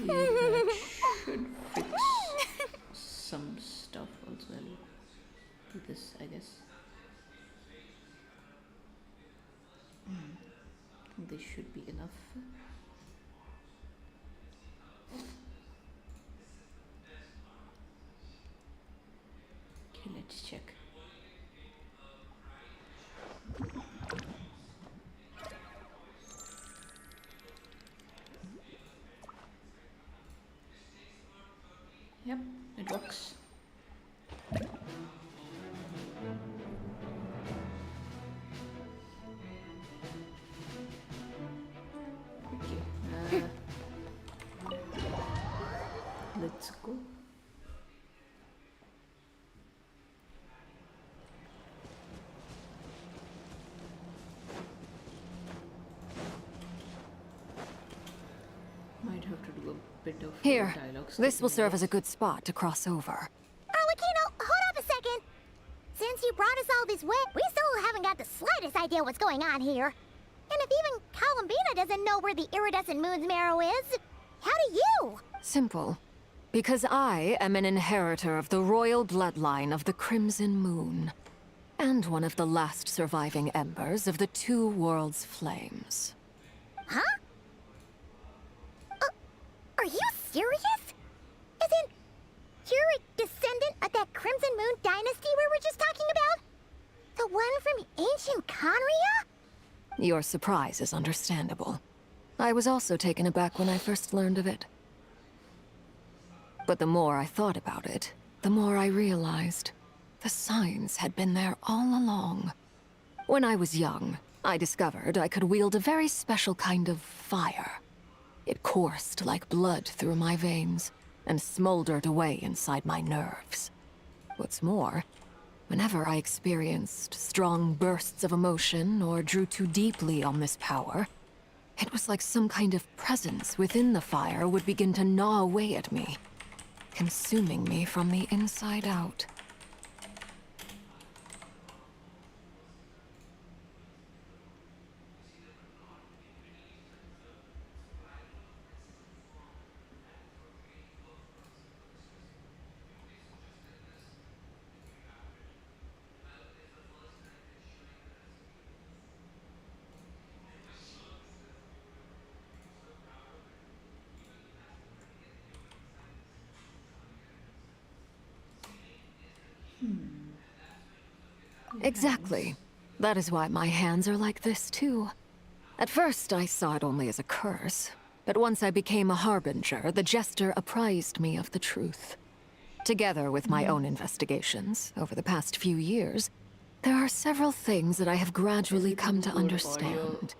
That should fix some stuff also. I'll do this, I guess. I think this should be enough. Okay, let's check. Yep, it works. Okay, let's go. Might have to do a bit of Here, dialogue. this will serve as a good spot to cross over. Arlecchino, hold up a second! Since you brought us all this way, we still haven't got the slightest idea what's going on here. And if even Columbina doesn't know where the iridescent moon's marrow is, how do you? Simple. Because I am an inheritor of the royal bloodline of the Crimson Moon. And one of the last surviving embers of the Two Worlds' flames. Huh? Are you serious? As in, you're a descendant of that Crimson Moon dynasty we were just talking about? The one from ancient Conria? Your surprise is understandable. I was also taken aback when I first learned of it. But the more I thought about it, the more I realized the signs had been there all along. When I was young, I discovered I could wield a very special kind of fire. It coursed like blood through my veins and smoldered away inside my nerves. What's more, whenever I experienced strong bursts of emotion or drew too deeply on this power, it was like some kind of presence within the fire would begin to gnaw away at me, consuming me from the inside out. Exactly. That is why my hands are like this, too. At first, I saw it only as a curse. But once I became a harbinger, the Jester apprised me of the truth. Together with my own investigations, over the past few years, there are several things that I have gradually come to understand.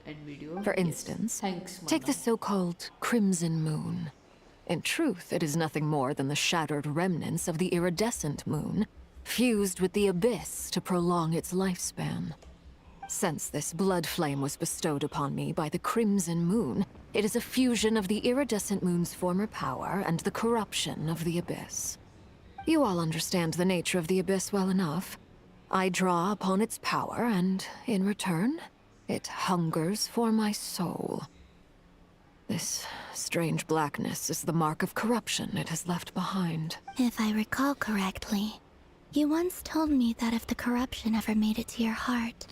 For instance, take the so-called Crimson Moon. In truth, it is nothing more than the shattered remnants of the iridescent moon, fused with the abyss to prolong its lifespan. Since this blood flame was bestowed upon me by the Crimson Moon, it is a fusion of the iridescent moon's former power and the corruption of the abyss. You all understand the nature of the abyss well enough. I draw upon its power, and in return, it hungers for my soul. This strange blackness is the mark of corruption it has left behind. If I recall correctly, you once told me that if the corruption ever made it to your heart,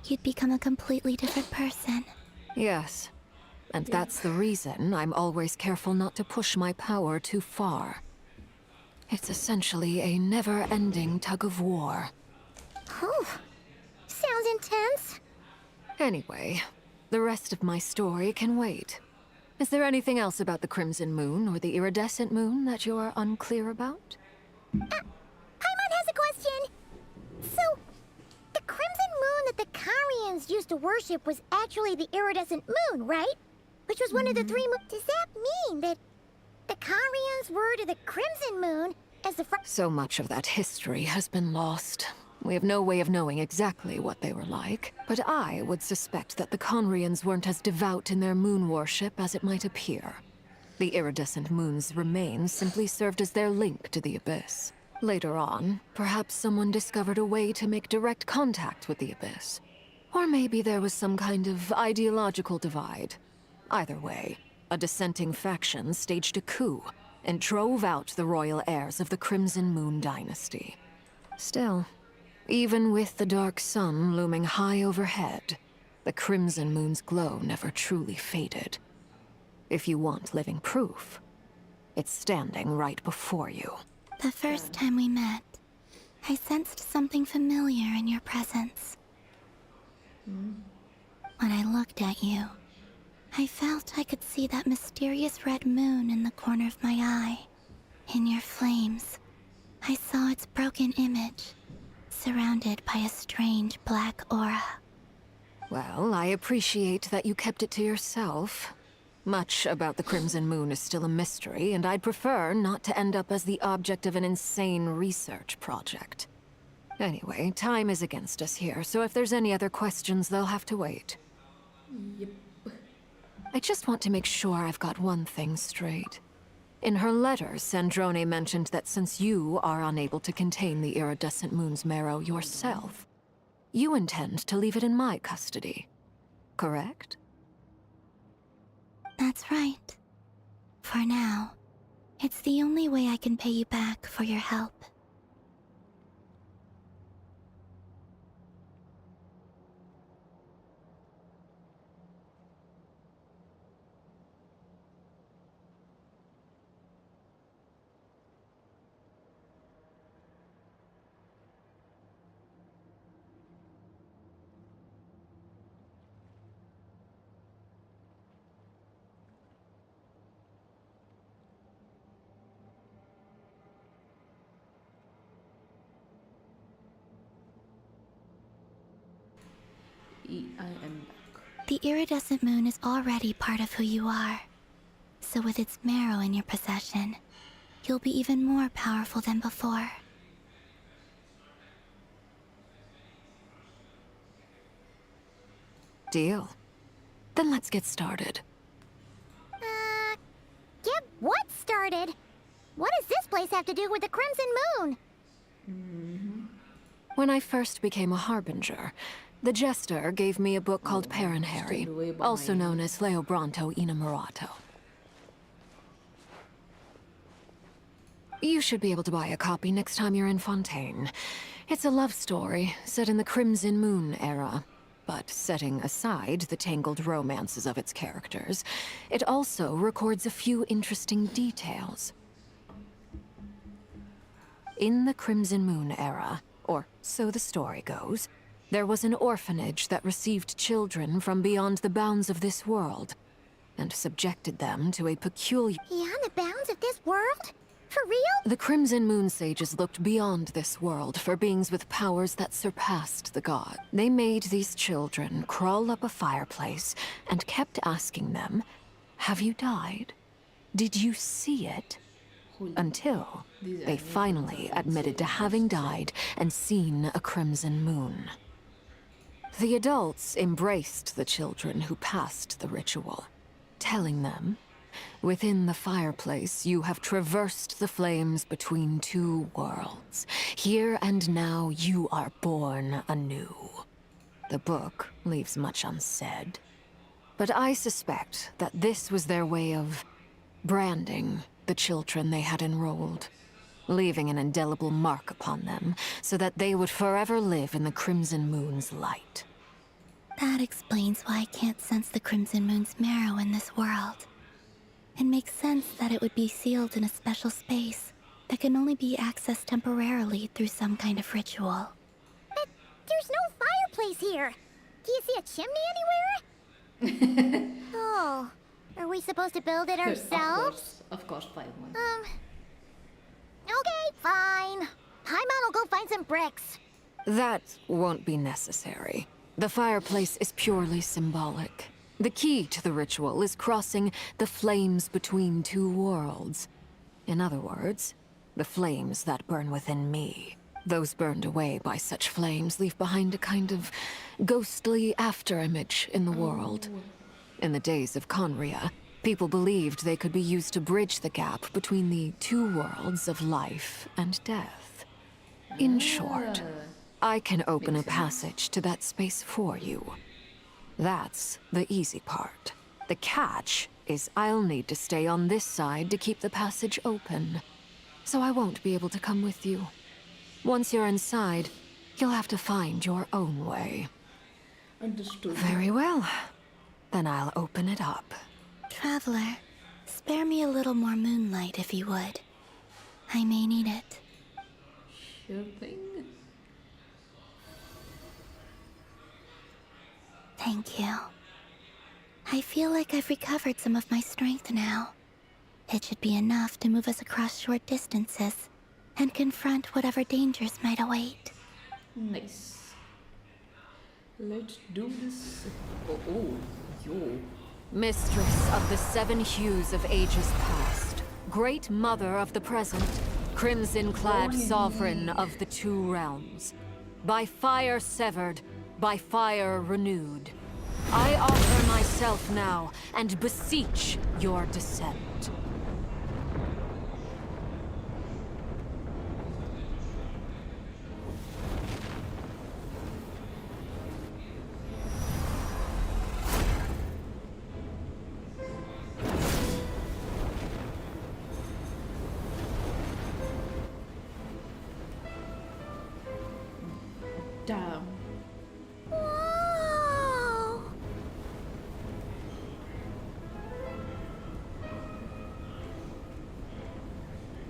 you'd become a completely different person. Yes, and that's the reason I'm always careful not to push my power too far. It's essentially a never-ending tug-of-war. Oh, sounds intense. Anyway, the rest of my story can wait. Is there anything else about the Crimson Moon or the Iridescent Moon that you're unclear about? Paimon has a question. So, the Crimson Moon that the Carians used to worship was actually the Iridescent Moon, right? Which was one of the three moons. Does that mean that the Carians were to the Crimson Moon as the So much of that history has been lost. We have no way of knowing exactly what they were like, but I would suspect that the Conrians weren't as devout in their moon worship as it might appear. The iridescent moon's remains simply served as their link to the Abyss. Later on, perhaps someone discovered a way to make direct contact with the Abyss. Or maybe there was some kind of ideological divide. Either way, a dissenting faction staged a coup and drove out the royal heirs of the Crimson Moon dynasty. Still, even with the dark sun looming high overhead, the Crimson Moon's glow never truly faded. If you want living proof, it's standing right before you. The first time we met, I sensed something familiar in your presence. When I looked at you, I felt I could see that mysterious red moon in the corner of my eye. In your flames, I saw its broken image, surrounded by a strange black aura. Well, I appreciate that you kept it to yourself. Much about the Crimson Moon is still a mystery, and I'd prefer not to end up as the object of an insane research project. Anyway, time is against us here, so if there's any other questions, they'll have to wait. Yep. I just want to make sure I've got one thing straight. In her letter, Sandrone mentioned that since you are unable to contain the iridescent moon's marrow yourself, you intend to leave it in my custody. Correct? That's right. For now, it's the only way I can pay you back for your help. I am back. The iridescent moon is already part of who you are. So with its marrow in your possession, you'll be even more powerful than before. Deal. Then let's get started. Get what started? What does this place have to do with the Crimson Moon? When I first became a Harbinger, the Jester gave me a book called Paranhari, still way also behind. known as Leobranto Inamorato. You should be able to buy a copy next time you're in Fontaine. It's a love story set in the Crimson Moon era, but setting aside the tangled romances of its characters, it also records a few interesting details. In the Crimson Moon era, or so the story goes, there was an orphanage that received children from beyond the bounds of this world, and subjected them to a peculiar... Beyond the bounds of this world? For real? The Crimson Moon Sages looked beyond this world for beings with powers that surpassed the god. They made these children crawl up a fireplace and kept asking them, "Have you died? Did you see it?" Until they finally admitted to having died and seen a crimson moon. The adults embraced the children who passed the ritual, telling them, "Within the fireplace, you have traversed the flames between two worlds. Here and now, you are born anew." The book leaves much unsaid, but I suspect that this was their way of branding the children they had enrolled, leaving an indelible mark upon them so that they would forever live in the Crimson Moon's light. That explains why I can't sense the Crimson Moon's marrow in this world. It makes sense that it would be sealed in a special space that can only be accessed temporarily through some kind of ritual. But there's no fireplace here. Do you see a chimney anywhere? Oh, are we supposed to build it ourselves? Of course, 5 months. Okay, fine. Paimon will go find some bricks. That won't be necessary. The fireplace is purely symbolic. The key to the ritual is crossing the flames between two worlds. In other words, the flames that burn within me. Those burned away by such flames leave behind a kind of ghostly afterimage in the world. In the days of Conria, people believed they could be used to bridge the gap between the two worlds of life and death. In short, I can open a Makes sense. passage to that space for you. That's the easy part. The catch is I'll need to stay on this side to keep the passage open. So I won't be able to come with you. Once you're inside, you'll have to find your own way. Understood. Very well. Then I'll open it up. Traveler, spare me a little more moonlight if you would. I may need it. Sure thing. Thank you. I feel like I've recovered some of my strength now. It should be enough to move us across short distances and confront whatever dangers might await. Nice. Let's do this. Oh, yo. Mistress of the seven hues of ages past, great mother of the present, crimson-clad sovereign of the two realms, by fire severed, by fire renewed, I offer myself now and beseech your descent. Damn. Whoa!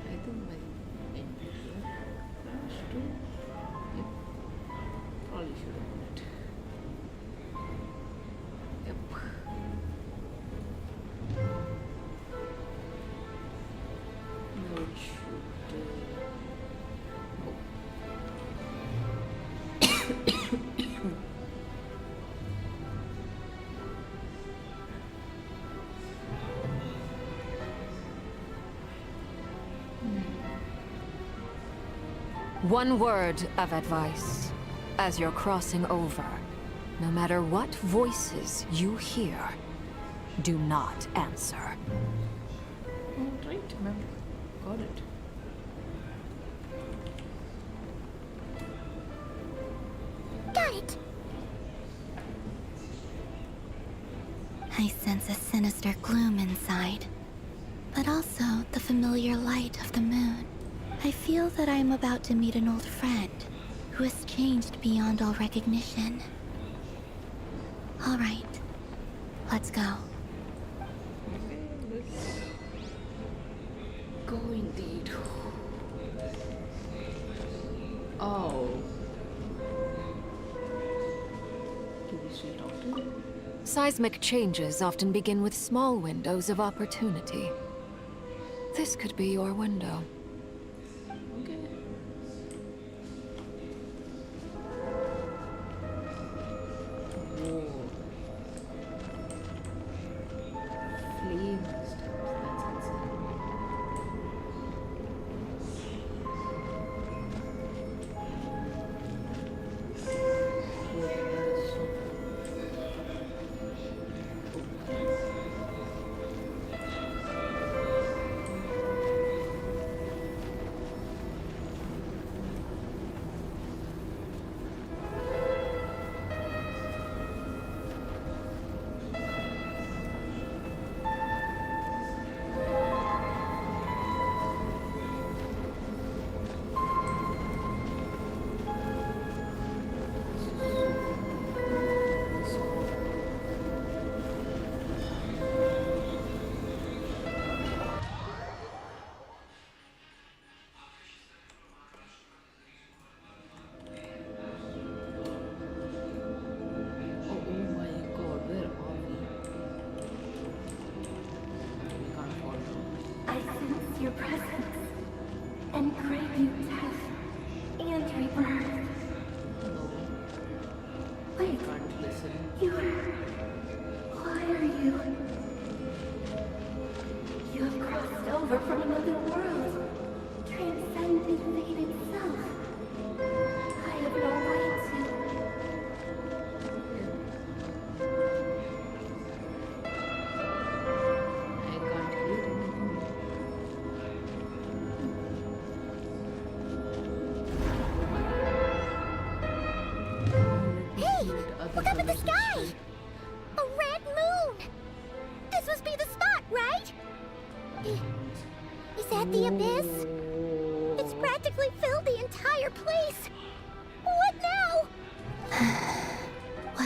I think my NVIDIA crashed too. Yep. Probably should have done it. Yep. No, it should. Oh. One word of advice. As you're crossing over, no matter what voices you hear, do not answer. All right, remember. Got it. Got it. I sense a sinister gloom inside, but also the familiar light of the moon. I feel that I am about to meet an old friend who has changed beyond all recognition. All right, let's go. Okay, let's go indeed. Oh. Do we still talk to him? Seismic changes often begin with small windows of opportunity. This could be your window. Okay. Whoa. Flame steps. That's insane. Whoa, that is so oh my god, where are we? We can't fall down. I sense your presence and crave you death and rebirth. No, Wait, I can't listen. why are you? You have crossed over from another world, transcended fate itself. I have no right to. I can't hear anything.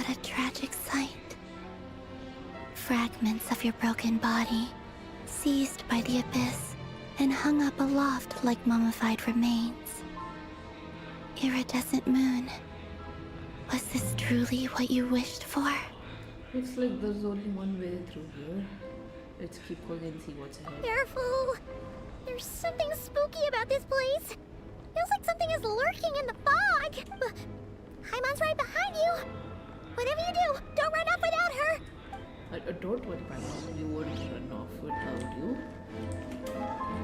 What a tragic sight. Fragments of your broken body, seized by the abyss, and hung up aloft like mummified remains. Iridescent moon, was this truly what you wished for? Looks like there's only one way through here. Let's keep going and see what's ahead. Careful! There's something spooky about this place. Feels like something is lurking in the fog. Haimon's right behind you. Whatever you do, don't run off without her. Don't worry, Paimon. We won't run off without you.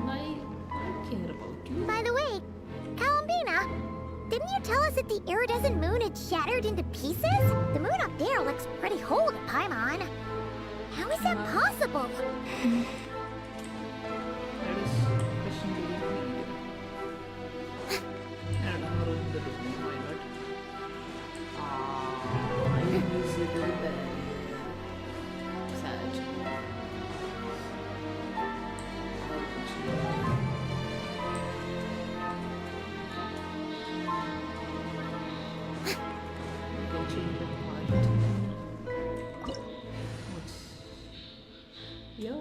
I care about you. By the way, Columbina, didn't you tell us that the iridescent moon had shattered into pieces? The moon up there looks pretty whole to Paimon. How is that possible? That is questionably weird. I don't know how to do the room. Why not? Ah, invisible barrier. Sad. Yeah.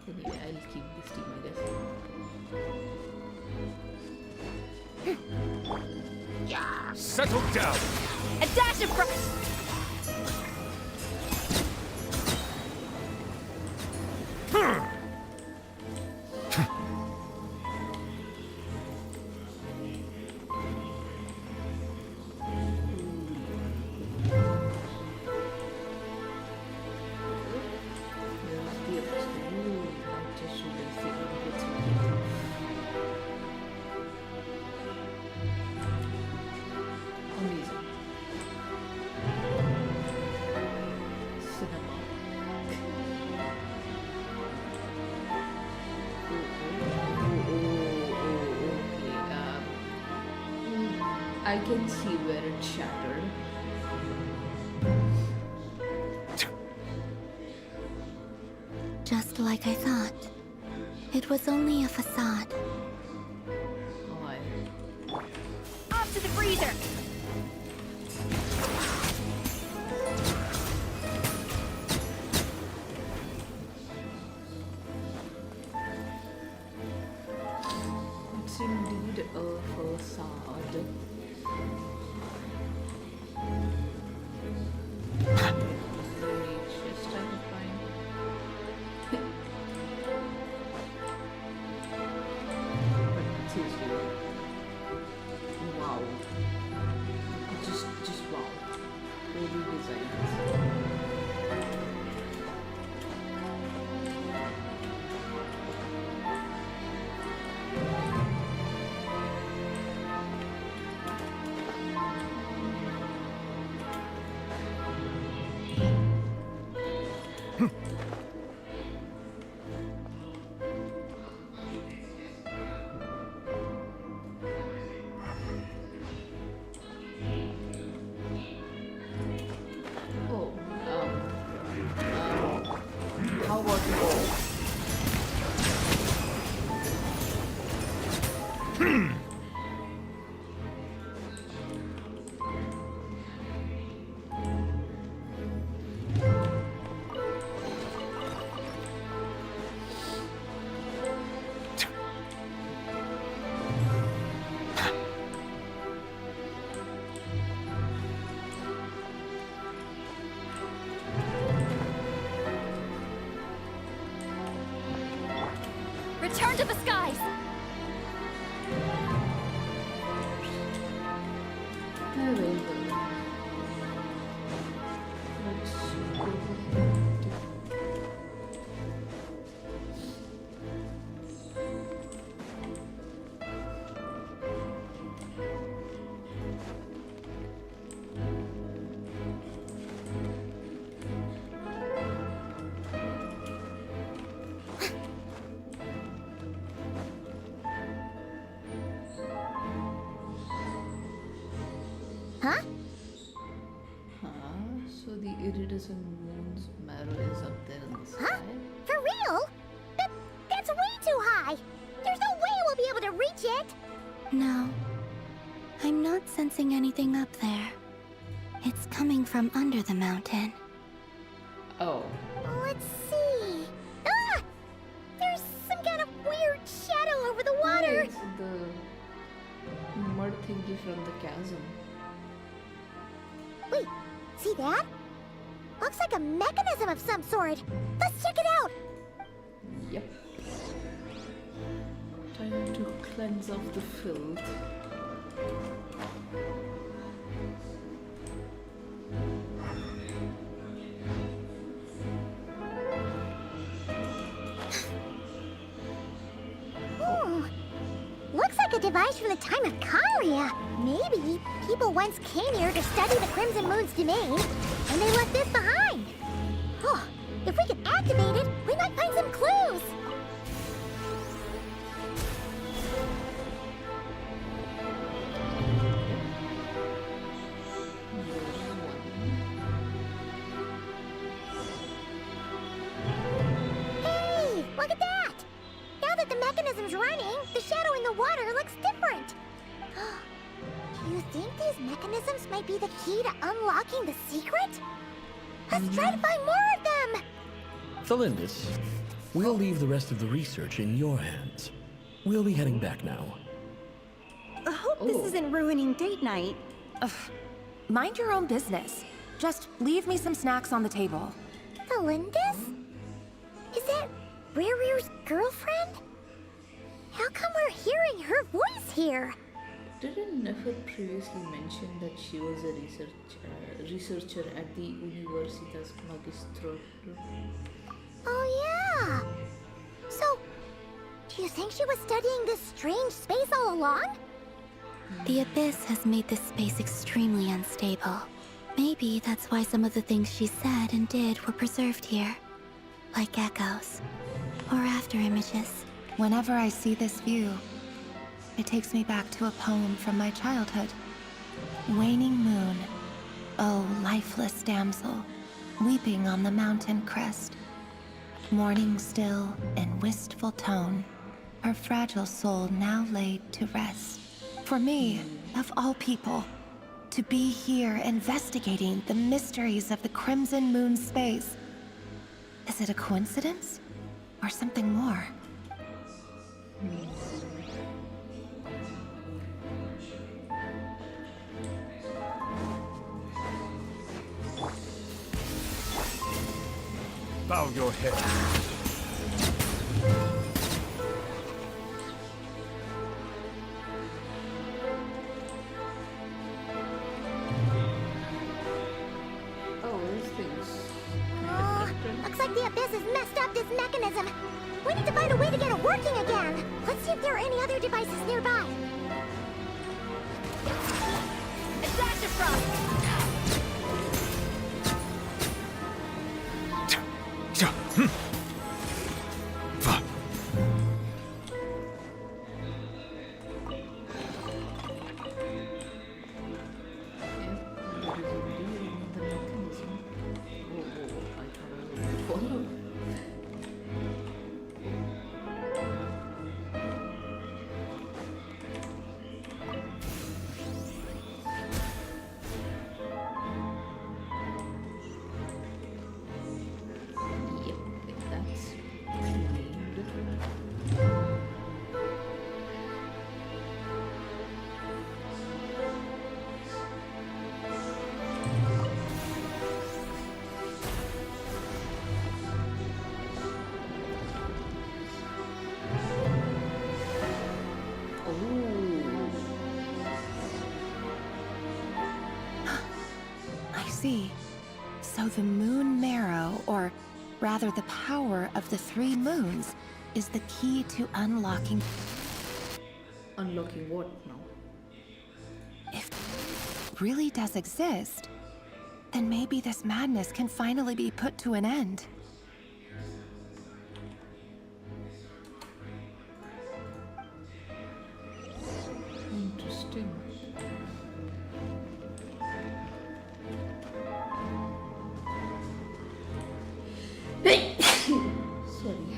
Anyway, I'll keep this team, I guess. Settle down! A dash of I can see where it shattered. Just like I thought. It was only a facade. Why? Off to the freezer! It's indeed a facade. Very just type of fine. But seriously, wow. Just wow. Very designs. Oh, how about Return to the skies! Very good. Let's go ahead. Huh? Huh? So the iridescent moon's marrow is up there in the sky? Huh? For real? That's way too high. There's no way we'll be able to reach it. No. I'm not sensing anything up there. It's coming from under the mountain. Oh. Let's see. Ah! There's some kind of weird shadow over the Yeah, water. it's the mud thingy from the chasm. Wait, see that? Looks like a mechanism of some sort. Let's check it out. Yep. Time to cleanse off the filth. Looks like a device from the time of Karia. Maybe people once came here to study the Crimson Moon's domain, and they left this behind. Oh, if we could activate it, we might find some clues. Hey, look at that! Now that the mechanism's running, the shadow in the water looks different. Do you think these mechanisms might be the key to unlocking the secret? Let's try to find more of them! Thelindis, we'll leave the rest of the research in your hands. We'll be heading back now. I hope this isn't ruining date night. Ugh. Mind your own business. Just leave me some snacks on the table. Thelindis? Is that Rear's girlfriend? How come we're hearing her voice here? Didn't Nefer previously mention that she was a researcher at the Universitas Magistrorum? Oh yeah! So, do you think she was studying this strange space all along? The abyss has made this space extremely unstable. Maybe that's why some of the things she said and did were preserved here. Like echoes. Or after images. Whenever I see this view, it takes me back to a poem from my childhood. Waning moon, oh lifeless damsel, weeping on the mountain crest. Mourning still in wistful tone, her fragile soul now laid to rest. For me, of all people, to be here investigating the mysteries of the Crimson Moon space. Is it a coincidence? Or something more? Bow your head. Oh, these things. Oh, looks like the abyss has messed up this mechanism. We need to find a way to get it working again. Let's see if there are any other devices nearby. I see. So the moon marrow, or rather the power of the 3 moons, is the key to unlocking. Unlocking what now? If it really does exist, then maybe this madness can finally be put to an end. Interesting. Sorry.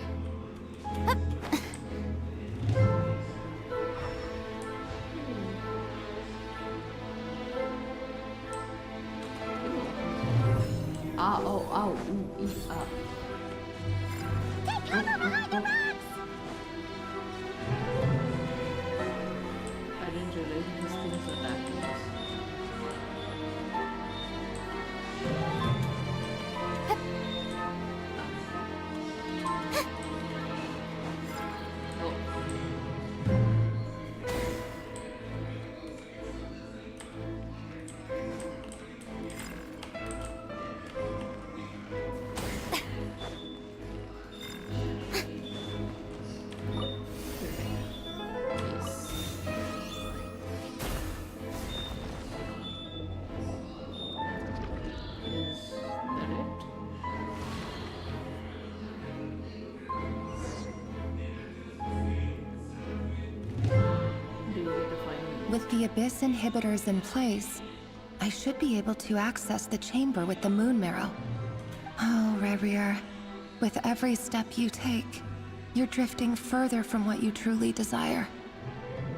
Ah, oh, ow, ooh, ee, ah. Take cover behind the rocks! I didn't realize these things attacking us. With the Abyss inhibitors in place, I should be able to access the chamber with the moon marrow. Oh, Revier, with every step you take, you're drifting further from what you truly desire.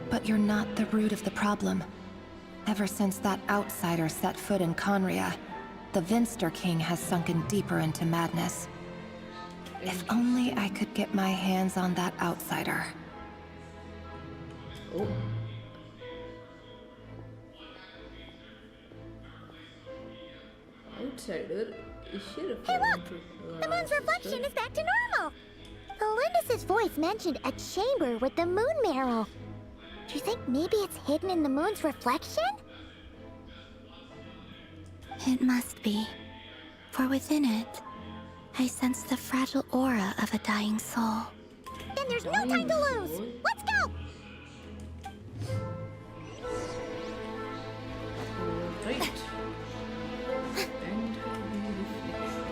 But you're not the root of the problem. Ever since that outsider set foot in Conria, the Vinster King has sunken deeper into madness. If only I could get my hands on that outsider. Oh. Outsider? Is she referring Hey, look! to The moon's reflection sister? is back to normal! Melindis' voice mentioned a chamber with the moon marrow. Do you think maybe it's hidden in the moon's reflection? It must be. For within it, I sense the fragile aura of a dying soul. Then there's no time to lose! Let's go! Right. And the reflection.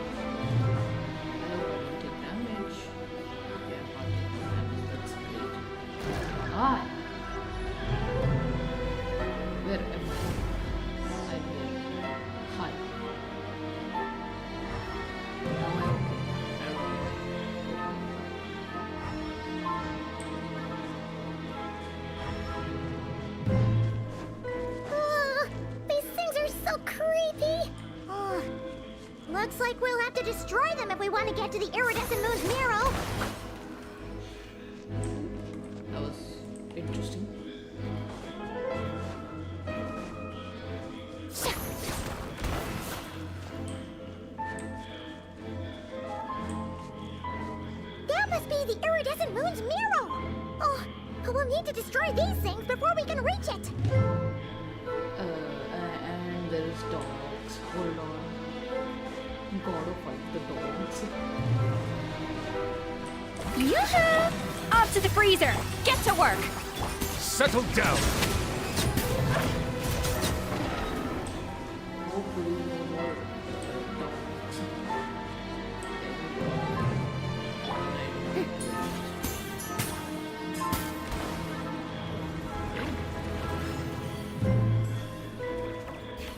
Take damage. Yeah, not take damage, that's great. Ah! Where am I? I'm here. Hi. Now I'm These things are so creepy! Looks like we'll have to destroy them if we want to get to the iridescent moon's marrow! That was interesting. That must be the iridescent moon's marrow! Oh, we'll need to destroy these things before we can reach it! And there's dogs. Hold on. Gotta fight the dogs. Yoo-hoo! Off to the freezer! Get to work! Settle down! Hopefully no more dogs.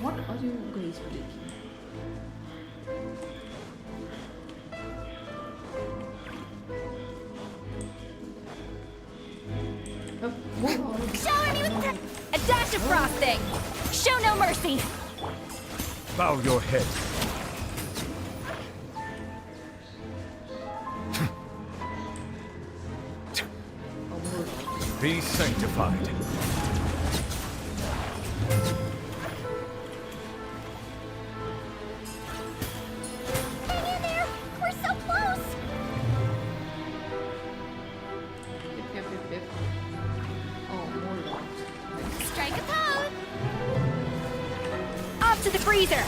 What are you guys breaking? Shower me with a dash of frosting! Show no mercy! Bow your head. Be sanctified. Hang in there! We're so close! Yep. Oh, more dogs. Strike a pose! Off to the freezer!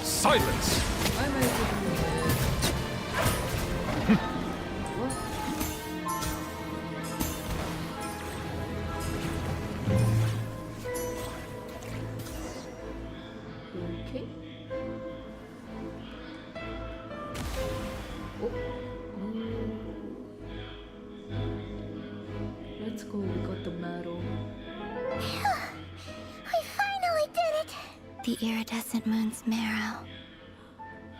Silence! Why am I doing What? Okay. Oh. Let's go, we got the marrow. We finally did it! The iridescent moon's marrow.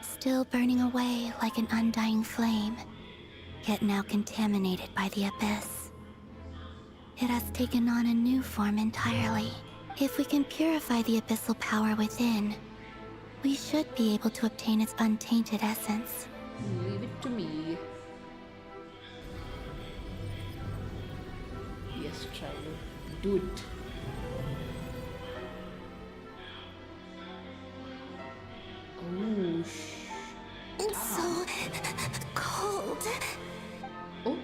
Still burning away like an undying flame, yet now contaminated by the abyss. It has taken on a new form entirely. If we can purify the abyssal power within, We should be able to obtain its untainted essence. Leave it to me. Yes, traveler. Do it. Oh, It's so cold. Oh,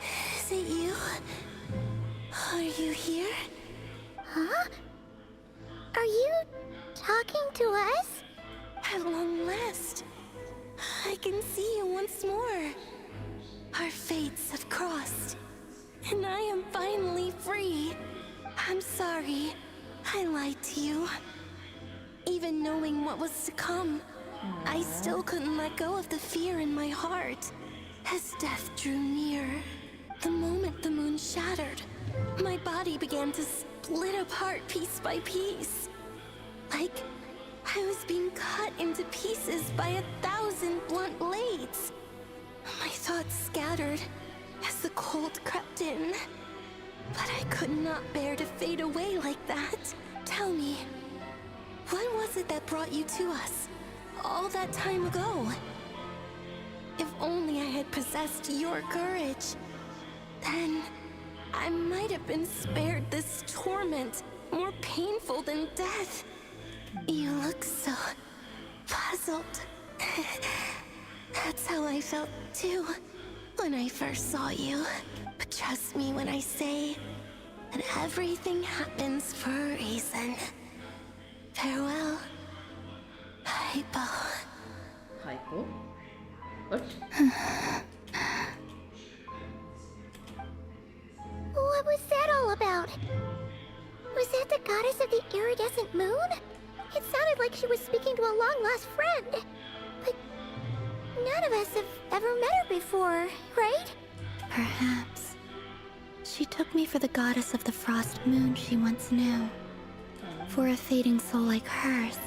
Is it you? Are you here? Huh? Are you talking to us? At long last, I can see you once more. Our fates have crossed, and I am finally free. I'm sorry, I lied to you. Even knowing what was to come, I still couldn't let go of the fear in my heart. As death drew near, the moment the moon shattered, my body began to split apart piece by piece. Like I was being cut into pieces by 1,000 blunt blades. My thoughts scattered as the cold crept in. But I could not bear to fade away like that. Tell me, what was it that brought you to us all that time ago? If only I had possessed your courage, then I might have been spared this torment, more painful than death. You look so puzzled. That's how I felt too when I first saw you. But trust me when I say that everything happens for a reason. Farewell, Hypo. hypo. What? What was that all about? Was that the goddess of the iridescent moon? It sounded like she was speaking to a long-lost friend. But none of us have ever met her before, right? Perhaps. She took me for the goddess of the frost moon she once knew. For a fading soul like hers,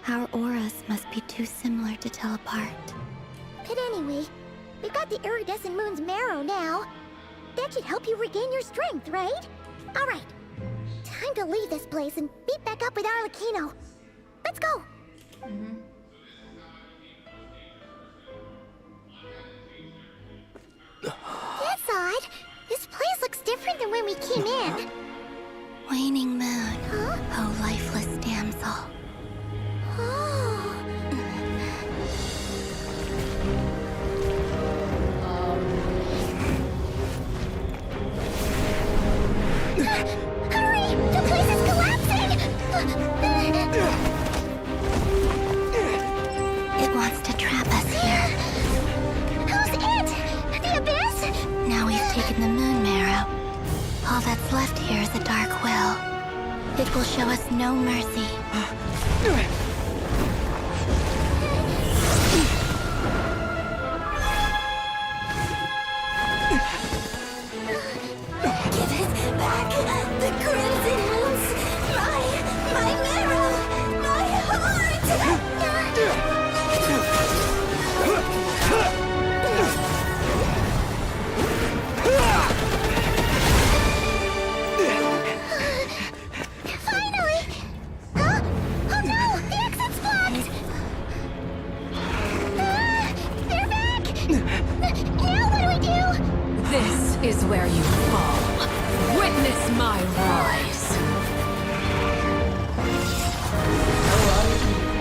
our auras must be too similar to tell apart. But anyway, we've got the iridescent moon's marrow now. That should help you regain your strength, right? Alright, time to leave this place and meet back up with Arlecchino. Let's go! That's odd. This place looks different than when we came in. Waning moon, Huh? oh lifeless damsel. Oh. Hurry! The place is collapsing! It wants to trap us here. Who's it? The Abyss? Now we've taken the moon marrow. All that's left here is a dark will. It will show us no mercy. Give it back! The crimson moons! My marrow! My heart! Finally! Huh? Oh no! The exit's blocked! They're back! Now what do we do? This is where you fall. Witness my rise.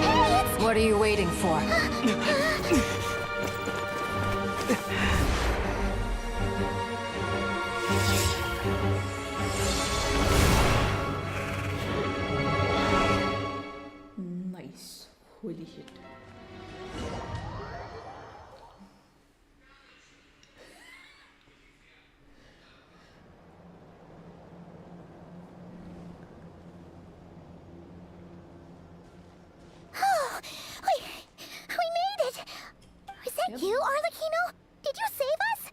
Hey, it's... What are you waiting for? Nice. Holy shit. Oh, we made it! Was that you, Arlecchino? Did you save us?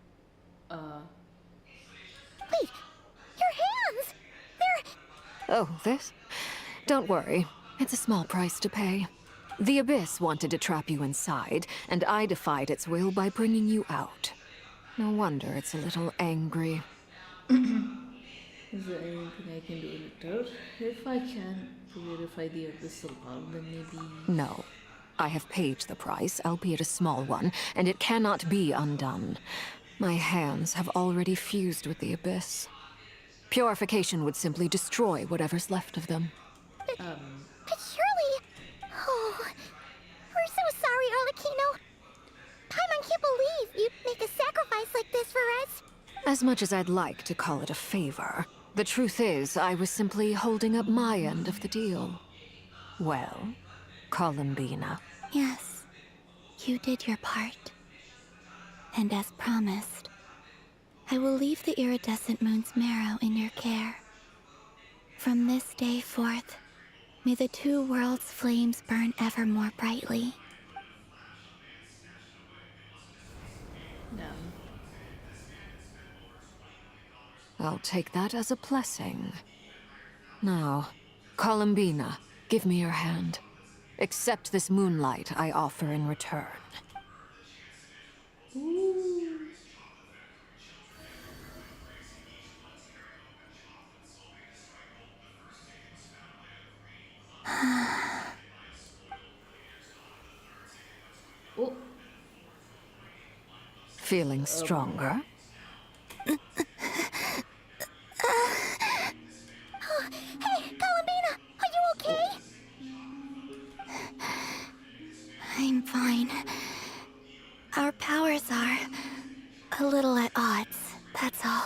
Wait, your hands! They're... Oh, this? Don't worry. It's a small price to pay. The Abyss wanted to trap you inside, and I defied its will by bringing you out. No wonder it's a little angry. Is there anything I can do later? If I can purify the abyssal power, then maybe. No. I have paid the price, albeit a small one, and it cannot be undone. My hands have already fused with the abyss. Purification would simply destroy whatever's left of them. But surely... Oh, we're so sorry, Arlecchino. Paimon can't believe you'd make a sacrifice like this for us. As much as I'd like to call it a favor, the truth is I was simply holding up my end of the deal. Well, Columbina. Yes, you did your part. And as promised, I will leave the iridescent moon's marrow in your care. From this day forth, may the two worlds' flames burn ever more brightly. No. I'll take that as a blessing. Now, Columbina, give me your hand. Accept this moonlight I offer in return. Oh, Feeling stronger? Hey, Columbina, are you okay? I'm fine. Our powers are a little at odds, that's all.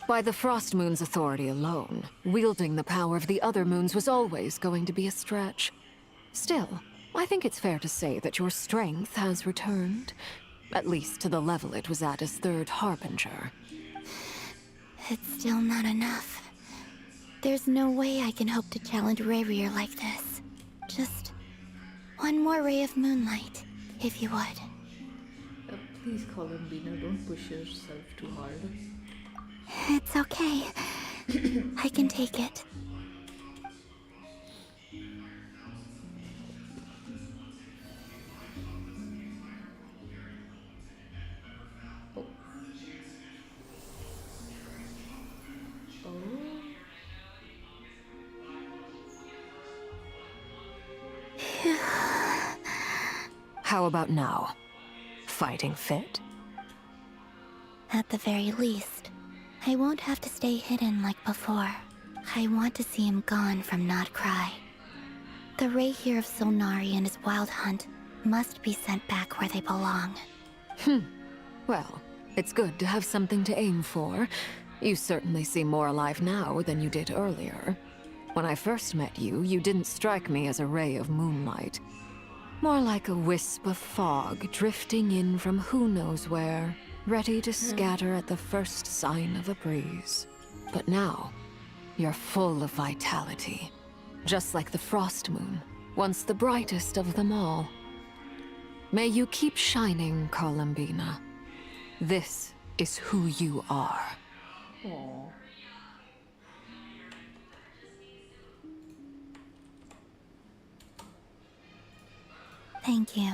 By the Frost Moon's authority alone, wielding the power of the other moons was always going to be a stretch. Still, I think it's fair to say that your strength has returned. At least to the level it was at as Third Harbinger. It's still not enough. There's no way I can hope to challenge Rayrier like this. Just one more ray of moonlight, if you would. please, Columbina, don't push yourself too hard. It's okay. I can take it. How about now? Fighting fit? At the very least, I won't have to stay hidden like before. I want to see him gone from Not Cry. The ray here of Solnari and his wild hunt must be sent back where they belong. Well, it's good to have something to aim for. You certainly seem more alive now than you did earlier. When I first met you, you didn't strike me as a ray of moonlight. More like a wisp of fog drifting in from who knows where, ready to scatter at the first sign of a breeze. But now, you're full of vitality. Just like the Frost Moon, once the brightest of them all. May you keep shining, Columbina. This is who you are. Aww. Thank you.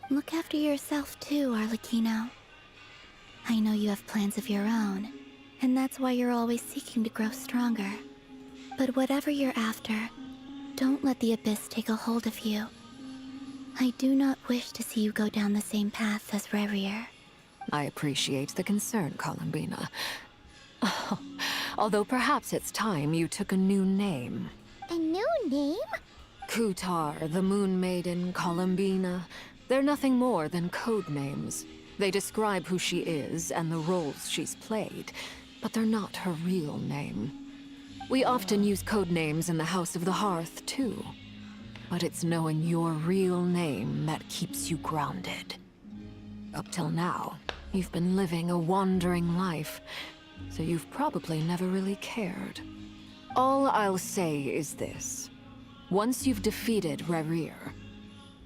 Look after yourself too, Arlecchino. I know you have plans of your own, and that's why you're always seeking to grow stronger. But whatever you're after, don't let the Abyss take a hold of you. I do not wish to see you go down the same path as Rayrier. I appreciate the concern, Columbina. Although perhaps it's time you took a new name. A new name? Kutar, the Moon Maiden, Columbina. They're nothing more than code names. They describe who she is and the roles she's played, but they're not her real name. We often use code names in the House of the Hearth, too. But it's knowing your real name that keeps you grounded. Up till now, you've been living a wandering life, so you've probably never really cared. All I'll say is this. Once you've defeated Rayrier,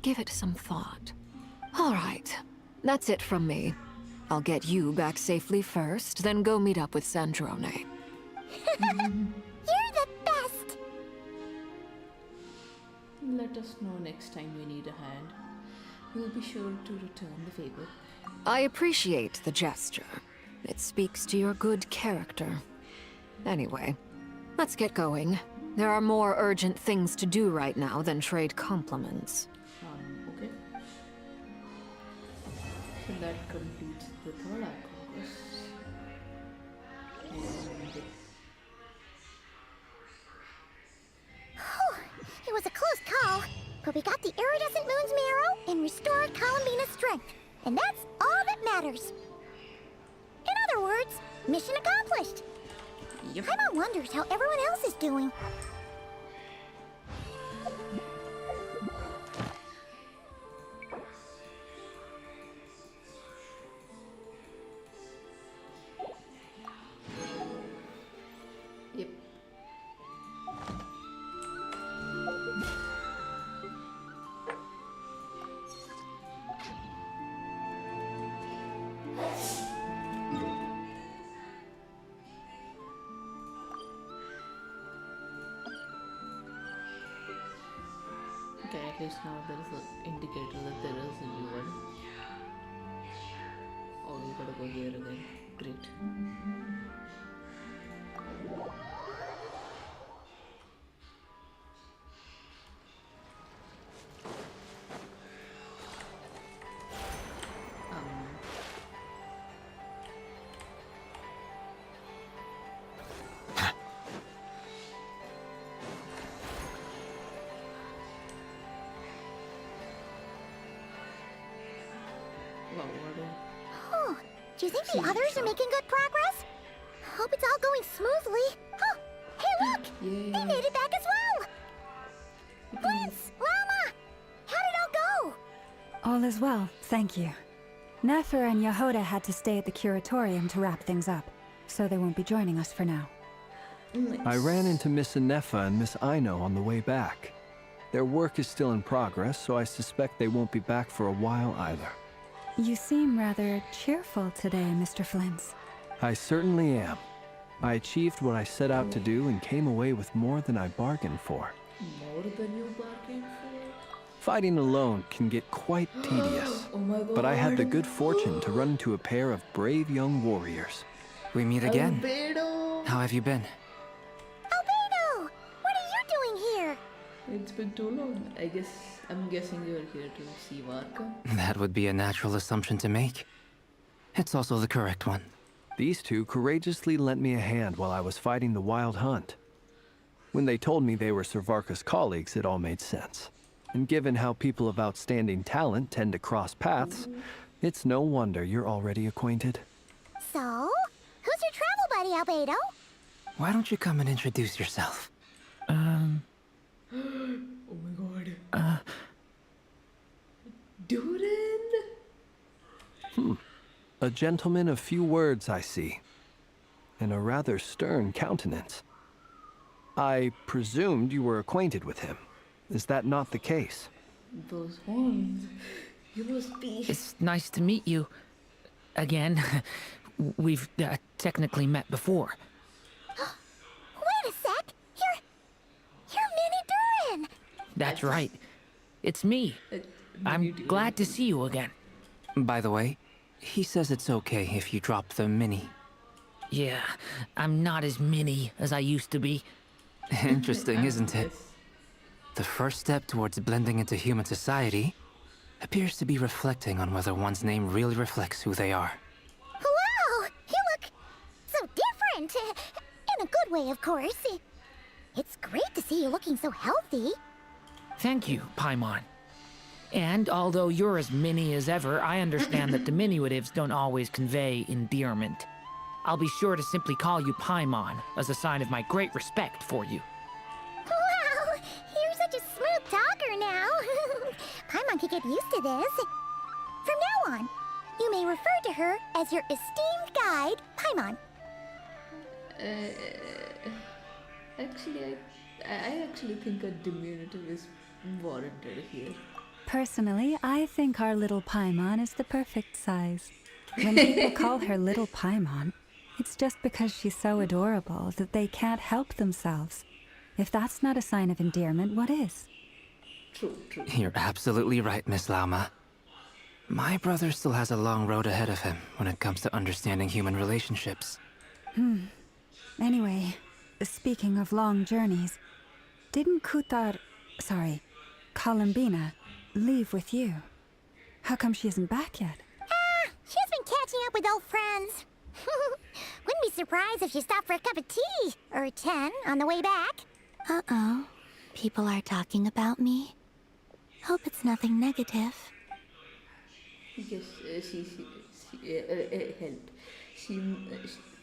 give it some thought. All right, that's it from me. I'll get you back safely first, then go meet up with Sandrone. You're the best! Let us know next time we need a hand. We'll be sure to return the favor. I appreciate the gesture. It speaks to your good character. Anyway, let's get going. There are more urgent things to do right now than trade compliments. Okay. So that completes the third Archon quest. It was a close call, but we got the iridescent moon's marrow and restored Columbina's strength. And that's all that matters. In other words, mission accomplished. Yep. Paimon wonders how everyone else is doing. Yep. Okay, at least now there is an indicator that there is a new one. Oh, we gotta go here again. Great. Wow, Oh, do you think the others are making good progress? Hope it's all going smoothly. Oh, hey look! Yay. They made it back as well! Prince! Lama! How did it all go? All is well, thank you. Nefer and Yehoda had to stay at the curatorium to wrap things up, so they won't be joining us for now. I ran into Miss Anefa and Miss Aino on the way back. Their work is still in progress, so I suspect they won't be back for a while either. You seem rather cheerful today, Mr. Flint's. I certainly am. I achieved what I set out to do and came away with more than I bargained for. More than you bargained for? Fighting alone can get quite tedious. Oh my god. But I had the good fortune to run into a pair of brave young warriors. We meet again. Albedo! How have you been? Albedo! What are you doing here? It's been too long. I'm guessing you're here to see Varka. That would be a natural assumption to make. It's also the correct one. These two courageously lent me a hand while I was fighting the wild hunt. When they told me they were Sir Varka's colleagues, it all made sense. And given how people of outstanding talent tend to cross paths, it's no wonder you're already acquainted. So, who's your travel buddy, Albedo? Why don't you come and introduce yourself? Oh my god. Durin? A gentleman of few words, I see. And a rather stern countenance. I presumed you were acquainted with him. Is that not the case? Those horns. You must be. It's nice to meet you. Again. We've technically met before. Wait a sec! You're Mini Durin! That's right. It's me. I'm glad to see you again. By the way, he says it's okay if you drop the mini. Yeah, I'm not as mini as I used to be. Interesting, isn't it? The first step towards blending into human society appears to be reflecting on whether one's name really reflects who they are. Wow! You look so different! In a good way, of course. It's great to see you looking so healthy. Thank you, Paimon. And although you're as mini as ever, I understand that diminutives don't always convey endearment. I'll be sure to simply call you Paimon as a sign of my great respect for you. Wow! You're such a smooth talker now. Paimon could get used to this. From now on, you may refer to her as your esteemed guide, Paimon. Actually, I actually think a diminutive is warranted here. Personally, I think our little Paimon is the perfect size. When people call her Little Paimon, it's just because she's so adorable that they can't help themselves. If that's not a sign of endearment, what is? True, true. You're absolutely right, Miss Lauma. My brother still has a long road ahead of him when it comes to understanding human relationships. Anyway, speaking of long journeys, didn't Columbina, leave with you? How come she isn't back yet? She's been catching up with old friends. Wouldn't be surprised if she stopped for a cup of tea or 10 on the way back. Uh-oh. People are talking about me. Hope it's nothing negative. Because she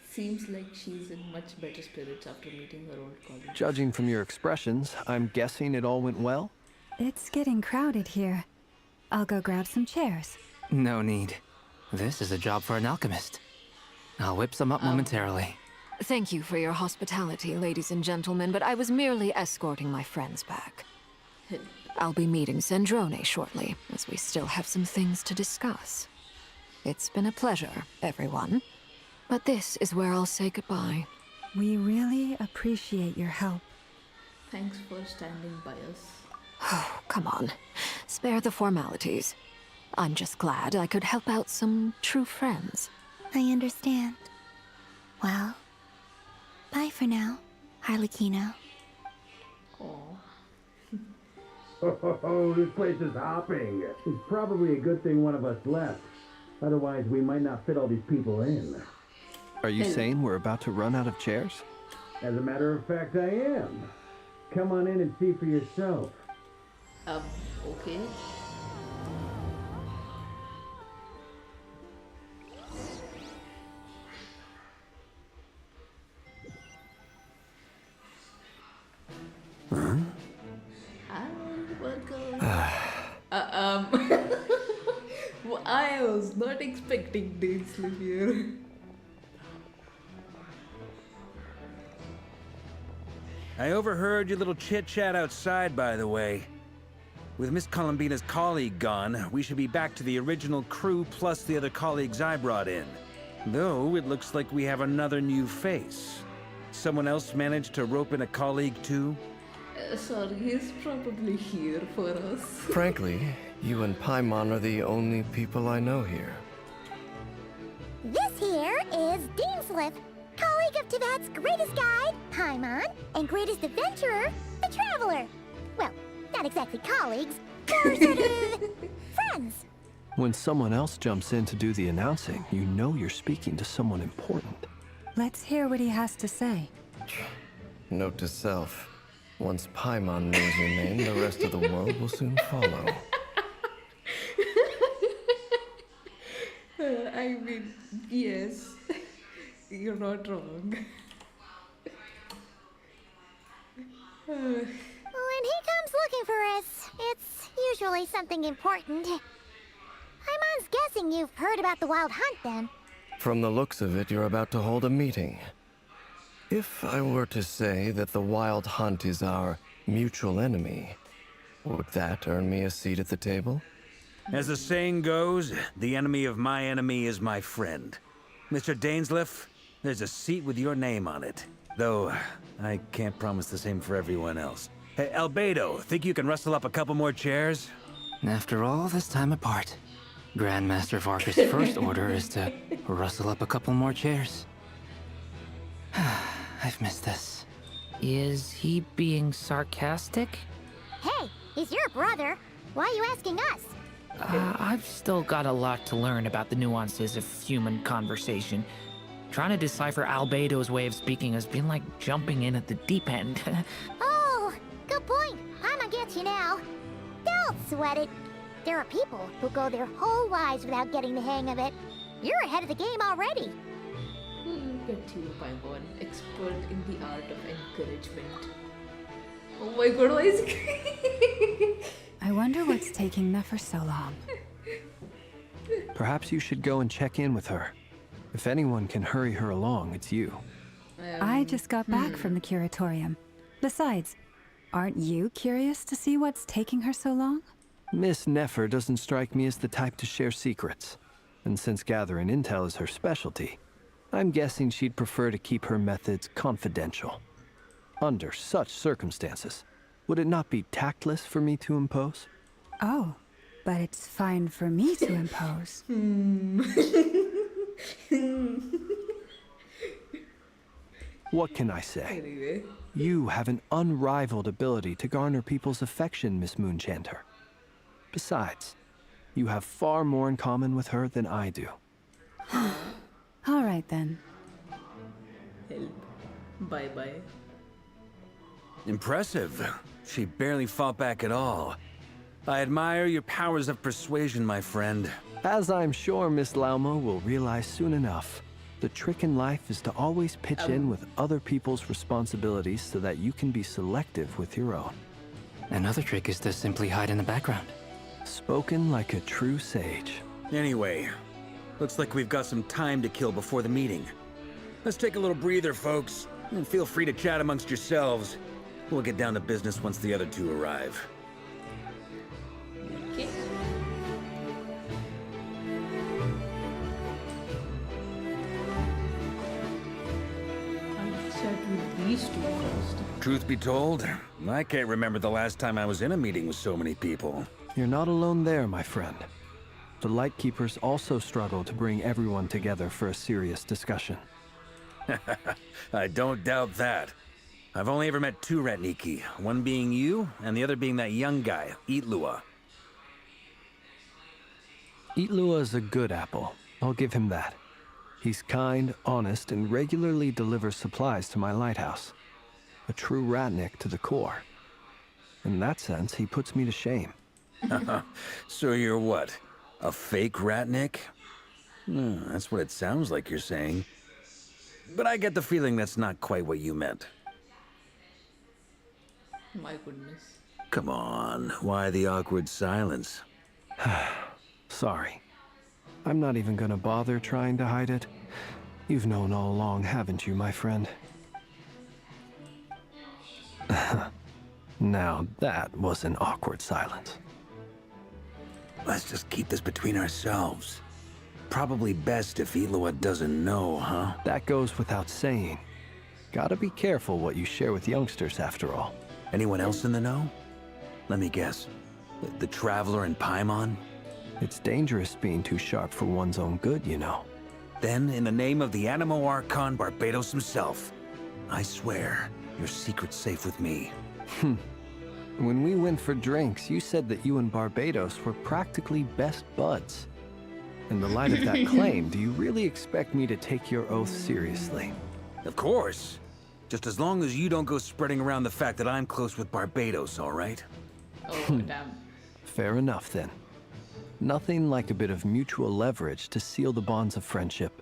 seems like she's in much better spirits after meeting her old colleagues. Judging from your expressions, I'm guessing it all went well? It's getting crowded here. I'll go grab some chairs. No need. This is a job for an alchemist. I'll whip some up momentarily. Thank you for your hospitality, ladies and gentlemen, but I was merely escorting my friends back. I'll be meeting Sandrone shortly, as we still have some things to discuss. It's been a pleasure, everyone. But this is where I'll say goodbye. We really appreciate your help. Thanks for standing by us. Oh, come on. Spare the formalities. I'm just glad I could help out some true friends. I understand. Well, bye for now, Harlequino. Oh, this place is hopping. It's probably a good thing one of us left. Otherwise, we might not fit all these people in. Are you saying we're about to run out of chairs? As a matter of fact, I am. Come on in and see for yourself. Okay. Huh? Hi, welcome. Well, I was not expecting Dainsleif here. I overheard your little chit-chat outside, by the way. With Miss Columbina's colleague gone, we should be back to the original crew plus the other colleagues I brought in. Though, it looks like we have another new face. Someone else managed to rope in a colleague too? Sorry, he's probably here for us. Frankly, you and Paimon are the only people I know here. This here is Dainsleif, colleague of Teyvat's greatest guide, Paimon, and greatest adventurer, the Traveler. Well, not exactly colleagues, more sort of friends. When someone else jumps in to do the announcing, you know you're speaking to someone important. Let's hear what he has to say. Note to self. Once Paimon knows your name, the rest of the world will soon follow. I mean, yes. You're not wrong. When he comes looking for us, it's usually something important. Paimon's guessing you've heard about the Wild Hunt, then. From the looks of it, you're about to hold a meeting. If I were to say that the Wild Hunt is our mutual enemy, would that earn me a seat at the table? As the saying goes, the enemy of my enemy is my friend. Mr. Dainsleif, there's a seat with your name on it. Though, I can't promise the same for everyone else. Hey, Albedo, think you can rustle up a couple more chairs? After all this time apart, Grandmaster Varka's first order is to rustle up a couple more chairs. I've missed this. Is he being sarcastic? Hey, he's your brother. Why are you asking us? I've still got a lot to learn about the nuances of human conversation. Trying to decipher Albedo's way of speaking has been like jumping in at the deep end. Oh, good point. Paimon gets you now. Don't sweat it. There are people who go their whole lives without getting the hang of it. You're ahead of the game already. Look at you, Paimon, expert in the art of encouragement. Oh my god, why is it? I wonder what's taking Nefer so long. Perhaps you should go and check in with her. If anyone can hurry her along, it's you. I just got back from the curatorium. Besides, aren't you curious to see what's taking her so long? Miss Nefer doesn't strike me as the type to share secrets. And since gathering intel is her specialty, I'm guessing she'd prefer to keep her methods confidential. Under such circumstances, would it not be tactless for me to impose? Oh, but it's fine for me to impose. What can I say? Anyway. You have an unrivaled ability to garner people's affection, Miss Moonchanter. Besides, you have far more in common with her than I do. All right then. Help. Bye-bye. Impressive. She barely fought back at all. I admire your powers of persuasion, my friend. As I'm sure Miss Lauma will realize soon enough, the trick in life is to always pitch in with other people's responsibilities so that you can be selective with your own. Another trick is to simply hide in the background. Spoken like a true sage. Anyway, looks like we've got some time to kill before the meeting. Let's take a little breather, folks, and feel free to chat amongst yourselves. We'll get down to business once the other two arrive. Okay. I'll chat with these two first. Truth be told, I can't remember the last time I was in a meeting with so many people. You're not alone there, my friend. The Lightkeepers also struggle to bring everyone together for a serious discussion. I don't doubt that. I've only ever met two Ratniki, one being you, and the other being that young guy, Eatlua. Eatlua is a good apple. I'll give him that. He's kind, honest, and regularly delivers supplies to my lighthouse. A true Ratnik to the core. In that sense, he puts me to shame. So you're what? A fake Ratnik? That's what it sounds like you're saying. But I get the feeling that's not quite what you meant. My goodness. Come on, why the awkward silence? Sorry. I'm not even gonna bother trying to hide it. You've known all along, haven't you, my friend? Now that was an awkward silence. Let's just keep this between ourselves. Probably best if Eatlua doesn't know, huh? That goes without saying. Gotta be careful what you share with youngsters, after all. Anyone else in the know? Let me guess. The Traveler and Paimon? It's dangerous being too sharp for one's own good, you know. Then, in the name of the II Archon Barbados himself, I swear, your secret's safe with me. When we went for drinks, you said that you and Barbados were practically best buds. In the light of that claim, do you really expect me to take your oath seriously? Of course. Just as long as you don't go spreading around the fact that I'm close with Barbados, all right? Oh, damn. Fair enough, then. Nothing like a bit of mutual leverage to seal the bonds of friendship.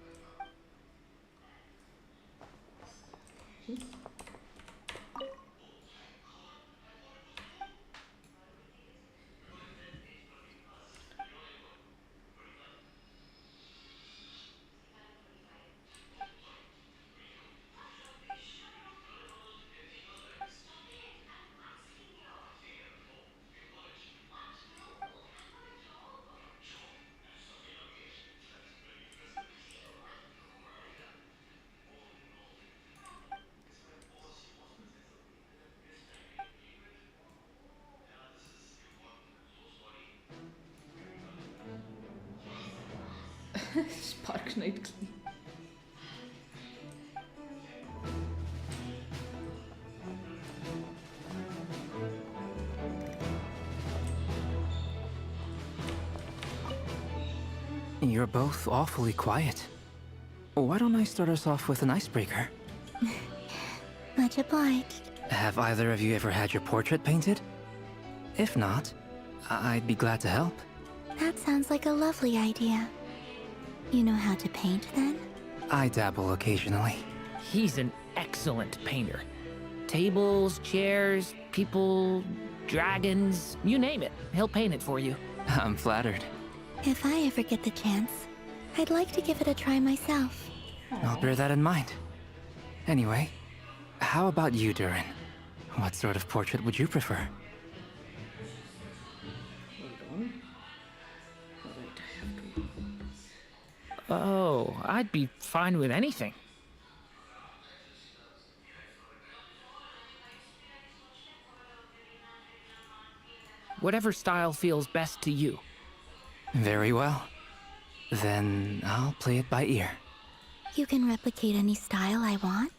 Spark Knight. You're both awfully quiet. Why don't I start us off with an icebreaker? Much obliged. Have either of you ever had your portrait painted? If not, I'd be glad to help. That sounds like a lovely idea. You know how to paint, then? I dabble occasionally. He's an excellent painter. Tables, chairs, people, dragons, you name it. He'll paint it for you. I'm flattered. If I ever get the chance, I'd like to give it a try myself. I'll bear that in mind. Anyway, how about you, Durin? What sort of portrait would you prefer? Hold on. Alright, I have to... Oh, I'd be fine with anything. Whatever style feels best to you. Very well. Then I'll play it by ear. You can replicate any style I want?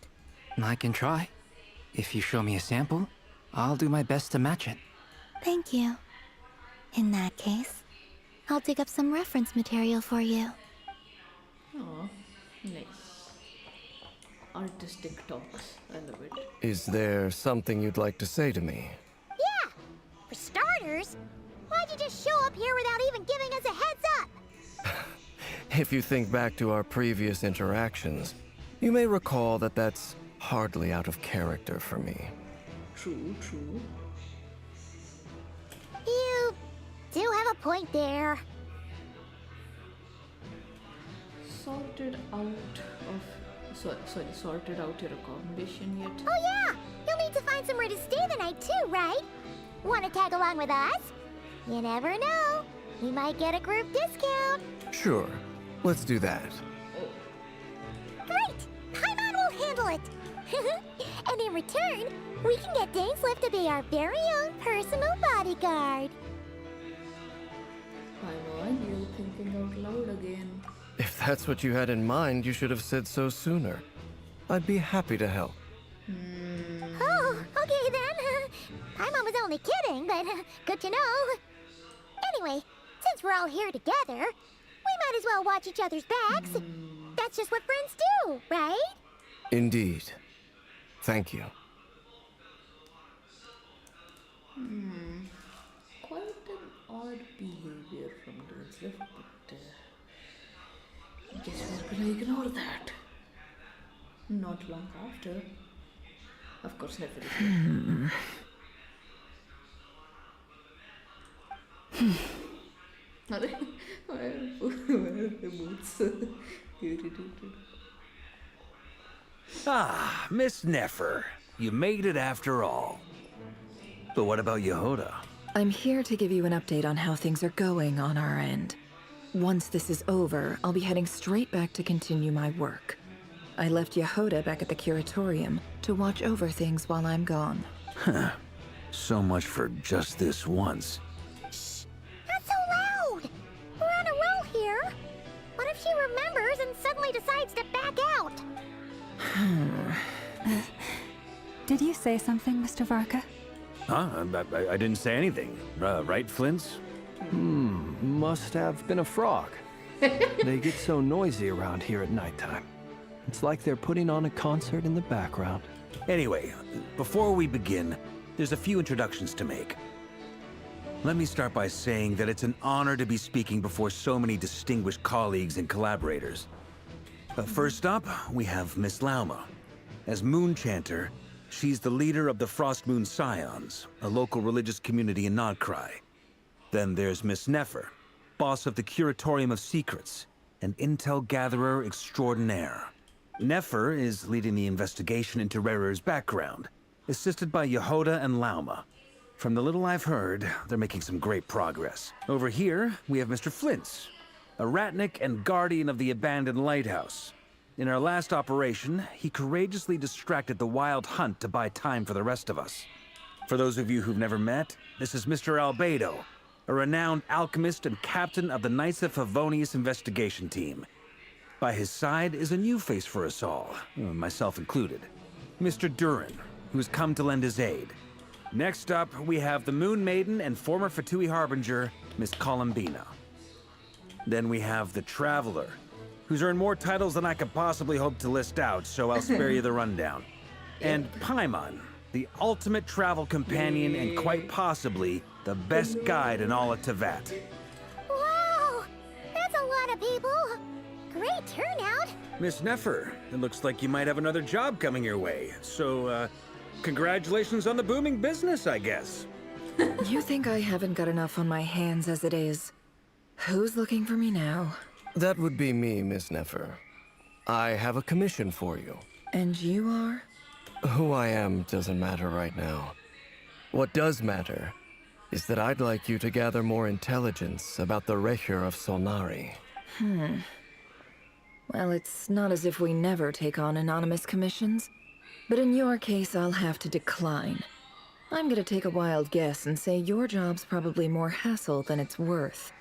I can try. If you show me a sample, I'll do my best to match it. Thank you. In that case, I'll dig up some reference material for you. Oh, nice. Artistic talks. I love it. Is there something you'd like to say to me? Yeah! For starters, why'd you just show up here without even giving us a heads up? If you think back to our previous interactions, you may recall that that's hardly out of character for me. True, true. You do have a point there. Sorted out your accommodation yet? Oh yeah! You'll need to find somewhere to stay the night too, right? Want to tag along with us? You never know. We might get a group discount. Sure, let's do that. Great! Paimon will handle it! And in return, we can get Dainslift to be our very own personal bodyguard. Paimon, you're thinking out loud again. If that's what you had in mind, you should have said so sooner. I'd be happy to help. Oh, okay then. Paimon was only kidding, but good to know. Anyway, since we're all here together, we might as well watch each other's backs. That's just what friends do, right? Indeed. Thank you. Quite an odd behavior from Dainslift, but I guess we're gonna ignore that. Not long after. Of course, never again. Where are the boots? Irritated. Ah, Miss Nefer. You made it after all. But what about Yehoda? I'm here to give you an update on how things are going on our end. Once this is over, I'll be heading straight back to continue my work. I left Yehoda back at the curatorium to watch over things while I'm gone. Huh. So much for just this once. Shh! Not so loud! We're on a roll here. What if she remembers and suddenly decides to back out? Did you say something, Mr. Varka? Huh? I didn't say anything. Right, Flints? Must have been a frog. They get so noisy around here at nighttime. It's like they're putting on a concert in the background. Anyway, before we begin, there's a few introductions to make. Let me start by saying that it's an honor to be speaking before so many distinguished colleagues and collaborators. First up, we have Miss Lauma. As Moon Chanter, she's the leader of the Frost Moon Scions, a local religious community in Nodcry. Then there's Miss Nefer, boss of the Curatorium of Secrets, an intel gatherer extraordinaire. Nefer is leading the investigation into Rerer's background, assisted by Yehoda and Lauma. From the little I've heard, they're making some great progress. Over here, we have Mr. Flintz, a ratnik and guardian of the abandoned lighthouse. In our last operation, he courageously distracted the Wild Hunt to buy time for the rest of us. For those of you who've never met, this is Mr. Albedo, a renowned alchemist and captain of the Knights of Favonius investigation team. By his side is a new face for us all, myself included, Mr. Durin, who's come to lend his aid. Next up, we have the Moon Maiden and former Fatui Harbinger, Miss Columbina. Then we have the Traveler, who's earned more titles than I could possibly hope to list out, so I'll spare you the rundown. And Paimon, the ultimate travel companion and quite possibly the best guide in all of Tevat. Wow! That's a lot of people. Great turnout. Miss Nefer, it looks like you might have another job coming your way, so, congratulations on the booming business, I guess. You think I haven't got enough on my hands as it is? Who's looking for me now? That would be me, Miss Nefer. I have a commission for you. And you are? Who I am doesn't matter right now. What does matter is that I'd like you to gather more intelligence about the Recher of Solnari. Well, it's not as if we never take on anonymous commissions. But in your case, I'll have to decline. I'm gonna take a wild guess and say your job's probably more hassle than it's worth.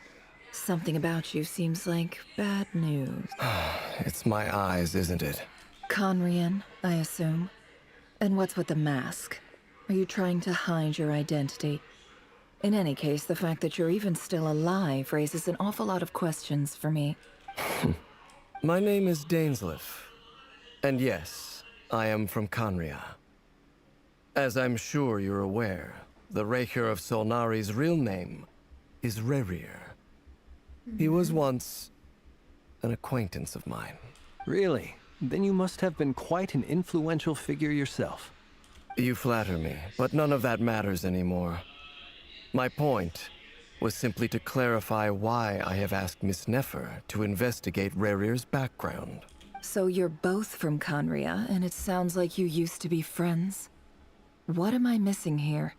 Something about you seems like bad news. It's my eyes, isn't it? Conrian, I assume. And what's with the mask? Are you trying to hide your identity? In any case, the fact that you're even still alive raises an awful lot of questions for me. My name is Dainsleif. And yes, I am from Conria. As I'm sure you're aware, the Raker of Solnari's real name is Rerir. He was once an acquaintance of mine. Really? Then you must have been quite an influential figure yourself. You flatter me, but none of that matters anymore. My point was simply to clarify why I have asked Miss Nefer to investigate Rerir's background. So you're both from Conria, and it sounds like you used to be friends? What am I missing here?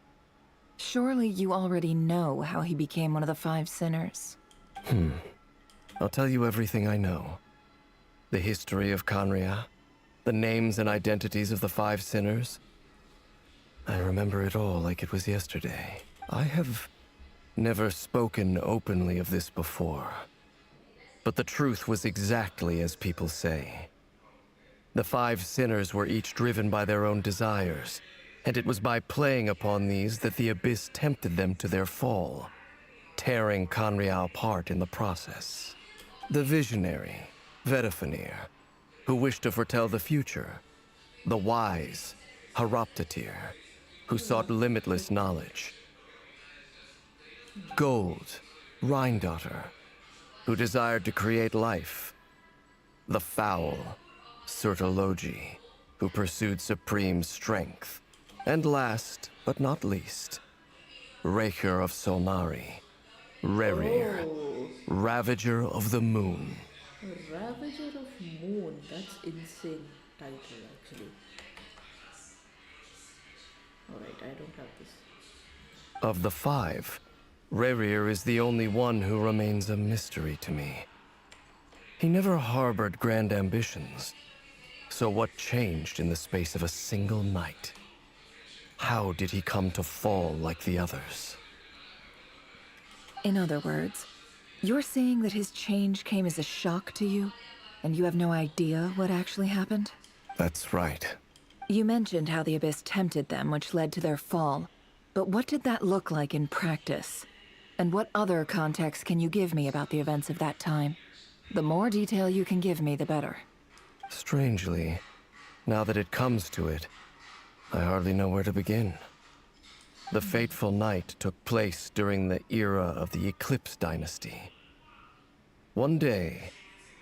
Surely you already know how he became one of the Five Sinners. I'll tell you everything I know. The history of Conria, the names and identities of the Five Sinners. I remember it all like it was yesterday. I have never spoken openly of this before. But the truth was exactly as people say. The Five Sinners were each driven by their own desires, and it was by playing upon these that the Abyss tempted them to their fall, tearing Conria apart in the process. The visionary, Vedifenir, who wished to foretell the future. The wise, Haroptatir, who sought limitless knowledge. Gold, Rheindotter, who desired to create life. The foul, Sertologi, who pursued supreme strength. And last, but not least, Raker of Solnari, Rerir, Ravager of the Moon. Ravager of Moon. That's insane title, actually. Alright, I don't have this. Of the five, Rerir is the only one who remains a mystery to me. He never harbored grand ambitions. So what changed in the space of a single night? How did he come to fall like the others? In other words, you're saying that his change came as a shock to you, and you have no idea what actually happened? That's right. You mentioned how the Abyss tempted them, which led to their fall. But what did that look like in practice? And what other context can you give me about the events of that time? The more detail you can give me, the better. Strangely, now that it comes to it, I hardly know where to begin. The fateful night took place during the era of the Eclipse Dynasty. One day,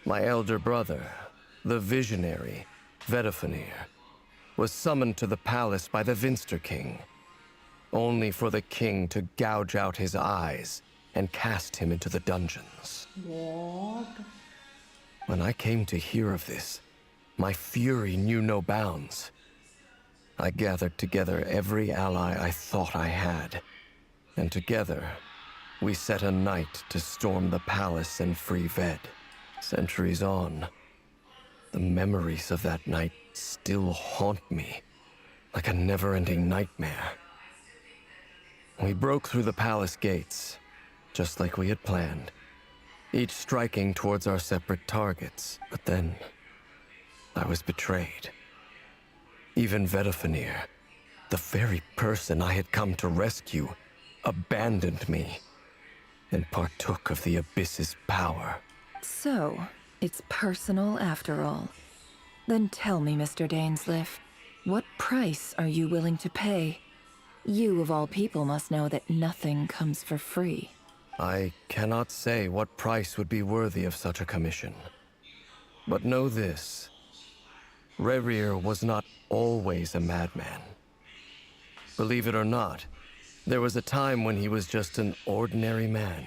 my elder brother, the visionary, Vedifenir, was summoned to the palace by the Vinster King, only for the king to gouge out his eyes and cast him into the dungeons. What? When I came to hear of this, my fury knew no bounds. I gathered together every ally I thought I had, and together, we set a night to storm the palace and free Ved. Centuries on, the memories of that night still haunt me, like a never-ending nightmare. We broke through the palace gates, just like we had planned, each striking towards our separate targets, but then I was betrayed. Even Vedifenir, the very person I had come to rescue, abandoned me and partook of the Abyss's power. So, it's personal after all. Then tell me, Mr. Dainsleif, what price are you willing to pay? You, of all people, must know that nothing comes for free. I cannot say what price would be worthy of such a commission. But know this. Rerir was not always a madman. Believe it or not, there was a time when he was just an ordinary man,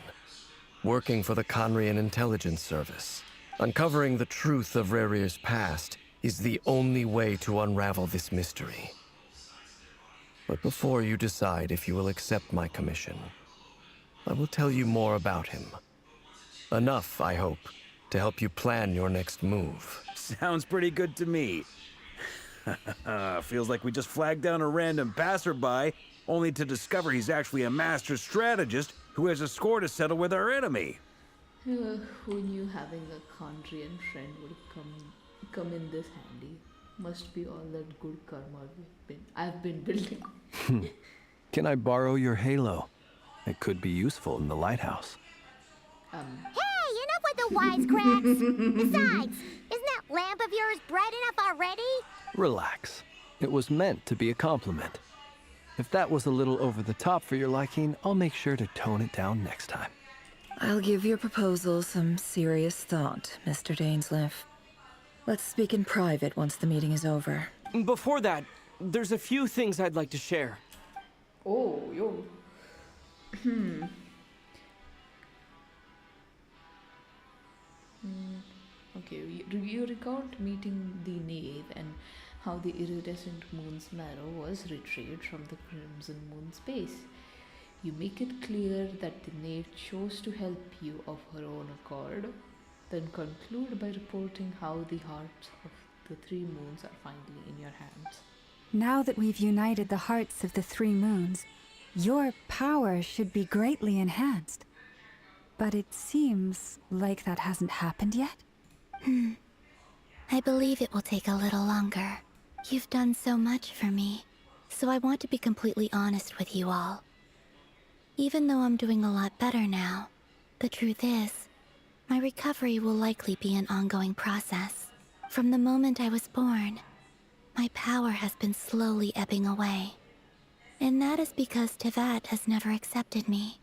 working for the Conrian Intelligence Service. Uncovering the truth of Rerir's past is the only way to unravel this mystery. But before you decide if you will accept my commission, I will tell you more about him. Enough, I hope, to help you plan your next move. Sounds pretty good to me. Feels like we just flagged down a random passerby, only to discover he's actually a master strategist who has a score to settle with our enemy. Who knew having a Condrian friend would come in this handy? Must be all that good karma I've been building. Can I borrow your halo? It could be useful in the lighthouse. Hey, enough with the wisecracks! Besides, isn't that lamp of yours bright enough already? Relax. It was meant to be a compliment. If that was a little over the top for your liking, I'll make sure to tone it down next time. I'll give your proposal some serious thought, Mr. Dainsleif. Let's speak in private once the meeting is over. Before that, there's a few things I'd like to share. Oh, yo. Okay, you recount meeting the knave and how the iridescent moon's marrow was retrieved from the crimson moon space. You make it clear that the knave chose to help you of her own accord, then conclude by reporting how the hearts of the three moons are finally in your hands. Now that we've united the hearts of the three moons, your power should be greatly enhanced. But it seems like that hasn't happened yet. I believe it will take a little longer. You've done so much for me, so I want to be completely honest with you all. Even though I'm doing a lot better now, the truth is, my recovery will likely be an ongoing process. From the moment I was born, my power has been slowly ebbing away. And that is because Tevat has never accepted me.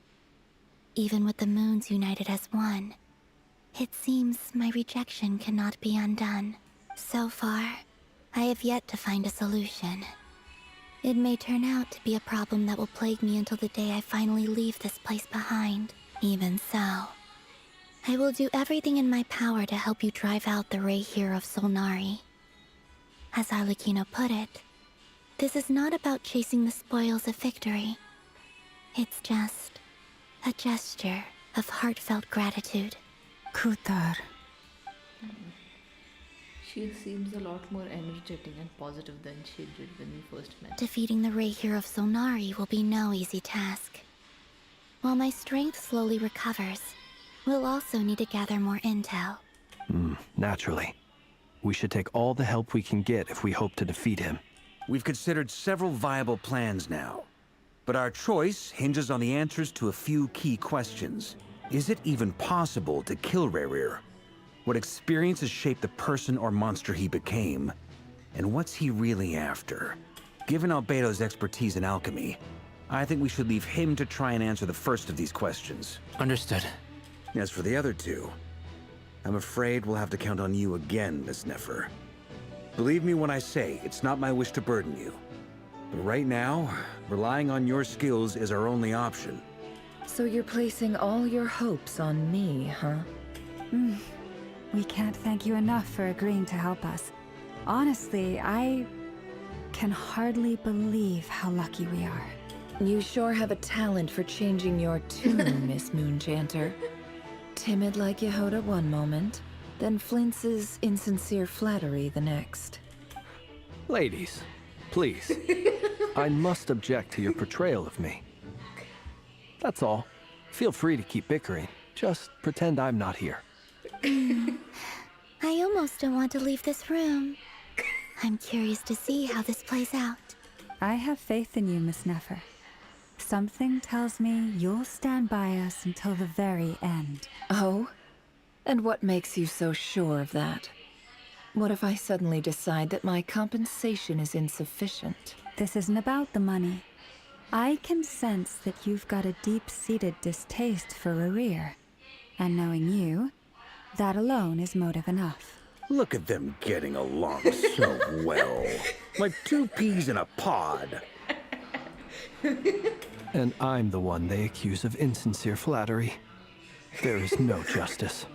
Even with the moons united as one, it seems my rejection cannot be undone. So far, I have yet to find a solution. It may turn out to be a problem that will plague me until the day I finally leave this place behind. Even so, I will do everything in my power to help you drive out the Ray here of Solnari. As Arlecchino put it, this is not about chasing the spoils of victory. It's just a gesture of heartfelt gratitude. Kutar. She seems a lot more energetic and positive than she did when we first met. Defeating the Ray here of Solnari will be no easy task. While my strength slowly recovers, we'll also need to gather more intel. Naturally. We should take all the help we can get if we hope to defeat him. We've considered several viable plans now, but our choice hinges on the answers to a few key questions. Is it even possible to kill Rerir? What experiences shaped the person or monster he became? And what's he really after? Given Albedo's expertise in alchemy, I think we should leave him to try and answer the first of these questions. Understood. As for the other two, I'm afraid we'll have to count on you again, Miss Nefer. Believe me when I say it's not my wish to burden you. But right now, relying on your skills is our only option. So you're placing all your hopes on me, huh? We can't thank you enough for agreeing to help us. Honestly, I can hardly believe how lucky we are. You sure have a talent for changing your tune, Miss Moonchanter. Timid like Yehoda one moment, then flinches insincere flattery the next. Ladies, please. I must object to your portrayal of me. That's all. Feel free to keep bickering. Just pretend I'm not here. I almost don't want to leave this room. I'm curious to see how this plays out. I have faith in you, Miss Nefer. Something tells me you'll stand by us until the very end. Oh? And what makes you so sure of that? What if I suddenly decide that my compensation is insufficient? This isn't about the money. I can sense that you've got a deep-seated distaste for Rerir. And knowing you, that alone is motive enough. Look at them getting along so well. Like two peas in a pod. And I'm the one they accuse of insincere flattery. There is no justice.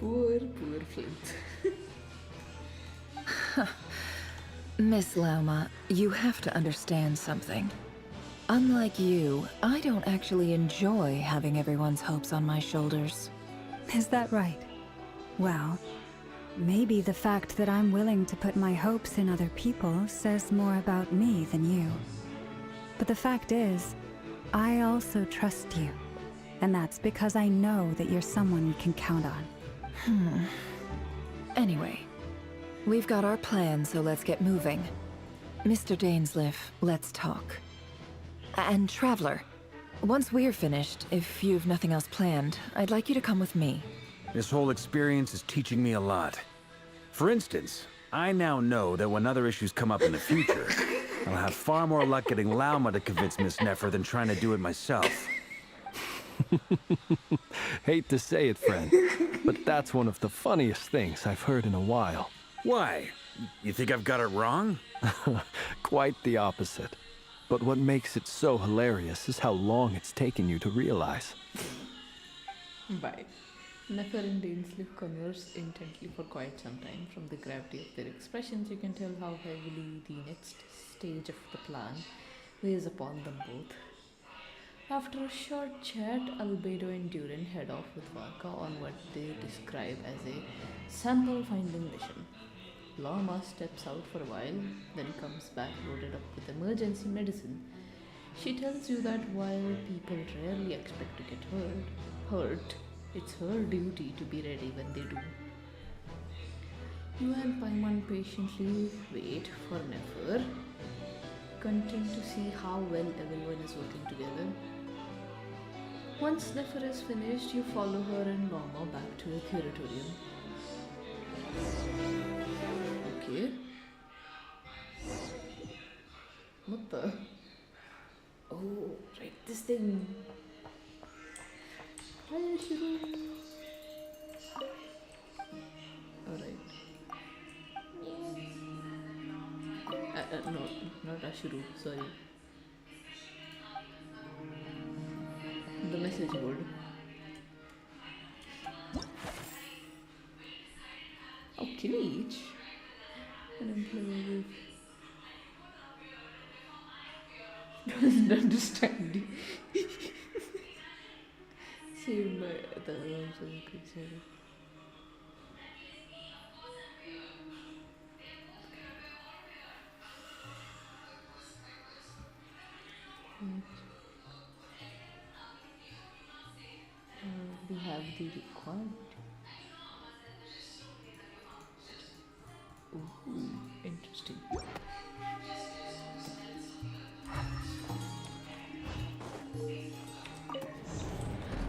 Poor Flint. Miss Lauma, you have to understand something. Unlike you, I don't actually enjoy having everyone's hopes on my shoulders. Is that right? Well, maybe the fact that I'm willing to put my hopes in other people says more about me than you. But the fact is, I also trust you. And that's because I know that you're someone we can count on. Anyway, we've got our plan, so let's get moving. Mr. Dainsleif, let's talk. And Traveler, once we're finished, if you've nothing else planned, I'd like you to come with me. This whole experience is teaching me a lot. For instance, I now know that when other issues come up in the future, I'll have far more luck getting Lauma to convince Miss Nefer than trying to do it myself. Hate to say it, friend, but that's one of the funniest things I've heard in a while. Why? You think I've got it wrong? Quite the opposite. But what makes it so hilarious is how long it's taken you to realize. Bye. Nefer and Dainsleif converse intently for quite some time. From the gravity of their expressions, you can tell how heavily the next stage of the plan weighs upon them both. After a short chat, Albedo and Durin head off with Varka on what they describe as a sample finding mission. Lama steps out for a while, then comes back loaded up with emergency medicine. She tells you that while people rarely expect to get hurt, it's her duty to be ready when they do. You and Paimon patiently wait for Nefer, content to see how well everyone is working together. Once Nefer is finished, you follow her and Lama back to a curatorium. Okay. What the? Oh, right, this thing. Hi, Ashuru. Alright. No, not Ashuru, sorry. The message board. Oh, Kilich. An employee doesn't understand. Saved by the arms of the creature. We have the required. Ooh, interesting.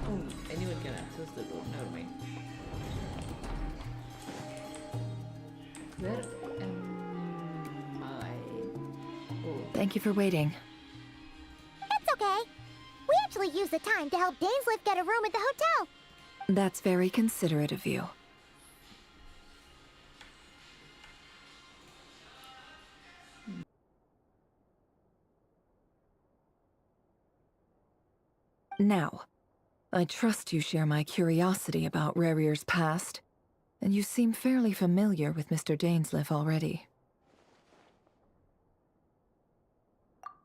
Oh, anyone can access the door, never mind. Where am I? Oh. Thank you for waiting. It's okay. We actually used the time to help Dainsleif get a room at the hotel. That's very considerate of you. Now, I trust you share my curiosity about Rarier's past, and you seem fairly familiar with Mr. Dainsleif already.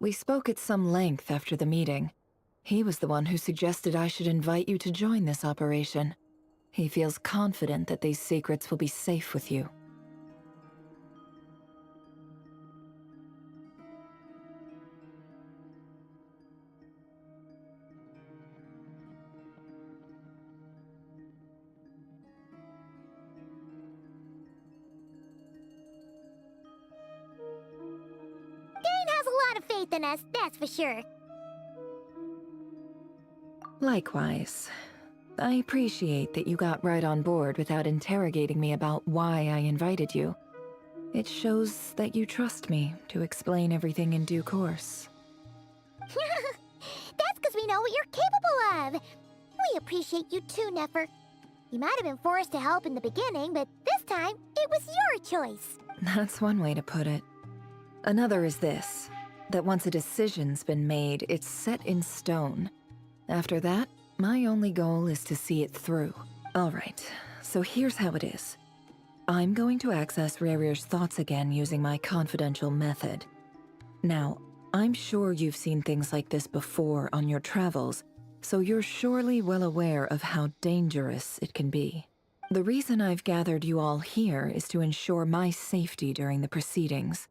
We spoke at some length after the meeting. He was the one who suggested I should invite you to join this operation. He feels confident that these secrets will be safe with you. Faith in us, that's for sure. Likewise. I appreciate that you got right on board without interrogating me about why I invited you. It shows that you trust me to explain everything in due course. That's because we know what you're capable of. We appreciate you too, Nefer. You might have been forced to help in the beginning, but this time, it was your choice. That's one way to put it. Another is this. That once a decision's been made, it's set in stone. After that, my only goal is to see it through. Alright, so here's how it is. I'm going to access Rarier's thoughts again using my confidential method. Now, I'm sure you've seen things like this before on your travels, so you're surely well aware of how dangerous it can be. The reason I've gathered you all here is to ensure my safety during the proceedings.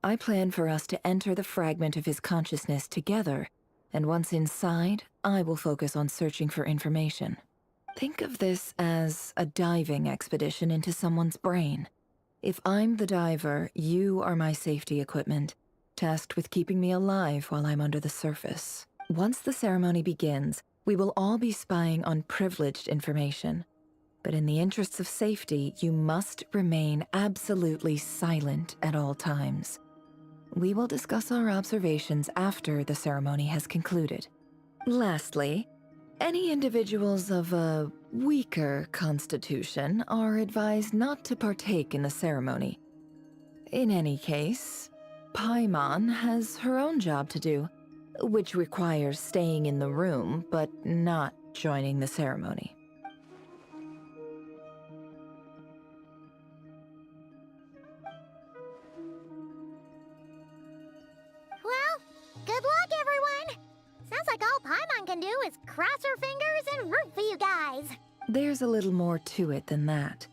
I plan for us to enter the fragment of his consciousness together, and once inside, I will focus on searching for information. Think of this as a diving expedition into someone's brain. If I'm the diver, you are my safety equipment, tasked with keeping me alive while I'm under the surface. Once the ceremony begins, we will all be spying on privileged information. But in the interests of safety, you must remain absolutely silent at all times. We will discuss our observations after the ceremony has concluded. Lastly, any individuals of a weaker constitution are advised not to partake in the ceremony. In any case, Paimon has her own job to do, which requires staying in the room but not joining the ceremony. Well, good luck, everyone! Sounds like all Paimon can do is cross her fingers and root for you guys. There's a little more to it than that.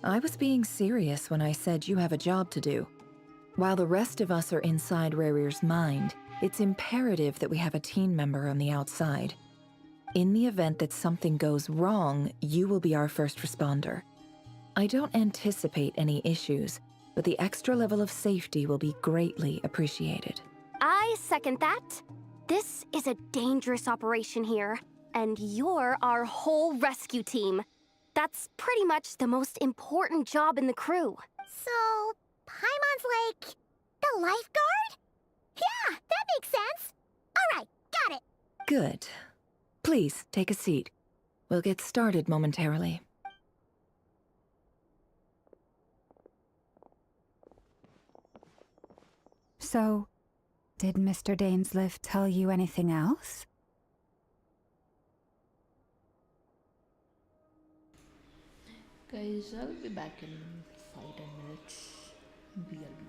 I was being serious when I said you have a job to do. While the rest of us are inside Rarir's mind, it's imperative that we have a team member on the outside. In the event that something goes wrong, you will be our first responder. I don't anticipate any issues, but the extra level of safety will be greatly appreciated. I second that. This is a dangerous operation here, and you're our whole rescue team. That's pretty much the most important job in the crew. So, Paimon's like the lifeguard? Yeah, that makes sense. All right, got it. Good. Please, take a seat. We'll get started momentarily. So, did Mr. Dainsliff tell you anything else? Guys, I'll be back in 5-10 minutes. BRB.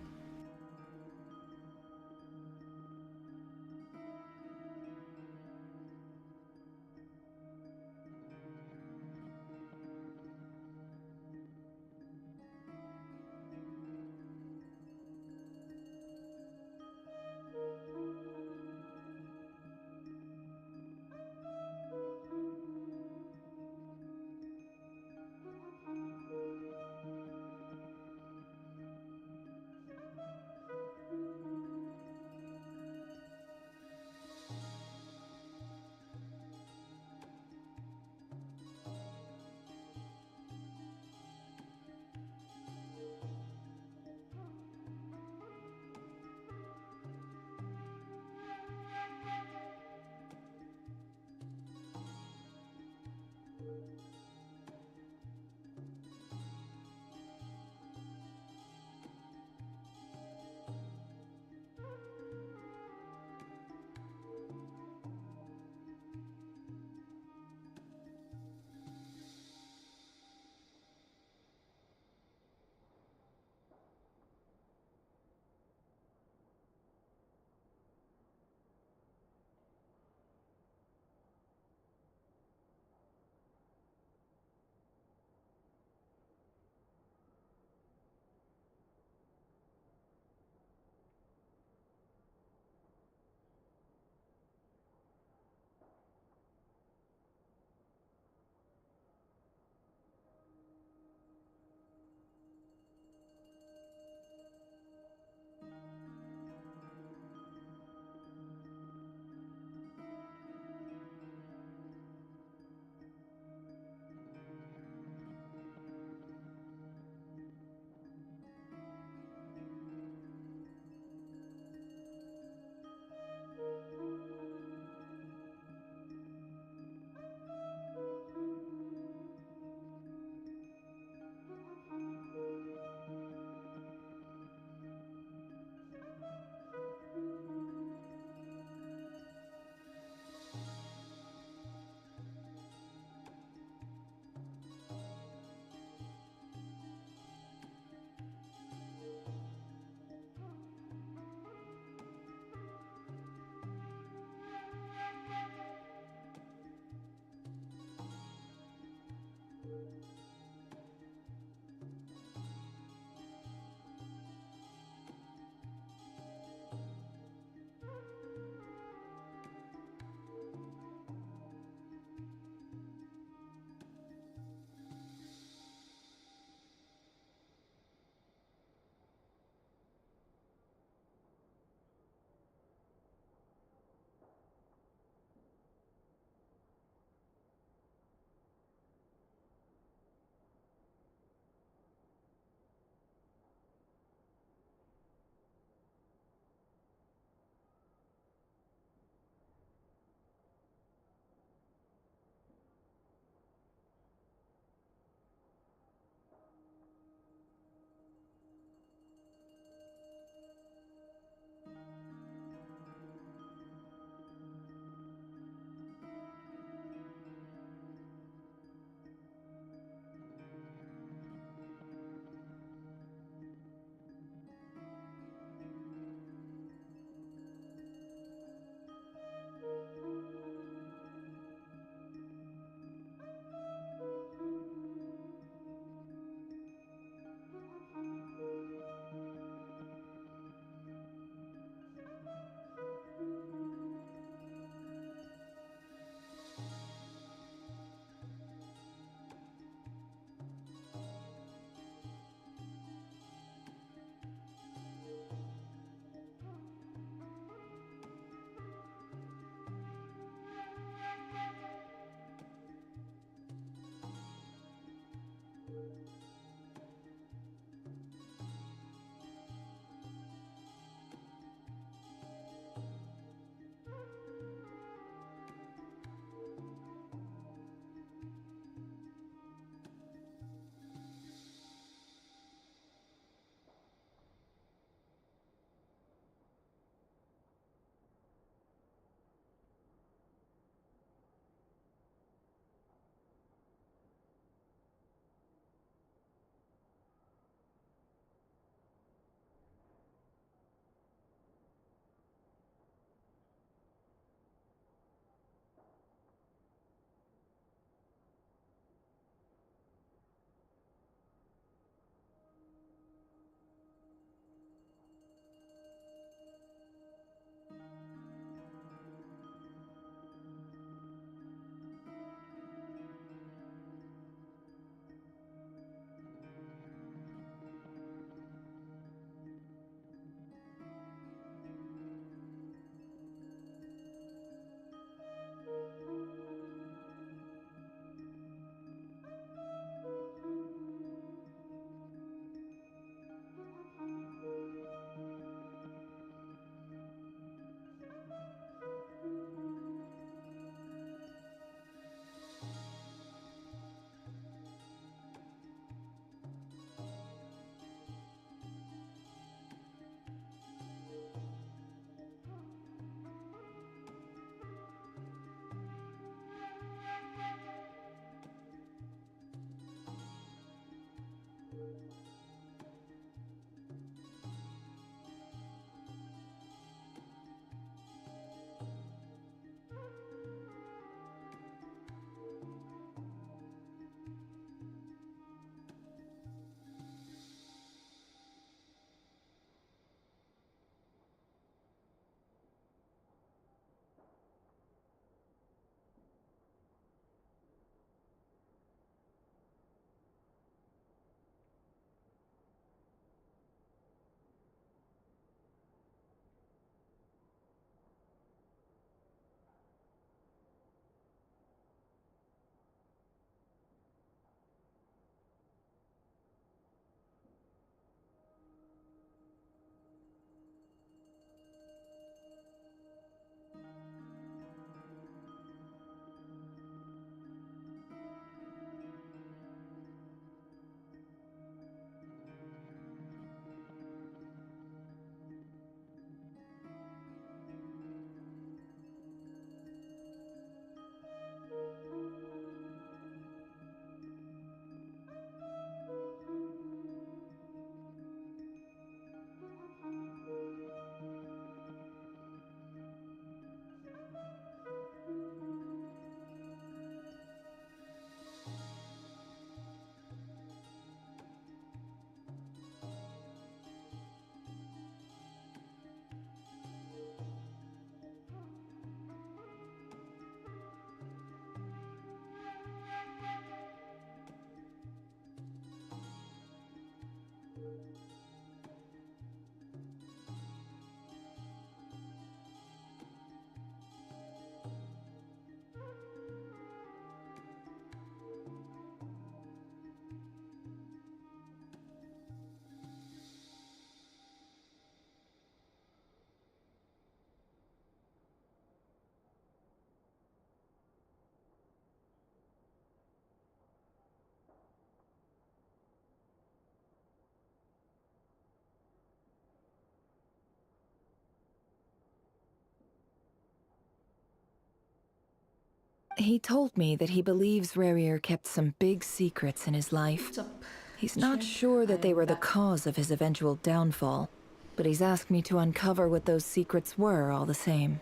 He told me that he believes Rarier kept some big secrets in his life. What's up? He's not sure that they were the cause of his eventual downfall, but he's asked me to uncover what those secrets were all the same.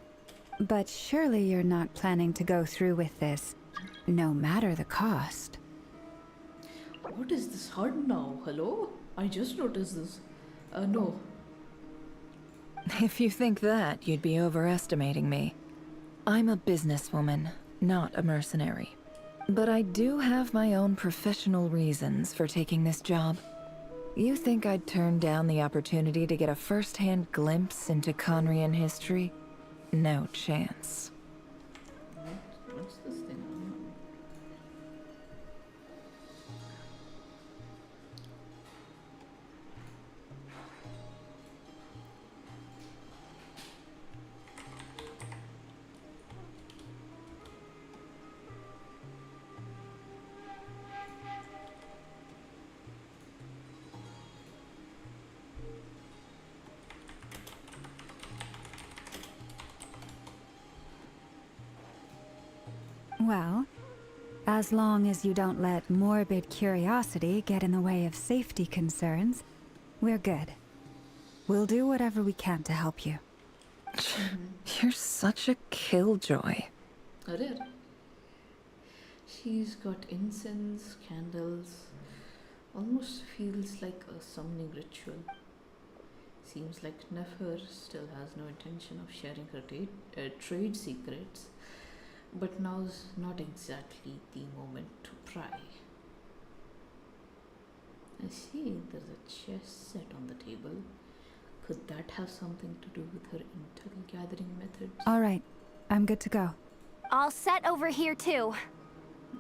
But surely you're not planning to go through with this, no matter the cost. What is this HUD now? Hello? I just noticed this. No. If you think that, you'd be overestimating me. I'm a businesswoman, not a mercenary. But I do have my own professional reasons for taking this job. You think I'd turn down the opportunity to get a first-hand glimpse into Conrian history? No chance. What's this thing? Well, as long as you don't let morbid curiosity get in the way of safety concerns, we're good. We'll do whatever we can to help you. You're such a killjoy. I did. She's got incense, candles. Almost feels like a summoning ritual. Seems like Nefer still has no intention of sharing her trade secrets. But now's not exactly the moment to pry. I see there's a chess set on the table. Could that have something to do with her intel gathering methods? All right, I'm good to go. All set over here too.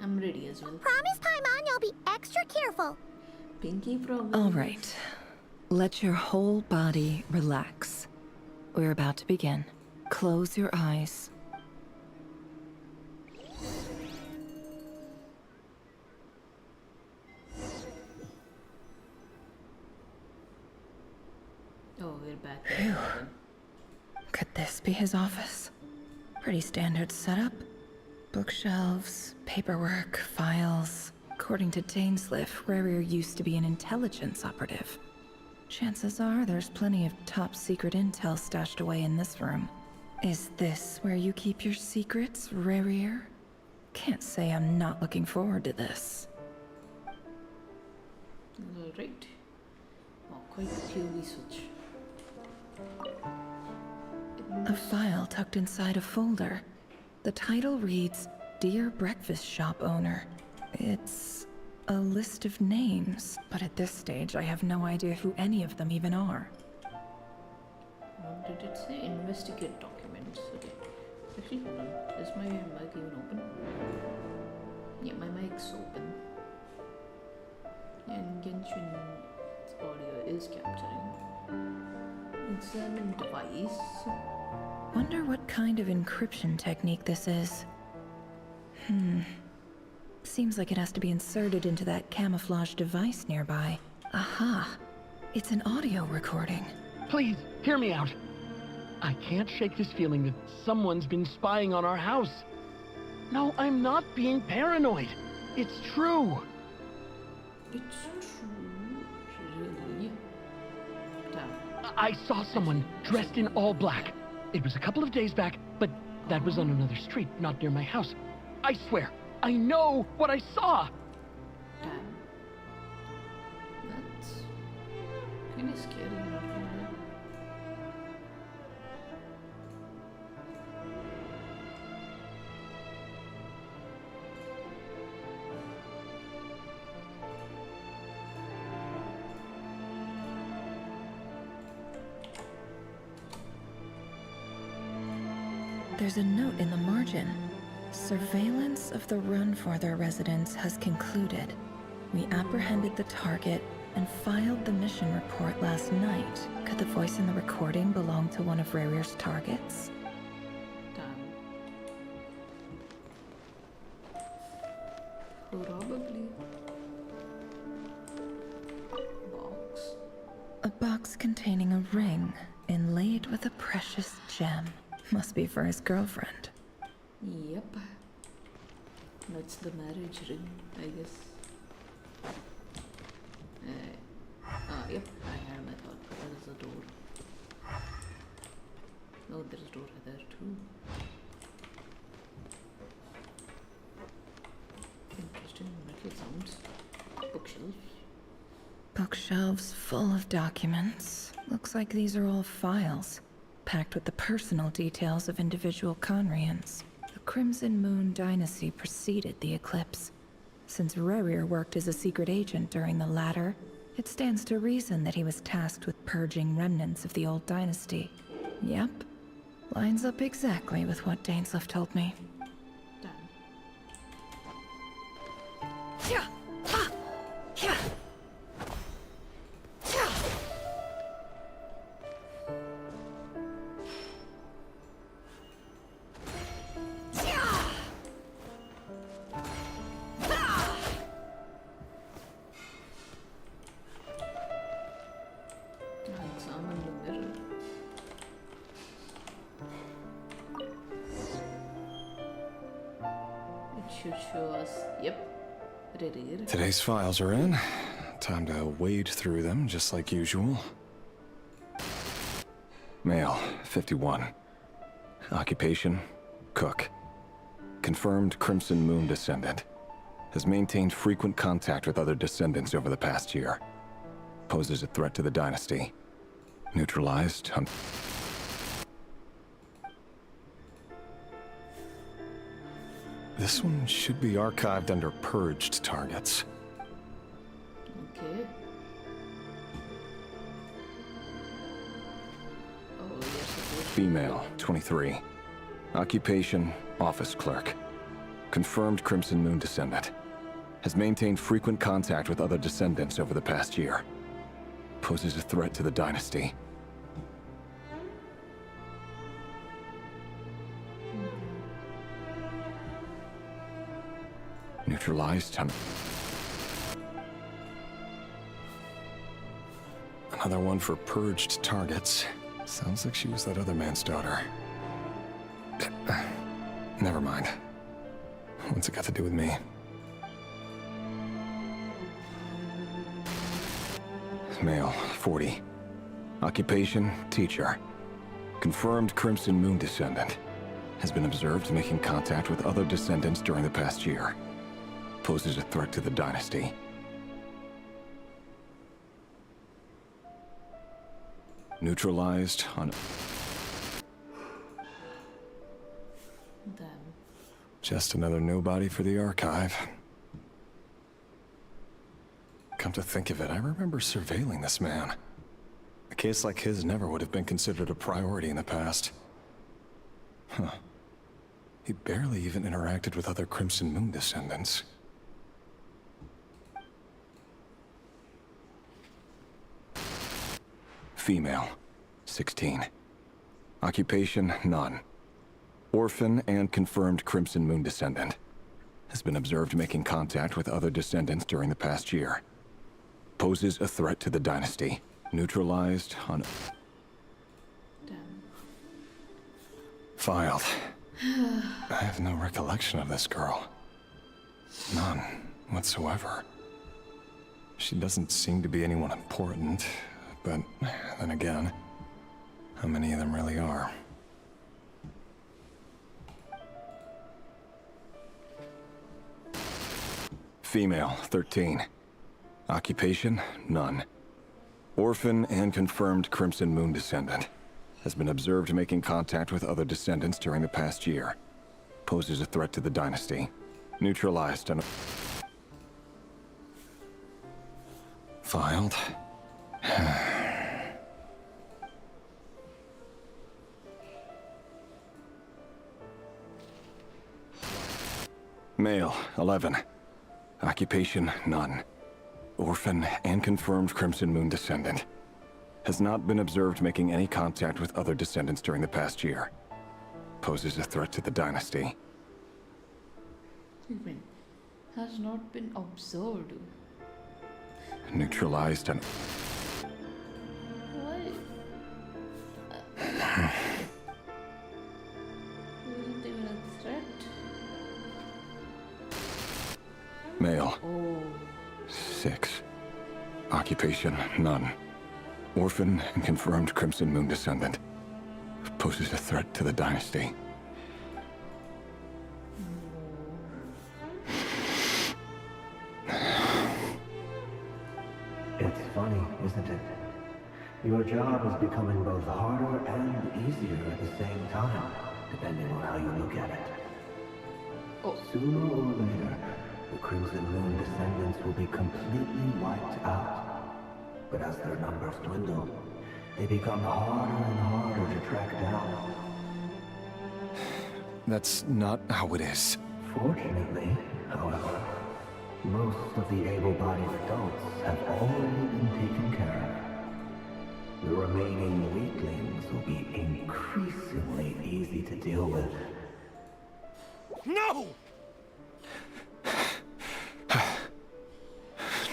I'm ready as well. Promise, Paimon, you'll be extra careful. Pinky promise. All right. Let your whole body relax. We're about to begin. Close your eyes. Oh, we're back. Phew. Could this be his office? Pretty standard setup. Bookshelves, paperwork, files. According to Dainsliff, Rarier used to be an intelligence operative. Chances are there's plenty of top-secret intel stashed away in this room. Is this where you keep your secrets, Rarier? Can't say I'm not looking forward to this. Alright. Quite clearly switch. A file tucked inside a folder. The title reads, Dear Breakfast Shop Owner. It's a list of names, but at this stage I have no idea who any of them even are. What did it say? Investigate documents. Okay. Actually, hold on. Is my mic even open? Yeah, my mic's open. And Genshin's audio is capturing. Examine device. Wonder what kind of encryption technique this is. Seems like it has to be inserted into that camouflage device nearby. Aha! It's an audio recording. Please, hear me out. I can't shake this feeling that someone's been spying on our house. No, I'm not being paranoid. It's true. It's true. Really? Damn. I saw someone dressed in all black. It was a couple of days back, but that was on another street, not near my house. I swear, I know what I saw. Damn. That's kind of scary, not gonna lie. There's a note in the margin. Surveillance of the Runforther residence has concluded. We apprehended the target and filed the mission report last night. Could the voice in the recording belong to one of Rarier's targets? Probably. Box. A box containing a ring inlaid with a precious gem. Must be for his girlfriend. Yep. That's the marriage ring, I guess. Yep. I had my thought. There is a door. Oh, there's a door there too. Interesting metal sounds. Bookshelves. Bookshelves full of documents. Looks like these are all files, packed with the personal details of individual Conrians. The Crimson Moon dynasty preceded the eclipse. Since Rarier worked as a secret agent during the latter, it stands to reason that he was tasked with purging remnants of the old dynasty. Yep. Lines up exactly with what Dainsliff told me. Examine the mirror. It should show us. Yep. Rarier. Today's files are in. Time to wade through them, just like usual. Male, 51. Occupation, cook. Confirmed Crimson Moon descendant. Has maintained frequent contact with other descendants over the past year. Poses a threat to the dynasty. Neutralized. This one should be archived under purged targets. Okay. Oh, yes, Female, 23. Occupation, office clerk. Confirmed Crimson Moon descendant. Has maintained frequent contact with other descendants over the past year. Poses a threat to the dynasty. Neutralized. Another one for purged targets. Sounds like she was that other man's daughter. Never mind. What's it got to do with me? Male, 40. Occupation, teacher. Confirmed Crimson Moon descendant. Has been observed making contact with other descendants during the past year. Poses a threat to the dynasty. Neutralized on... Damn. Just another nobody for the archive. Come to think of it, I remember surveilling this man. A case like his never would have been considered a priority in the past. Huh. He barely even interacted with other Crimson Moon descendants. Female, 16. Occupation, none. Orphan and confirmed Crimson Moon descendant. Has been observed making contact with other descendants during the past year. Poses a threat to the dynasty. Neutralized on... Damn. Filed. I have no recollection of this girl. None whatsoever. She doesn't seem to be anyone important, but then again, how many of them really are? Female, 13. Occupation, none. Orphan and confirmed Crimson Moon descendant. Has been observed making contact with other descendants during the past year. Poses a threat to the dynasty. Neutralized on... Filed. Male, 11. Occupation, none. Orphan and confirmed Crimson Moon descendant. Has not been observed making any contact with other descendants during the past year. Poses a threat to the dynasty. Even has not been observed. Neutralized and... Why? Isn't even a threat. Male, Oh. 6. Occupation, none. Orphan and confirmed Crimson Moon descendant. Poses a threat to the dynasty. It's funny, isn't it? Your job is becoming both harder and easier at the same time, depending on how you look at it. Sooner or later, the Crimson Moon descendants will be completely wiped out. But as their numbers dwindle, they become harder and harder to track down. That's not how it is. Fortunately, however, most of the able-bodied adults have already been taken care of. The remaining weaklings will be increasingly easy to deal with. No!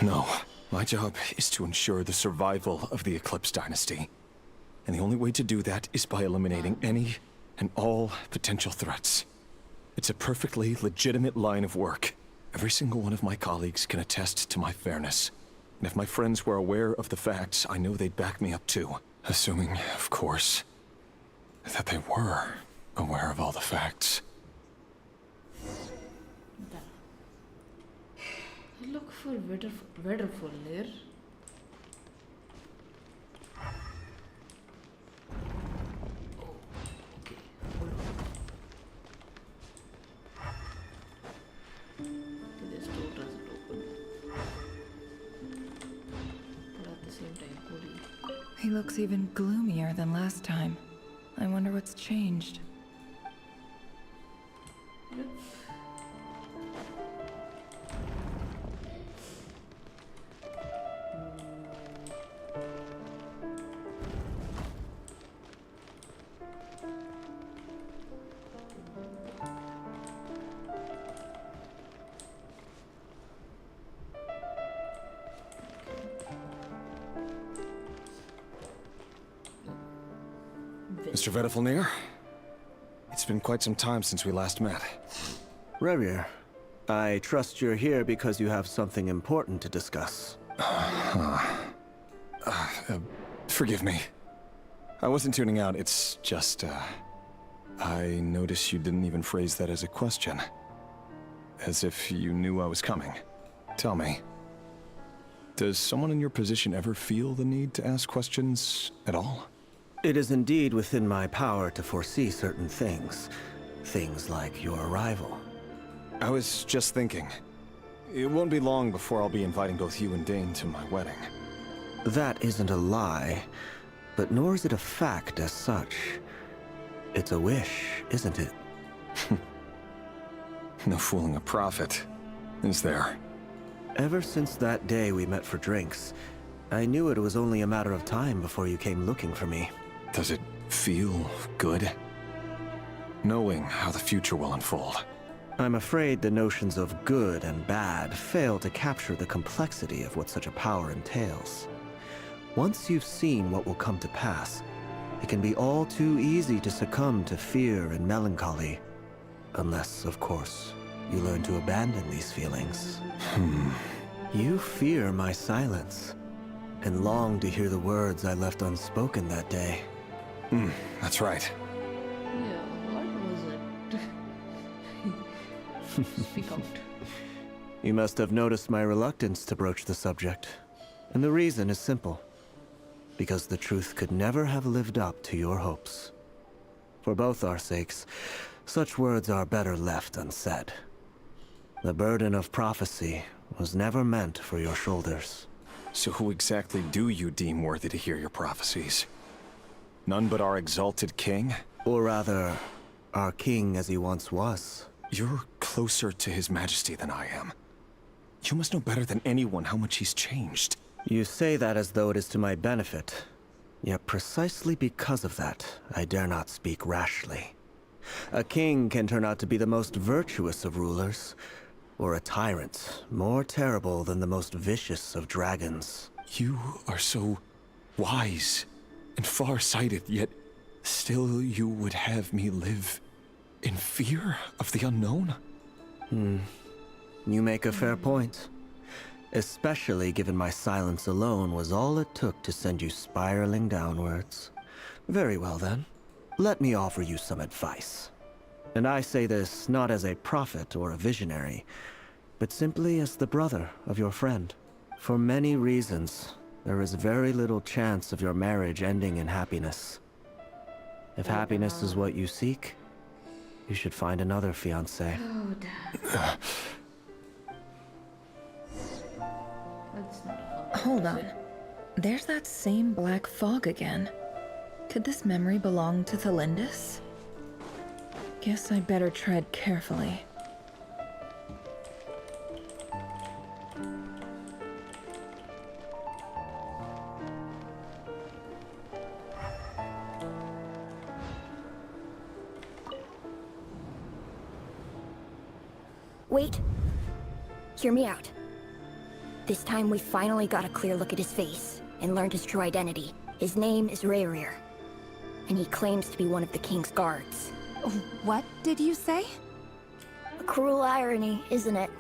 No. My job is to ensure the survival of the Eclipse Dynasty. And the only way to do that is by eliminating any and all potential threats. It's a perfectly legitimate line of work. Every single one of my colleagues can attest to my fairness. And if my friends were aware of the facts, I know they'd back me up too. Assuming, of course, that they were aware of all the facts. Look for waterfall here. Okay, hold on. Okay, this door doesn't open. But at the same time, holy. He looks even gloomier than last time. I wonder what's changed. Yep. Mr. Vedafelnir? It's been quite some time since we last met. Rerir, I trust you're here because you have something important to discuss. Forgive me. I wasn't tuning out, it's just, I noticed you didn't even phrase that as a question. As if you knew I was coming. Tell me, does someone in your position ever feel the need to ask questions at all? It is indeed within my power to foresee certain things. Things like your arrival. I was just thinking. It won't be long before I'll be inviting both you and Dane to my wedding. That isn't a lie, but nor is it a fact as such. It's a wish, isn't it? No fooling a prophet, is there? Ever since that day we met for drinks, I knew it was only a matter of time before you came looking for me. Does it feel good? Knowing how the future will unfold. I'm afraid the notions of good and bad fail to capture the complexity of what such a power entails. Once you've seen what will come to pass, it can be all too easy to succumb to fear and melancholy. Unless, of course, you learn to abandon these feelings. You fear my silence, and long to hear the words I left unspoken that day. That's right. Yeah, what was it? Speak out. You must have noticed my reluctance to broach the subject. And the reason is simple. Because the truth could never have lived up to your hopes. For both our sakes, such words are better left unsaid. The burden of prophecy was never meant for your shoulders. So who exactly do you deem worthy to hear your prophecies? None but our exalted king? Or rather, our king as he once was. You're closer to his majesty than I am. You must know better than anyone how much he's changed. You say that as though it is to my benefit. Yet precisely because of that, I dare not speak rashly. A king can turn out to be the most virtuous of rulers, or a tyrant more terrible than the most vicious of dragons. You are so wise and far-sighted, yet still you would have me live in fear of the unknown? You make a fair point. Especially given my silence alone was all it took to send you spiraling downwards. Very well then. Let me offer you some advice. And I say this not as a prophet or a visionary, but simply as the brother of your friend. For many reasons, there is very little chance of your marriage ending in happiness. If happiness is what you seek, you should find another fiancé. Oh, damn. That's not a Hold on. There's that same black fog again. Could this memory belong to Thelindis? Guess I'd better tread carefully. Wait. Hear me out. This time we finally got a clear look at his face and learned his true identity. His name is Rayrir, and he claims to be one of the king's guards. What did you say? A cruel irony, isn't it?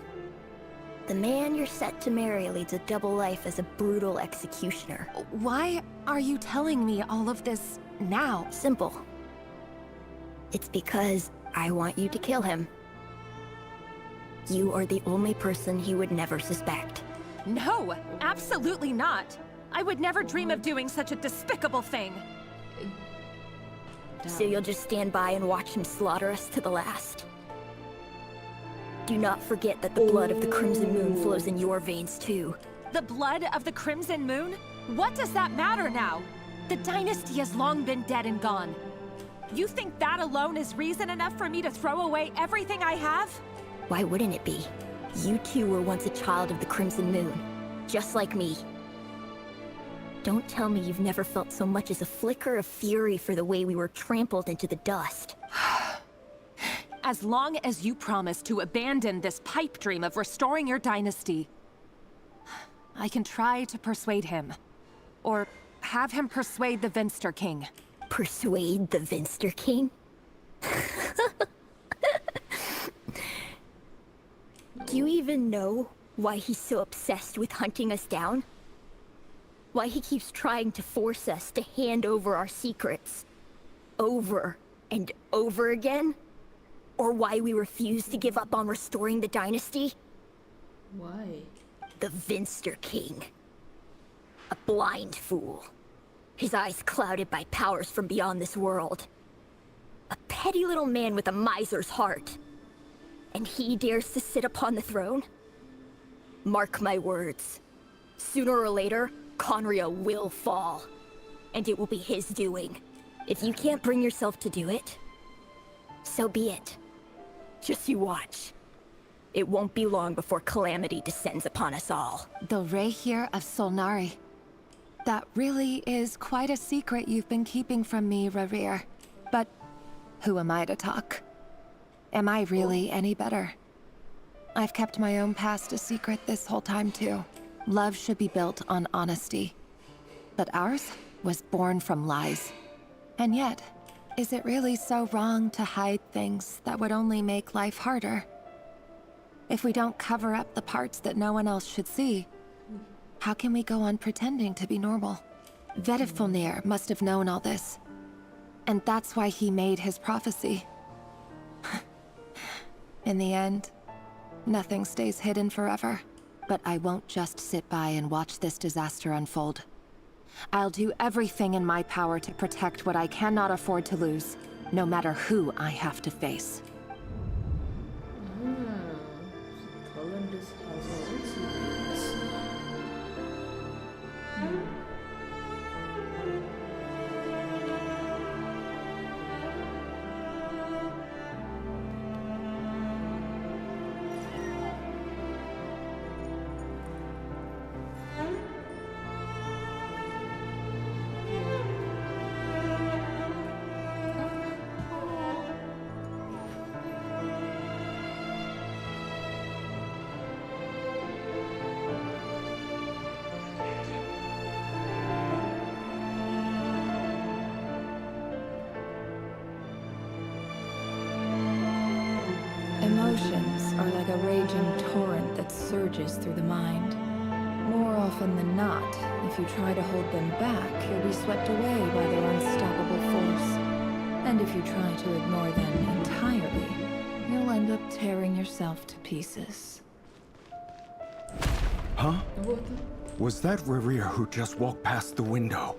The man you're set to marry leads a double life as a brutal executioner. Why are you telling me all of this now? Simple. It's because I want you to kill him. You are the only person he would never suspect. No, absolutely not. I would never dream of doing such a despicable thing. So you'll just stand by and watch him slaughter us to the last? Do not forget that the blood of the Crimson Moon flows in your veins too. The blood of the Crimson Moon? What does that matter now? The dynasty has long been dead and gone. You think that alone is reason enough for me to throw away everything I have? Why wouldn't it be? You too were once a child of the Crimson Moon, just like me. Don't tell me you've never felt so much as a flicker of fury for the way we were trampled into the dust. As long as you promise to abandon this pipe dream of restoring your dynasty, I can try to persuade him. Or have him persuade the Vinster King. Persuade the Vinster King? Do you even know why he's so obsessed with hunting us down? Why he keeps trying to force us to hand over our secrets. Over and over again? Or why we refuse to give up on restoring the dynasty? Why? The Vinster King. A blind fool. His eyes clouded by powers from beyond this world. A petty little man with a miser's heart. And he dares to sit upon the throne? Mark my words. Sooner or later, Conria will fall. And it will be his doing. If you can't bring yourself to do it, so be it. Just you watch. It won't be long before calamity descends upon us all. The Rehir of Solnari. That really is quite a secret you've been keeping from me, Rerir. But who am I to talk? Am I really any better? I've kept my own past a secret this whole time too. Love should be built on honesty. But ours was born from lies. And yet, is it really so wrong to hide things that would only make life harder? If we don't cover up the parts that no one else should see, how can we go on pretending to be normal? Vedifulnir must have known all this. And that's why he made his prophecy. In the end, nothing stays hidden forever. But I won't just sit by and watch this disaster unfold. I'll do everything in my power to protect what I cannot afford to lose, no matter who I have to face. Colondus has all its secrets. Emotions are like a raging torrent that surges through the mind. More often than not, if you try to hold them back, you'll be swept away by their unstoppable force. And if you try to ignore them entirely, you'll end up tearing yourself to pieces. Huh? Was that Rerir who just walked past the window?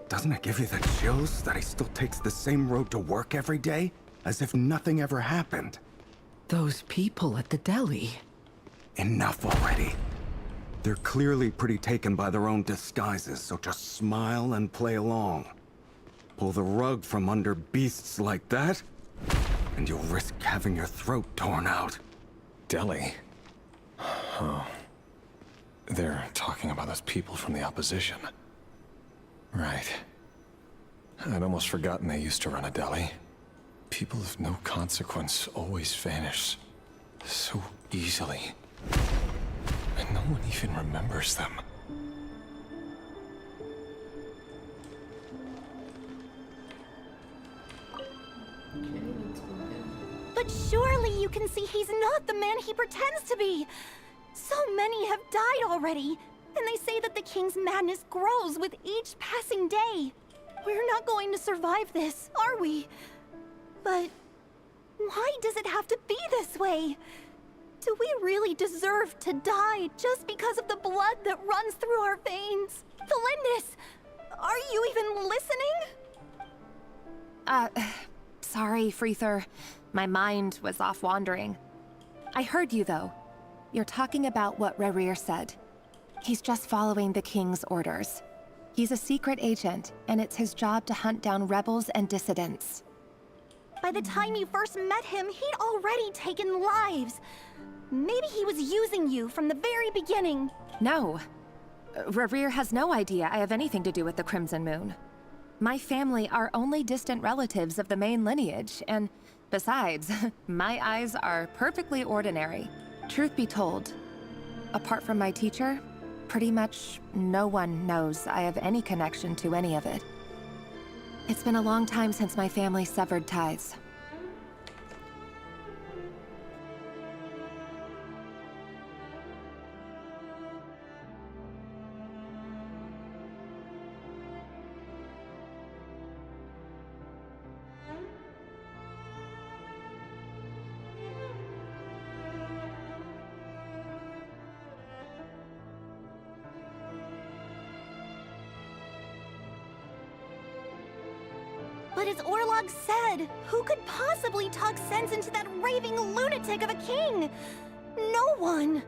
Doesn't it give you the chills that he still takes the same road to work every day? As if nothing ever happened. Those people at the deli. Enough already. They're clearly pretty taken by their own disguises, so just smile and play along. Pull the rug from under beasts like that, and you'll risk having your throat torn out. Deli? Oh. They're talking about those people from the opposition. Right. I'd almost forgotten they used to run a deli. People of no consequence always vanish so easily. And no one even remembers them. But surely you can see he's not the man he pretends to be. So many have died already, and they say that the king's madness grows with each passing day. We're not going to survive this, are we? But why does it have to be this way? Do we really deserve to die just because of the blood that runs through our veins? Felindis, are you even listening? Sorry, Freether. My mind was off wandering. I heard you, though. You're talking about what Rerir said. He's just following the king's orders. He's a secret agent, and it's his job to hunt down rebels and dissidents. By the time you first met him, he'd already taken lives. Maybe he was using you from the very beginning. No. Rerir has no idea I have anything to do with the Crimson Moon. My family are only distant relatives of the main lineage, and besides, my eyes are perfectly ordinary. Truth be told, apart from my teacher, pretty much no one knows I have any connection to any of it. It's been a long time since my family severed ties. But as Orlog said, who could possibly talk sense into that raving lunatic of a king? No one.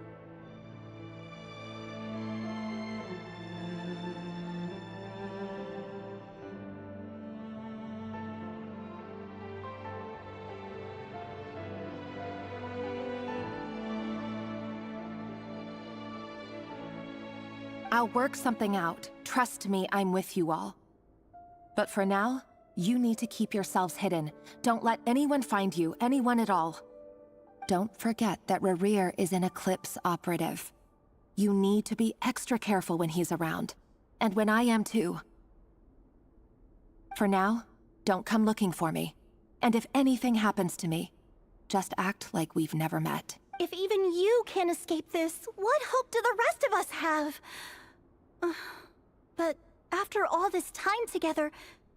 I'll work something out. Trust me, I'm with you all. But for now, you need to keep yourselves hidden. Don't let anyone find you, anyone at all. Don't forget that Rerir is an Eclipse operative. You need to be extra careful when he's around. And when I am too. For now, don't come looking for me. And if anything happens to me, just act like we've never met. If even you can't escape this, what hope do the rest of us have? But after all this time together,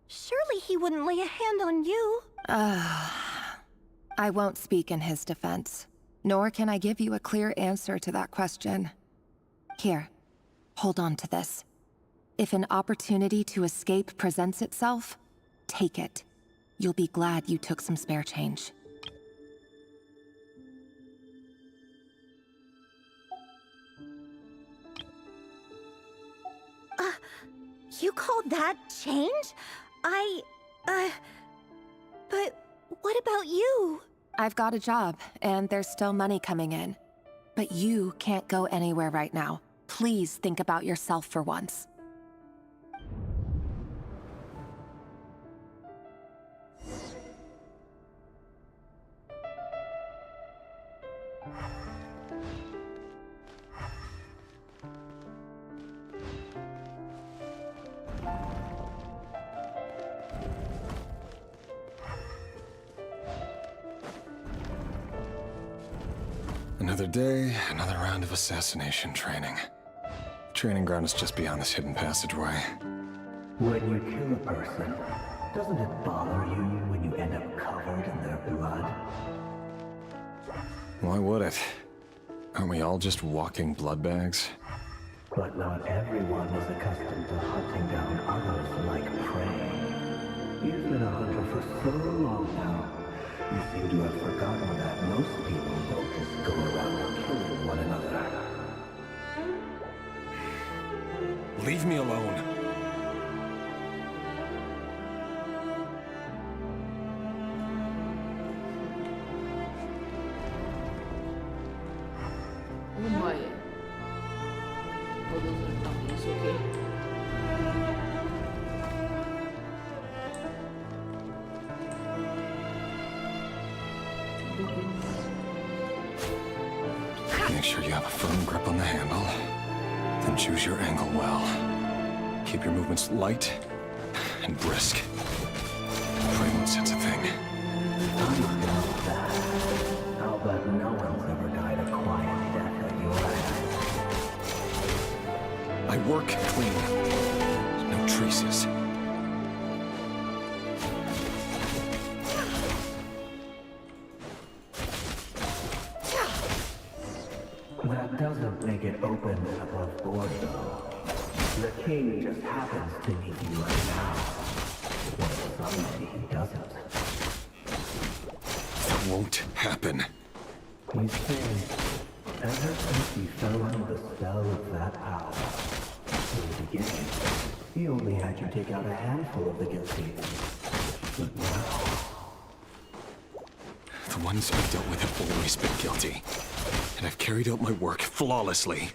surely he wouldn't lay a hand on you. I won't speak in his defense, nor can I give you a clear answer to that question. Here, hold on to this. If an opportunity to escape presents itself, take it. You'll be glad you took some spare change. You call that change? But what about you? I've got a job, and there's still money coming in. But you can't go anywhere right now. Please think about yourself for once. Another day, another round of assassination training. Training ground is just beyond this hidden passageway. When you kill a person, doesn't it bother you when you end up covered in their blood? Why would it? Aren't we all just walking blood bags? But not everyone is accustomed to hunting down others like prey. You've been a hunter for so long now. You seem to have forgotten that most people don't just go around killing one another. Leave me alone. Oh my. Oh, those are dummies, okay. Make sure you have a firm grip on the handle. Then choose your angle well. Keep your movements light and brisk. Pray won't sense a thing. I'll bet no one's ever died a quiet death at your hands. I work clean. No traces. That doesn't make it open and above board, though. The king just happens to need you right now. Well, someday he doesn't. That won't happen. He's saying, ever since he fell under the spell of that power, in the beginning, he only had you take out a handful of the guilty. But now... The ones I've dealt with have always been guilty. And I've carried out my work flawlessly.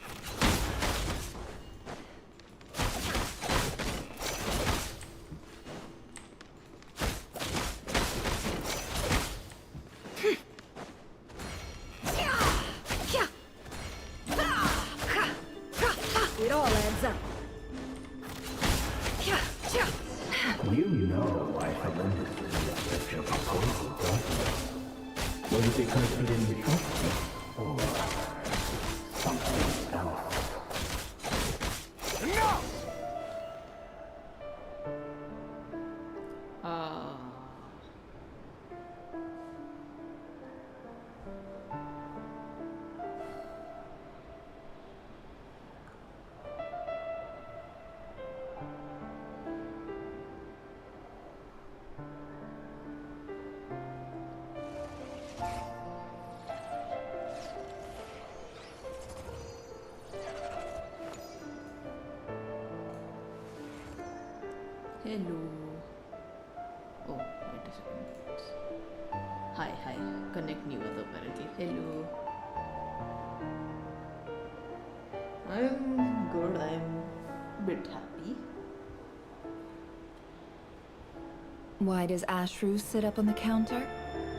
It all adds up. You know why Felindus accepted your proposal, don't you? Was it because he didn't trust you? Or something else? No! Hello. Oh, wait a second. Hi, hi. Connect new with apparently. Hello. I'm good. I'm a bit happy. Why does Ashru sit up on the counter?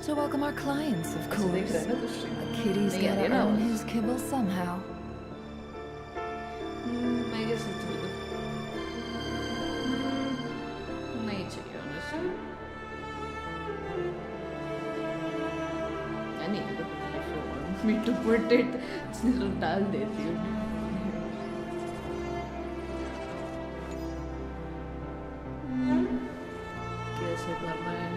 To welcome our clients, of course. A kitty's gotta earn his kibble somehow. I guess it's good. नहीं चाहिए honestly. नहीं तो if you want me to put it, सिर्फ डाल देती हूँ. कैसे करना है?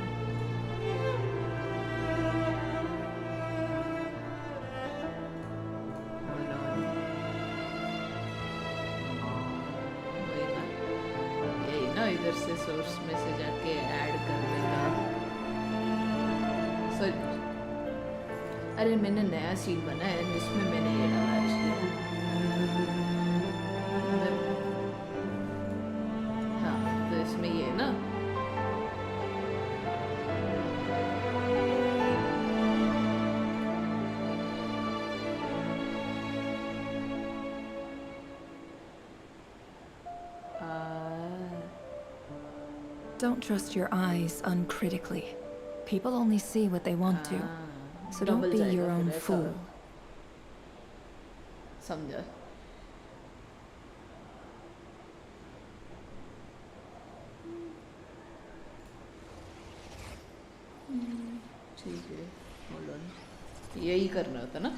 Hold on. वही ना, यही ना इधर से सोर्स में से जाके ऐड करने का. अरे मैंने नया सीन बनाया है जिसमें मैंने ये डाला एक्चुअली. हाँ तो इसमें ये ना Don't trust your eyes uncritically. People only see what they want to. So don't be your own fool. समझा. ठीक है. Hold on. यही करना होता ना.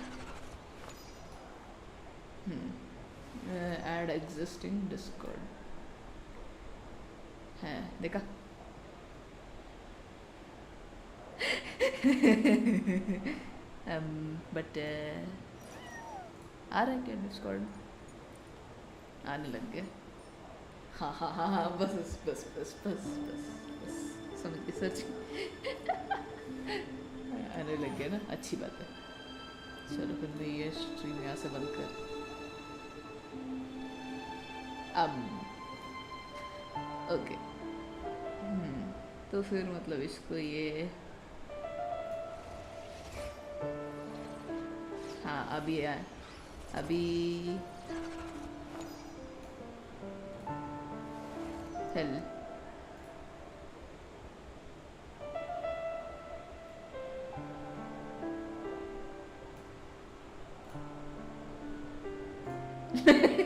Add existing Discord. है देखा. बट आ रहा है क्या डिस्कॉर्ड? आने लग गया. हाँ हाँ हाँ हाँ बस बस बस बस बस बस समझ गई सच. आने लग गया ना, अच्छी बात है. चलो फिर मैं ये स्ट्रीम यहाँ से बंद कर. ओके. तो फिर मतलब इसको ये हाँ अभी hello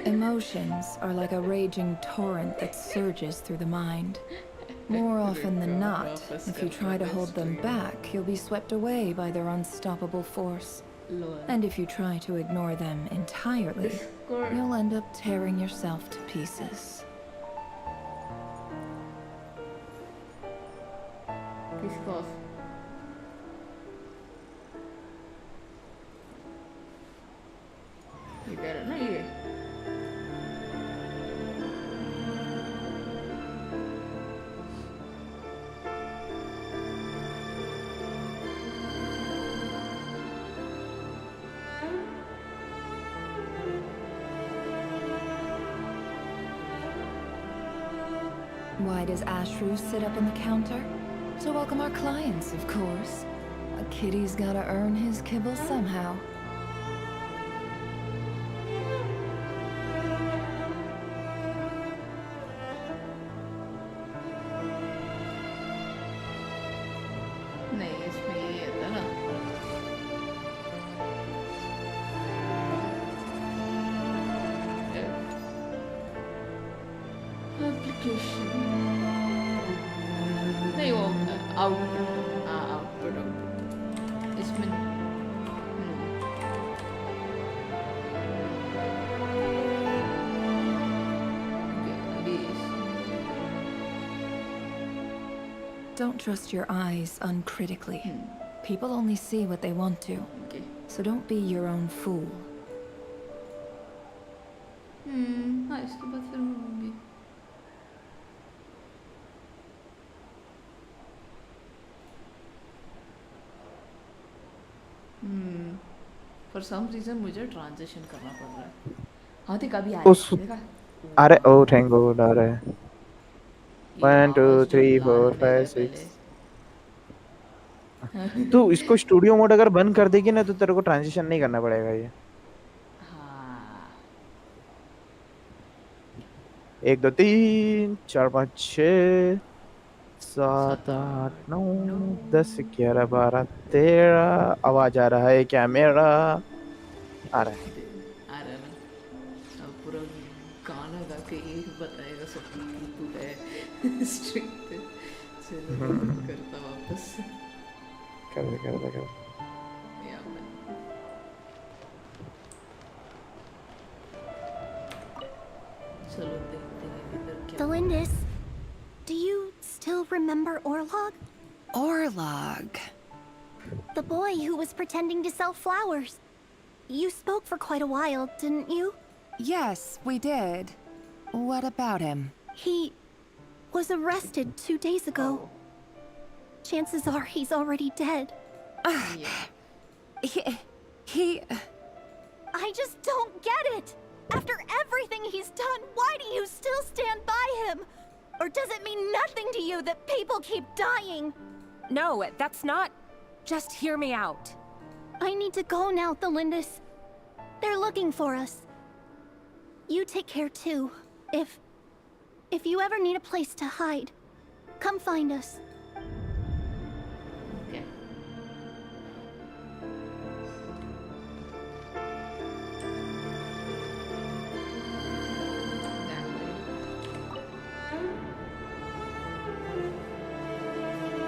Emotions are like a raging torrent that surges through the mind. More often than not, if you try to hold them back, you'll be swept away by their unstoppable force. And if you try to ignore them entirely, you'll end up tearing yourself to pieces. इधर है ना ये. Why does Ashru sit up on the counter? To welcome our clients, of course. A kitty's gotta earn his kibble somehow. नहीं इसमें ये था ना. Application. नहीं वो आउटपुट इसमें Don't trust your eyes uncritically. People only see what they want to. So don't be your own fool. हाँ इसके बाद फिर मैं होंगी. For some reason मुझे ट्रांजिशन करना पड़ रहा है. हाँ देख अभी आया देखा. अरे ओ थैंक गॉड आ रहा है. ये 1 2 माउस जो 3 लाल 4 पे 5 है 6। पहले। तू इसको स्टूडियो मोड अगर बंद कर देगी ना तो तेरे को ट्रांजिशन नहीं करना पड़ेगा ये। हाँ 1 2 3 4 5 6 7 7 8 9 8 9। 10 11 12 13। आवाज आ रहा है क्या मेरा? आ रहा है। आ रहा है ना? अब पूरा गाना गा के ये बताएगा सबको कि तू है स्ट्रिक्ट। चलो करता वापस। कर दे कर दे कर दे। या चलो देखते हैं इधर क्या। Delindis, do you still remember Orlog? Orlog. The boy who was pretending to sell flowers. You spoke for quite a while, didn't you? Yes, we did. What about him? He was arrested 2 days ago. Chances are he's already dead. He... I just don't get it! After everything he's done, why do you still stand by him? Or does it mean nothing to you that people keep dying? No, that's not... Just hear me out. I need to go now, Thelindis. They're looking for us. You take care too. If you ever need a place to hide, come find us. Okay.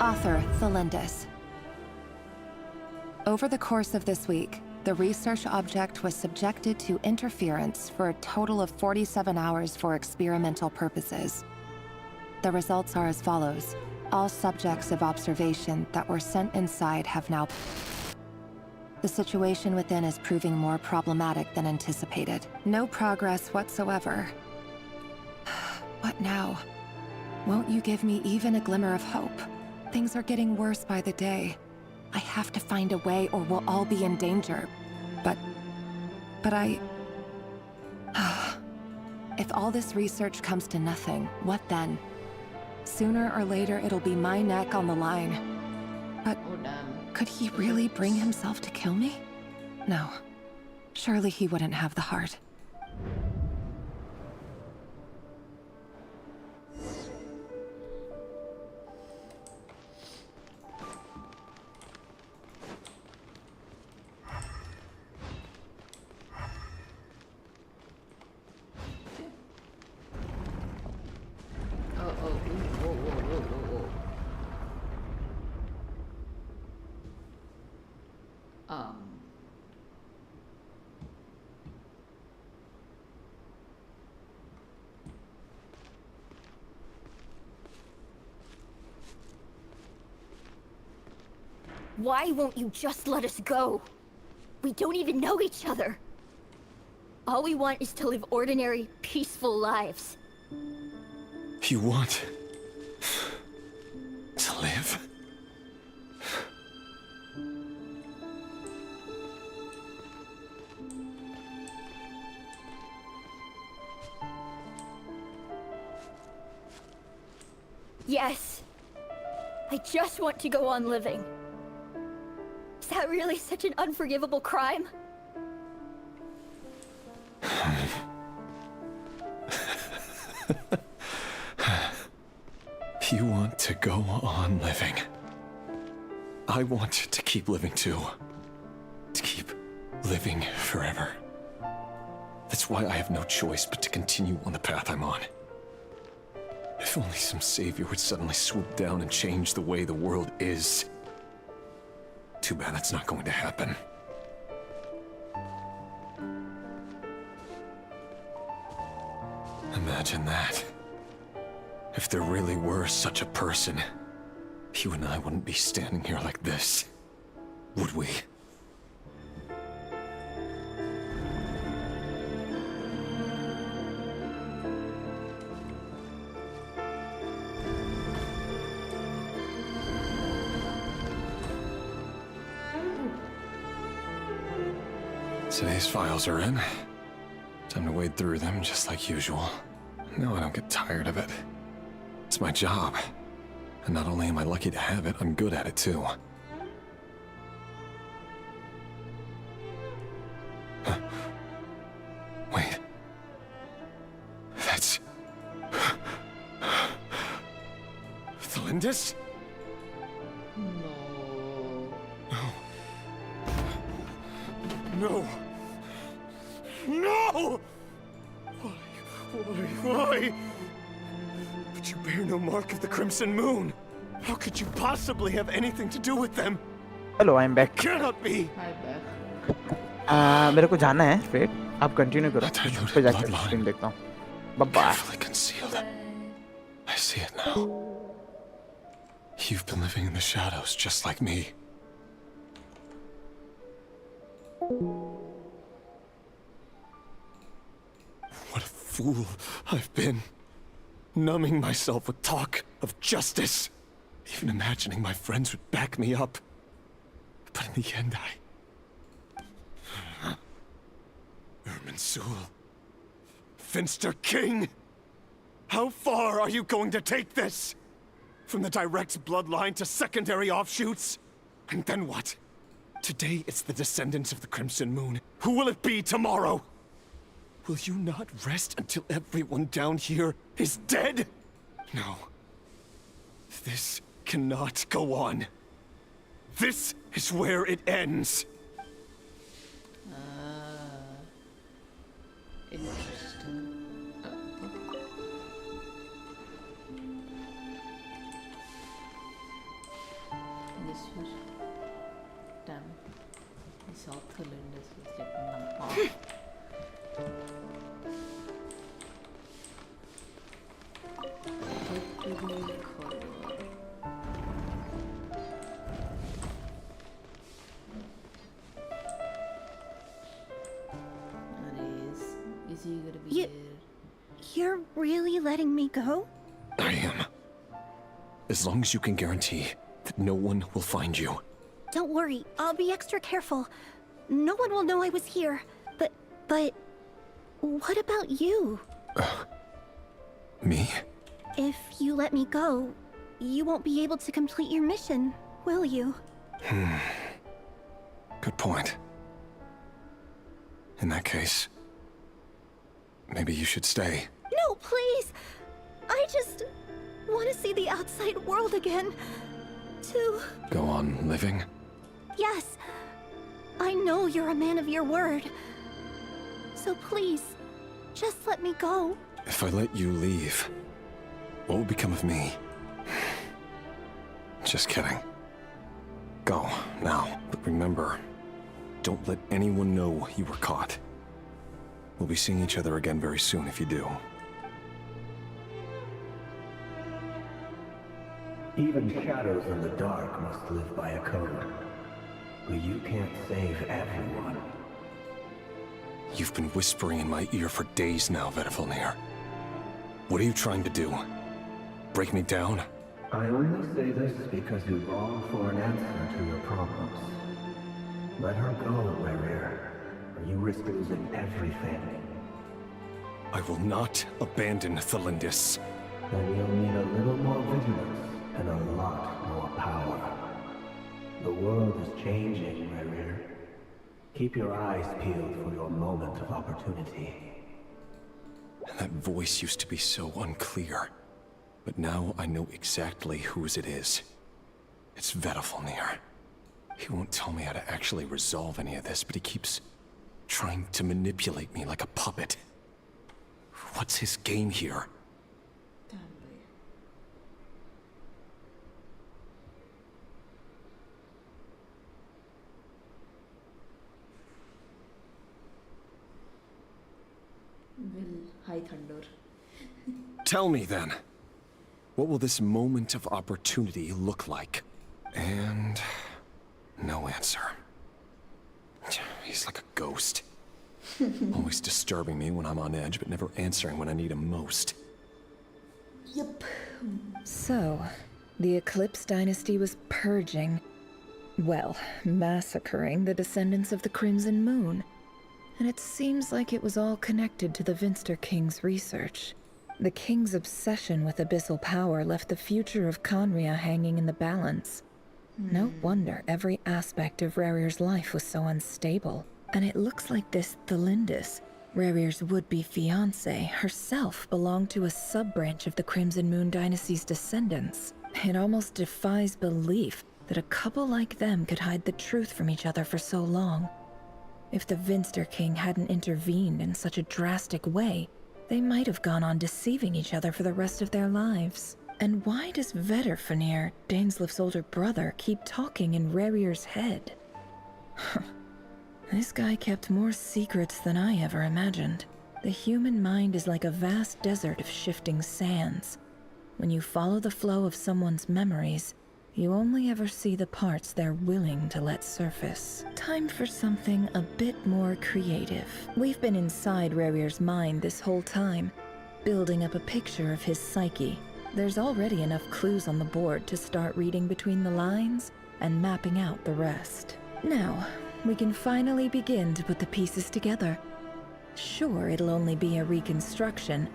Author Thelindis. Over the course of this week, the research object was subjected to interference for a total of 47 hours for experimental purposes. The results are as follows. All subjects of observation that were sent inside have now... The situation within is proving more problematic than anticipated. No progress whatsoever. What now? Won't you give me even a glimmer of hope? Things are getting worse by the day. I have to find a way or we'll all be in danger. But I... If all this research comes to nothing, what then? Sooner or later, it'll be my neck on the line. But could he really bring himself to kill me? No. Surely he wouldn't have the heart. Why won't you just let us go? We don't even know each other. All we want is to live ordinary, peaceful lives. You want... to live? Yes. I just want to go on living. Is that really such an unforgivable crime? You want to go on living. I want to keep living too. To keep living forever. That's why I have no choice but to continue on the path I'm on. If only some savior would suddenly swoop down and change the way the world is. Too bad that's not going to happen. Imagine that. If there really were such a person, you and I wouldn't be standing here like this, would we? Today's files are in. Time to wade through them just like usual. No, I don't get tired of it. It's my job. And not only am I lucky to have it, I'm good at it too. Huh. Wait. That's... Thalindis? No. No! Why? But you bear no mark of the Crimson Moon. How could you possibly have anything to do with them? Hello, I'm back. Cannot be. Hi back. मेरे को जाना है फिर आप continue करो फिर जाके stream देखता हूँ bye Carefully concealed. I see it now. You've been living in the shadows just like me. What a fool I've been. Numbing myself with talk of justice. Even imagining my friends would back me up. But in the end, Irminsul. Finster King! How far are you going to take this? From the direct bloodline to secondary offshoots? And then what? Today it's the descendants of the Crimson Moon. Who will it be tomorrow? Will you not rest until everyone down here is dead? No. This cannot go on. This is where it ends. Interesting. This was... Damn. This author Linda's was like numb. Is he gonna be there? You're really letting me go? I am. As long as you can guarantee that no one will find you. Don't worry, I'll be extra careful. No one will know I was here. But... what about you? Me? If you let me go, you won't be able to complete your mission, will you? Good point. In that case, maybe you should stay. No, please! I just want to see the outside world again. To... Go on living? Yes. I know you're a man of your word. So please, just let me go. If I let you leave, what will become of me? Just kidding. Go, now. But remember, don't let anyone know you were caught. We'll be seeing each other again very soon if you do. Even shadows in the dark must live by a code. But you can't save everyone. You've been whispering in my ear for days now, Vedifalnir. What are you trying to do? Break me down? I only say this because you long for an answer to your problems. Let her go, Rerir, or you risk losing everything. I will not abandon Thalindis. Then you'll need a little more vigilance and a lot more power. The world is changing, Rerir. Keep your eyes peeled for your moment of opportunity. That voice used to be so unclear. But now I know exactly whose it is. It's Vedifalnir. He won't tell me how to actually resolve any of this, but he keeps trying to manipulate me like a puppet. What's his game here? Well, hi Thunder. Tell me then. What will this moment of opportunity look like? And... no answer. He's like a ghost. Always disturbing me when I'm on edge, but never answering when I need him most. Yep. So, the Eclipse Dynasty was purging... well, massacring the descendants of the Crimson Moon. And it seems like it was all connected to the Finster King's research. The king's obsession with abyssal power left the future of Conria hanging in the balance. No wonder every aspect of Rerir's life was so unstable. And it looks like this Thelindis, Rerir's would-be fiancée, herself belonged to a sub-branch of the Crimson Moon Dynasty's descendants. It almost defies belief that a couple like them could hide the truth from each other for so long. If the Vinster King hadn't intervened in such a drastic way, they might have gone on deceiving each other for the rest of their lives. And why does Vedderfanir, Daneslif's older brother, keep talking in Rerir's head? This guy kept more secrets than I ever imagined. The human mind is like a vast desert of shifting sands. When you follow the flow of someone's memories, you only ever see the parts they're willing to let surface. Time for something a bit more creative. We've been inside Rerir's mind this whole time, building up a picture of his psyche. There's already enough clues on the board to start reading between the lines and mapping out the rest. Now, we can finally begin to put the pieces together. Sure, it'll only be a reconstruction,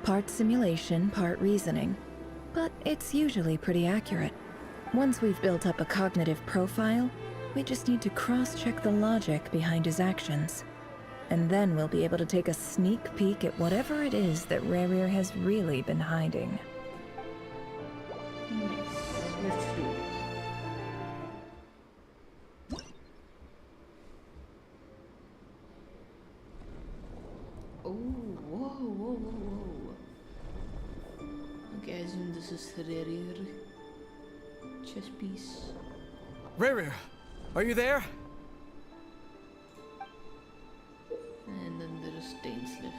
part simulation, part reasoning, but it's usually pretty accurate. Once we've built up a cognitive profile, we just need to cross-check the logic behind his actions. And then we'll be able to take a sneak peek at whatever it is that Rerir has really been hiding. Let's do it. Oh, whoa, whoa, whoa, whoa. Okay, I assume this is Rerir. Chess piece. Rerir, are you there? And then there is Daneslif.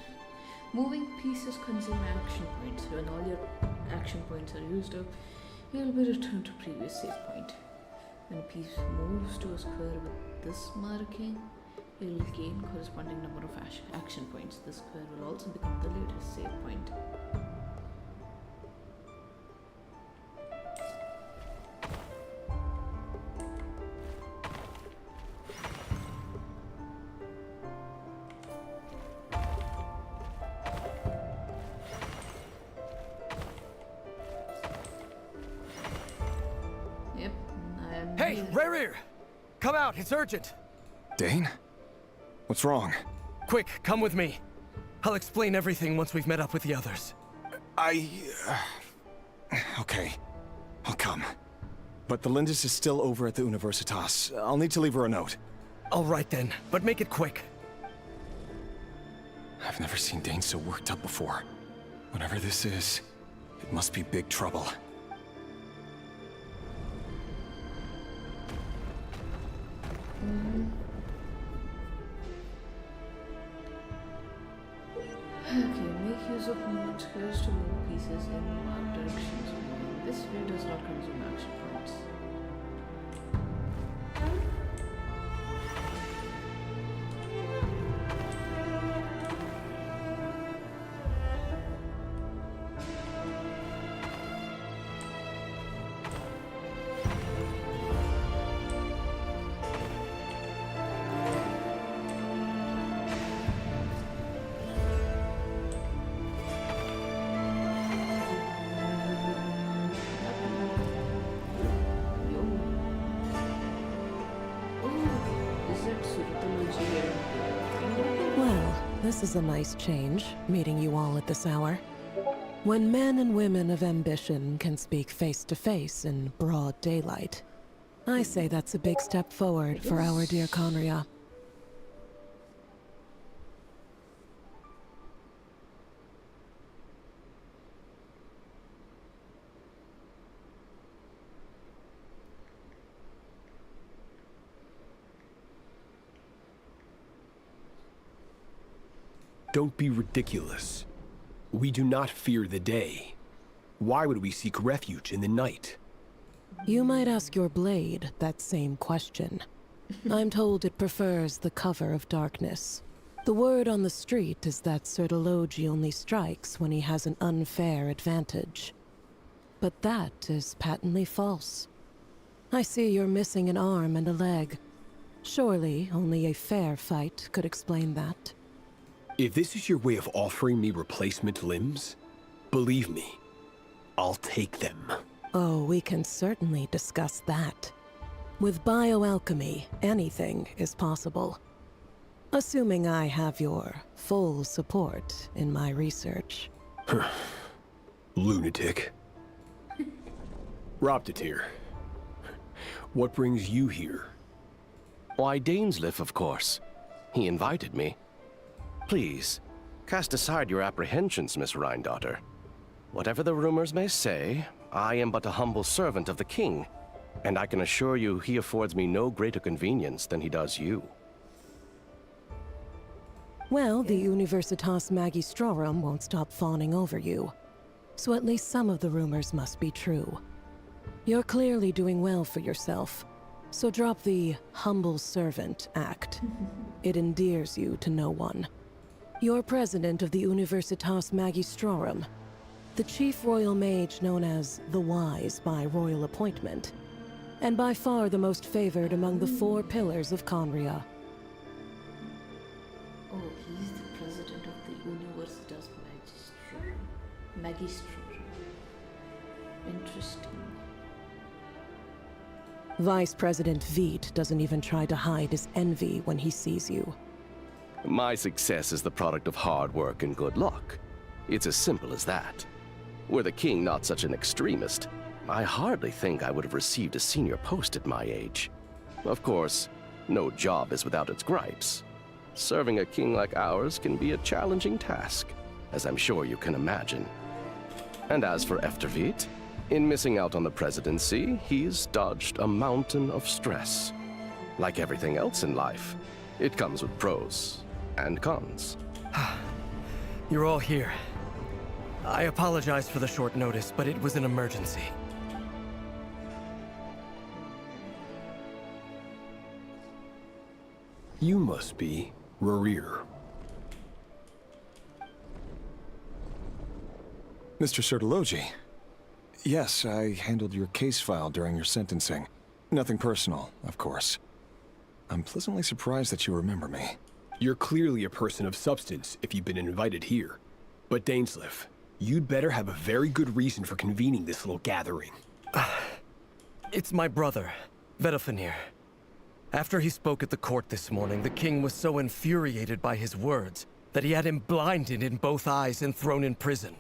Moving pieces consume action points. When all your action points are used up, you will be returned to previous save point. When a piece moves to a square with this marking, you will gain corresponding number of action points. The square will also become the latest save point. Yep, I am Hey, here. Rerir! Come out, it's urgent! Dane? What's wrong? Quick, come with me. I'll explain everything once we've met up with the others. Okay. I'll come. But the Lindis is still over at the Universitas. I'll need to leave her a note. All right then, but make it quick. I've never seen Dane so worked up before. Whatever this is, it must be big trouble. Okay, make use of movement squares to move pieces in marked directions. This way does not consume action points. Well, this is a nice change, meeting you all at this hour. When men and women of ambition can speak face to face in broad daylight, I say that's a big step forward for our dear Conria. Don't be ridiculous. We do not fear the day. Why would we seek refuge in the night? You might ask your blade that same question. I'm told it prefers the cover of darkness. The word on the street is that Sertologi only strikes when he has an unfair advantage. But that is patently false. I see you're missing an arm and a leg. Surely only a fair fight could explain that. If this is your way of offering me replacement limbs, Believe me, I'll take them. Oh, we can certainly discuss that. With bioalchemy, anything is possible. Assuming I have your full support in my research. Lunatic. Roptatir, what brings you here? Why, Dainsleif, of course. He invited me. Please, cast aside your apprehensions, Miss Rhindaughter. Whatever the rumors may say, I am but a humble servant of the king, and I can assure you he affords me no greater convenience than he does you. Well, the Universitas Magistrorum won't stop fawning over you. So at least some of the rumors must be true. You're clearly doing well for yourself, so drop the humble servant act. It endears you to no one. You're president of the Universitas Magistrorum, the chief royal mage known as the Wise by royal appointment, and by far the most favored among the 4 pillars of Conria. Oh, he's the president of the Universitas Magistrorum. Interesting. Vice President Veit doesn't even try to hide his envy when he sees you. My success is the product of hard work and good luck. It's as simple as that. Were the king not such an extremist, I hardly think I would have received a senior post at my age. Of course, no job is without its gripes. Serving a king like ours can be a challenging task, as I'm sure you can imagine. And as for Efterveit, in missing out on the presidency, he's dodged a mountain of stress. Like everything else in life, it comes with pros and cons. You're all here. I apologize for the short notice, but it was an emergency. You must be Rarir. Mr. Sertologi. Yes, I handled your case file during your sentencing. Nothing personal, of course. I'm pleasantly surprised that you remember me. You're clearly a person of substance if you've been invited here. But Dainsleif, you'd better have a very good reason for convening this little gathering. It's my brother, Vedalfenir. After he spoke at the court this morning, the king was so infuriated by his words that he had him blinded in both eyes and thrown in prison.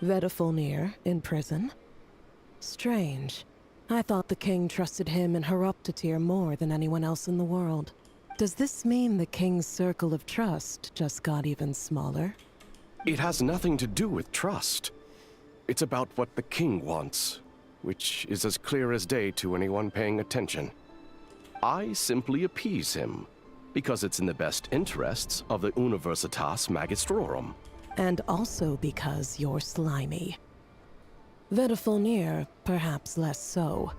Vedalfenir in prison? Strange. I thought the king trusted him and Roptatir more than anyone else in the world. Does this mean the king's circle of trust just got even smaller? It has nothing to do with trust. It's about what the king wants, which is as clear as day to anyone paying attention. I simply appease him, because it's in the best interests of the Universitas Magistrorum. And also because you're slimy. Vedalfenir, perhaps less so.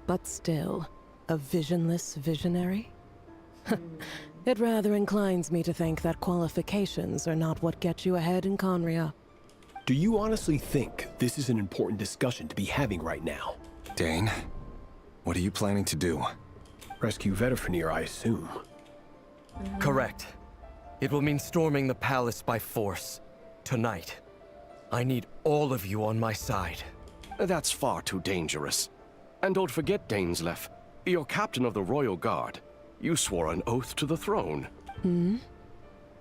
But still, a visionless visionary? It rather inclines me to think that qualifications are not what get you ahead in Conria. Do you honestly think this is an important discussion to be having right now? Dane, what are you planning to do? Rescue Vedalfenir, I assume. Correct. It will mean storming the palace by force. Tonight. I need all of you on my side. That's far too dangerous. And don't forget, Dainsleif, you're captain of the Royal Guard. You swore an oath to the throne.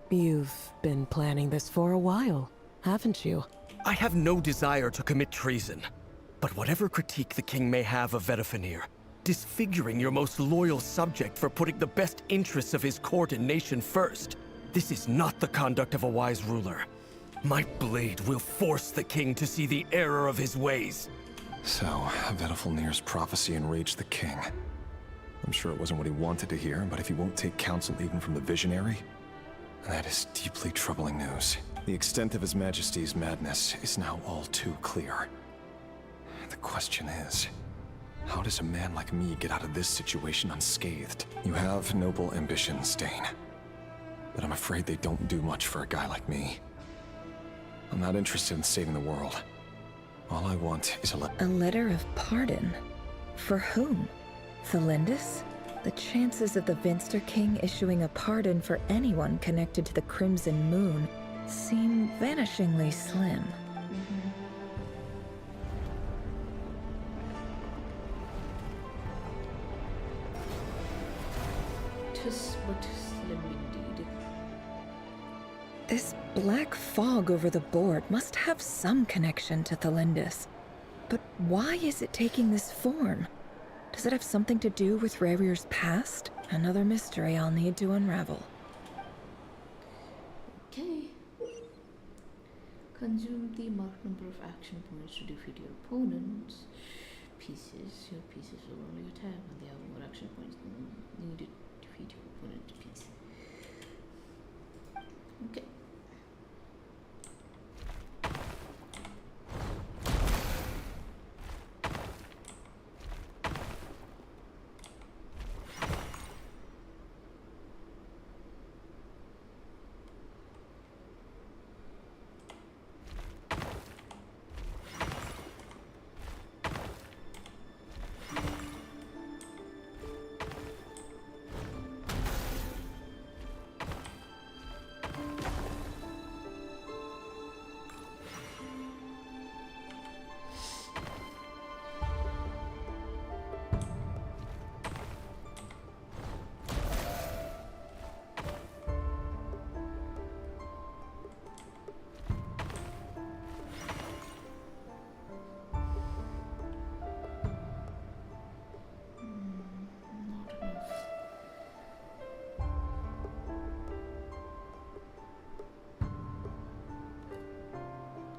You've been planning this for a while, haven't you? I have no desire to commit treason. But whatever critique the king may have of Vedalfenir, disfiguring your most loyal subject for putting the best interests of his court and nation first, this is not the conduct of a wise ruler. My blade will force the king to see the error of his ways. So, Vedalfenir's prophecy enraged the king. I'm sure it wasn't what he wanted to hear, but if he won't take counsel even from the visionary, that is deeply troubling news. The extent of His Majesty's madness is now all too clear. The question is, how does a man like me get out of this situation unscathed? You have noble ambitions, Dane, but I'm afraid they don't do much for a guy like me. I'm not interested in saving the world. All I want is A letter of pardon? For whom? Thelindis? The chances of the Vinster King issuing a pardon for anyone connected to the Crimson Moon seem vanishingly slim. Spacious but slim indeed. This black fog over the board must have some connection to Thelindis. But why is it taking this form? Does it have something to do with Rarier's past? Another mystery I'll need to unravel. Okay. Consume the marked number of action points to defeat your opponent's pieces. Your pieces will only attack when they have more action points needed to defeat your opponent's piece. Okay.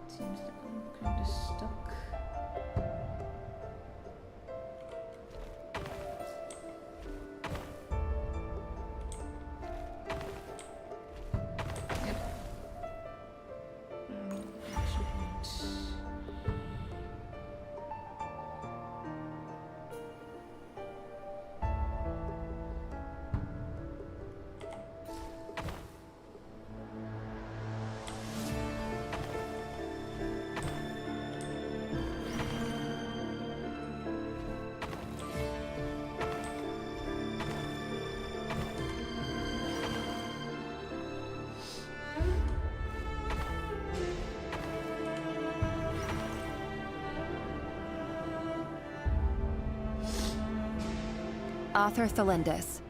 Seems like I'm kind of stuck. Yep. Action points. Author Thelindis.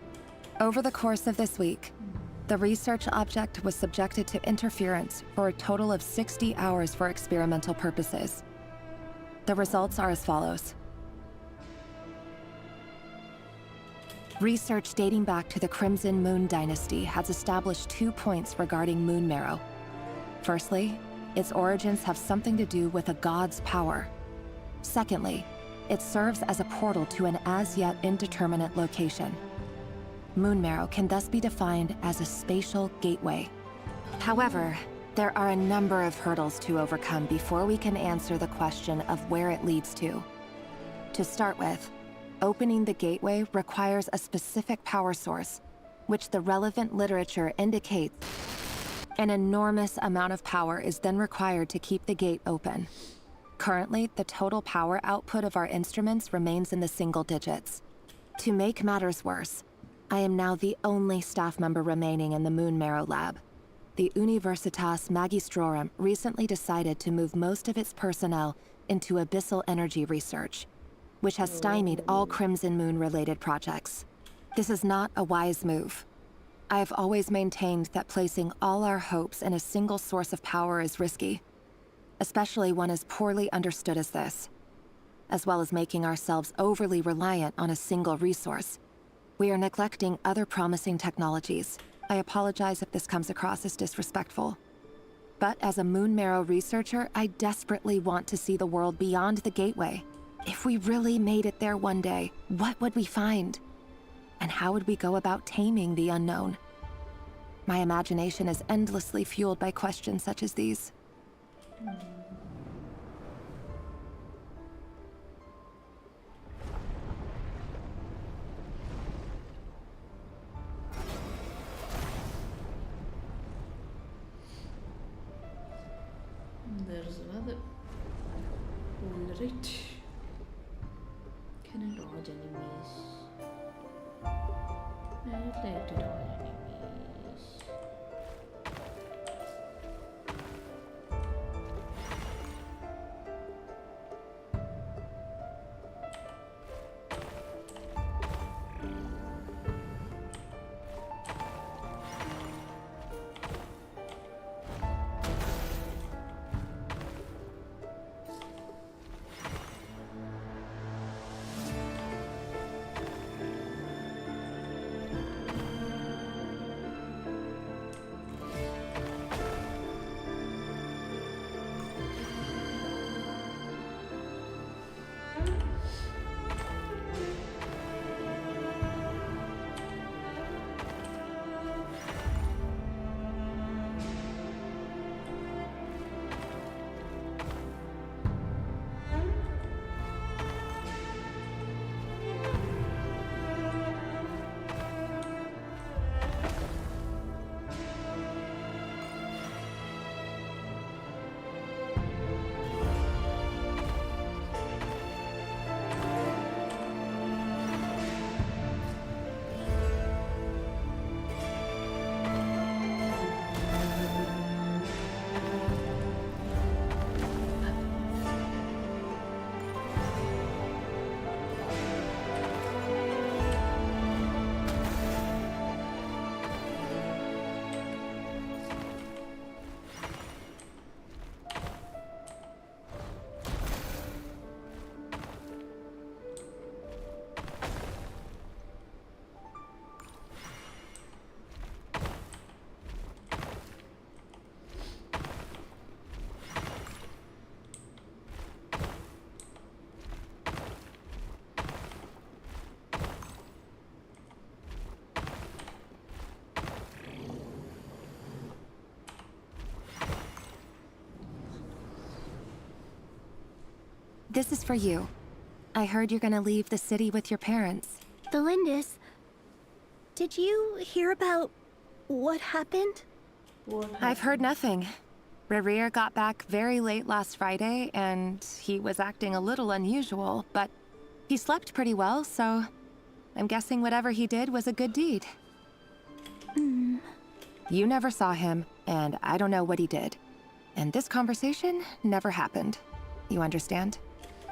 Over the course of this week, the research object was subjected to interference for a total of 60 hours for experimental purposes. The results are as follows. Research dating back to the Crimson Moon Dynasty has established 2 points regarding moon marrow. Firstly, its origins have something to do with a god's power. Secondly, it serves as a portal to an as-yet indeterminate location. Moon marrow can thus be defined as a spatial gateway. However, there are a number of hurdles to overcome before we can answer the question of where it leads to. To start with, opening the gateway requires a specific power source, which the relevant literature indicates an enormous amount of power is then required to keep the gate open. Currently, the total power output of our instruments remains in the single digits. To make matters worse, I am now the only staff member remaining in the Moon Marrow lab. The Universitas Magistrorum recently decided to move most of its personnel into abyssal energy research, which has stymied all Crimson Moon-related projects. This is not a wise move. I have always maintained that placing all our hopes in a single source of power is risky, especially one as poorly understood as this. As well as making ourselves overly reliant on a single resource, we are neglecting other promising technologies. I apologize if this comes across as disrespectful. But as a Moon Marrow researcher, I desperately want to see the world beyond the gateway. If we really made it there one day, what would we find? And how would we go about taming the unknown? My imagination is endlessly fueled by questions such as these. There's another. Alright. Can I dodge enemies? I'd like to dodge enemies. This is for you. I heard you're gonna leave the city with your parents. Delindis, did you hear about what happened? I've heard nothing. Rerir got back very late last Friday, and he was acting a little unusual, but he slept pretty well, so I'm guessing whatever he did was a good deed. You never saw him, and I don't know what he did. And this conversation never happened. You understand?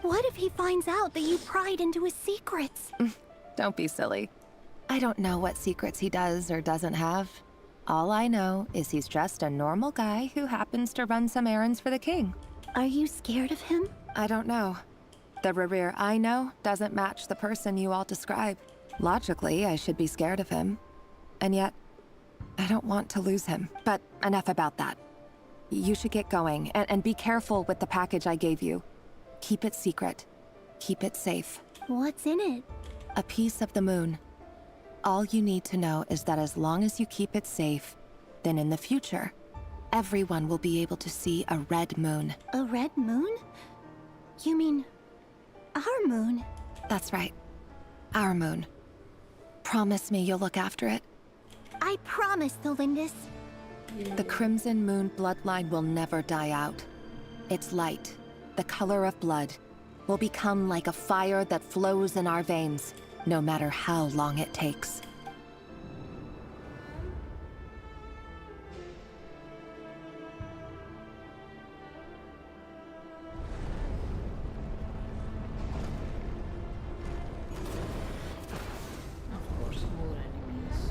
What if he finds out that you pried into his secrets? Don't be silly. I don't know what secrets he does or doesn't have. All I know is he's just a normal guy who happens to run some errands for the king. Are you scared of him? I don't know. The Rerir I know doesn't match the person you all describe. Logically, I should be scared of him. And yet, I don't want to lose him. But enough about that. You should get going, and be careful with the package I gave you. Keep it secret. Keep it safe. What's in it? A piece of the moon. All you need to know is that as long as you keep it safe, then in the future, everyone will be able to see a red moon. A red moon? You mean our moon? That's right. Our moon. Promise me you'll look after it. I promise, Delindis. The Crimson Moon bloodline will never die out. Its light, the color of blood, will become like a fire that flows in our veins, no matter how long it takes. Of course, more enemies.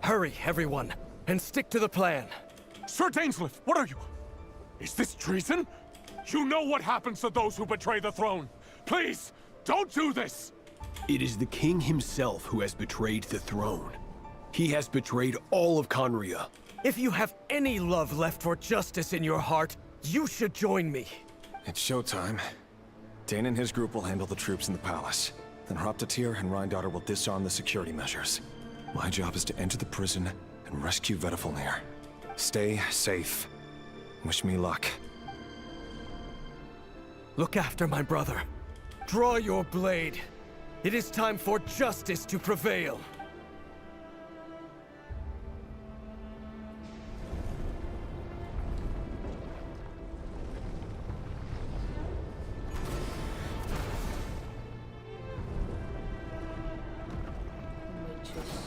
Hurry, everyone, and stick to the plan. Sir Dainsleif, what are you? Is this treason? You know what happens to those who betray the throne. Please, don't do this! It is the king himself who has betrayed the throne. He has betrayed all of Conria. If you have any love left for justice in your heart, you should join me. It's showtime. Dane and his group will handle the troops in the palace. Then Hraptatir and Rhindaughter will disarm the security measures. My job is to enter the prison and rescue Vedifalnir. Stay safe. Wish me luck. Look after my brother. Draw your blade. It is time for justice to prevail. suspicious.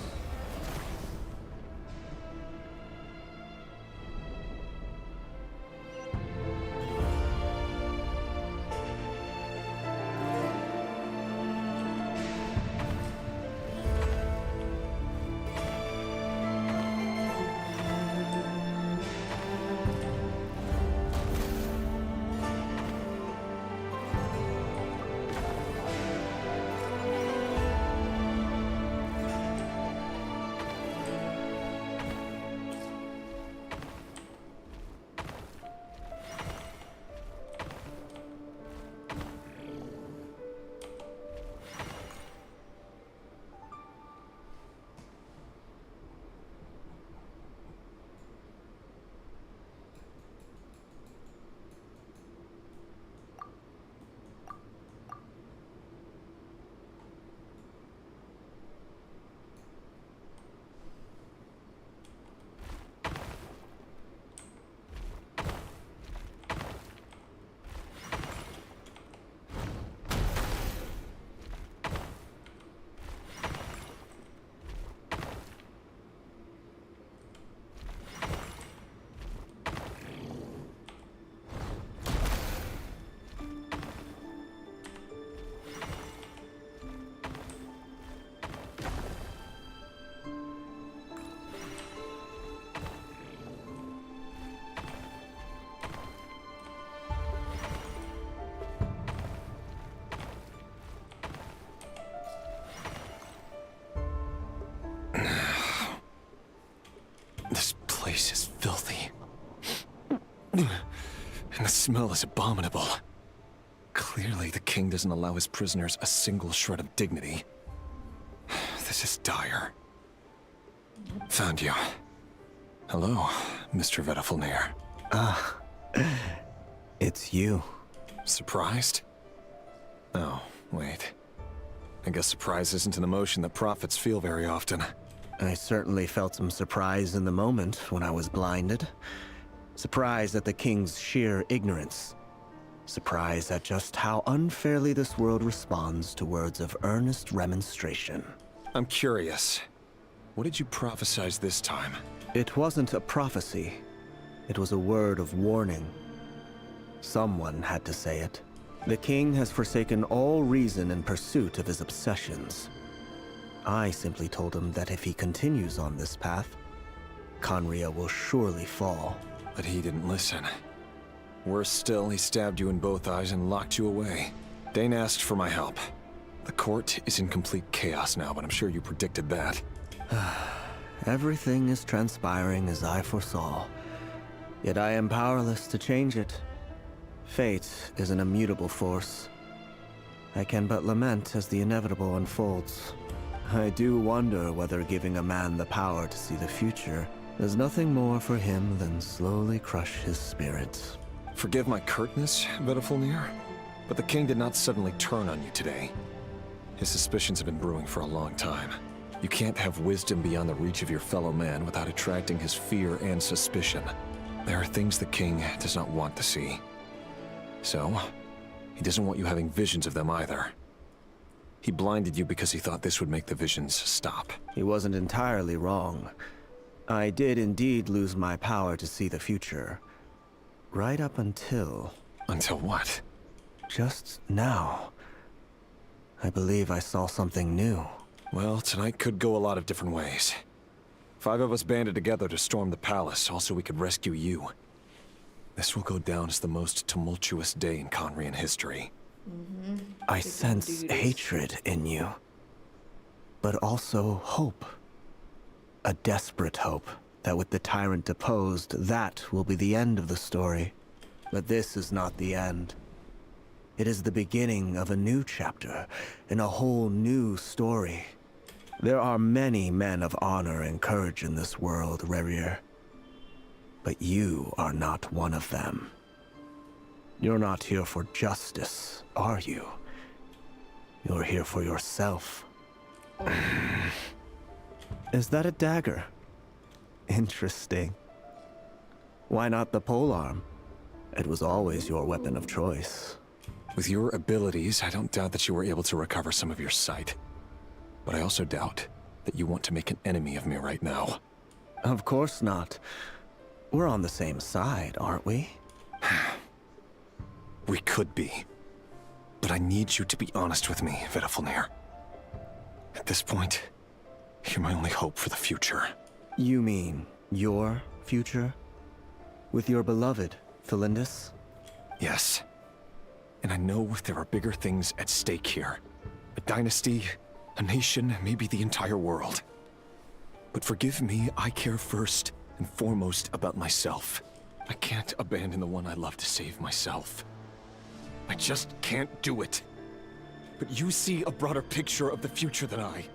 This place is filthy. And the smell is abominable. Clearly, the king doesn't allow his prisoners a single shred of dignity. This is dire. Found you. Hello, Mr. Vedafulnir. Ah, it's you. Surprised? Oh, wait. I guess surprise isn't an emotion that prophets feel very often. I certainly felt some surprise in the moment when I was blinded. Surprise at the king's sheer ignorance. Surprise at just how unfairly this world responds to words of earnest remonstration. I'm curious. What did you prophesize this time? It wasn't a prophecy. It was a word of warning. Someone had to say it. The king has forsaken all reason in pursuit of his obsessions. I simply told him that if he continues on this path, Conria will surely fall. But he didn't listen. Worse still, he stabbed you in both eyes and locked you away. Dane asked for my help. The court is in complete chaos now, but I'm sure you predicted that. Everything is transpiring as I foresaw. Yet I am powerless to change it. Fate is an immutable force. I can but lament as the inevitable unfolds. I do wonder whether giving a man the power to see the future does nothing more for him than slowly crush his spirit. Forgive my curtness, Vedafulnir, but the king did not suddenly turn on you today. His suspicions have been brewing for a long time. You can't have wisdom beyond the reach of your fellow man without attracting his fear and suspicion. There are things the king does not want to see. So, he doesn't want you having visions of them either. He blinded you because he thought this would make the visions stop. He wasn't entirely wrong. I did indeed lose my power to see the future. Right up until... Until what? Just now. I believe I saw something new. Well, tonight could go a lot of different ways. 5 of us banded together to storm the palace, also we could rescue you. This will go down as the most tumultuous day in Conrian history. I sense hatred in you. But also hope. A desperate hope that with the tyrant deposed, that will be the end of the story. But this is not the end. It is the beginning of a new chapter, in a whole new story. There are many men of honor and courage in this world, Rerir. But you are not one of them. You're not here for justice, are you? You're here for yourself. Is that a dagger? Interesting. Why not the polearm? It was always your weapon of choice. With your abilities, I don't doubt that you were able to recover some of your sight. But I also doubt that you want to make an enemy of me right now. Of course not. We're on the same side, aren't we? We could be. But I need you to be honest with me, Vedafilnir. At this point, you're my only hope for the future. You mean your future? With your beloved, Thelindis? Yes. And I know there are bigger things at stake here. A dynasty, a nation, maybe the entire world. But forgive me, I care first and foremost about myself. I can't abandon the one I love to save myself. I just can't do it. But you see a broader picture of the future than I.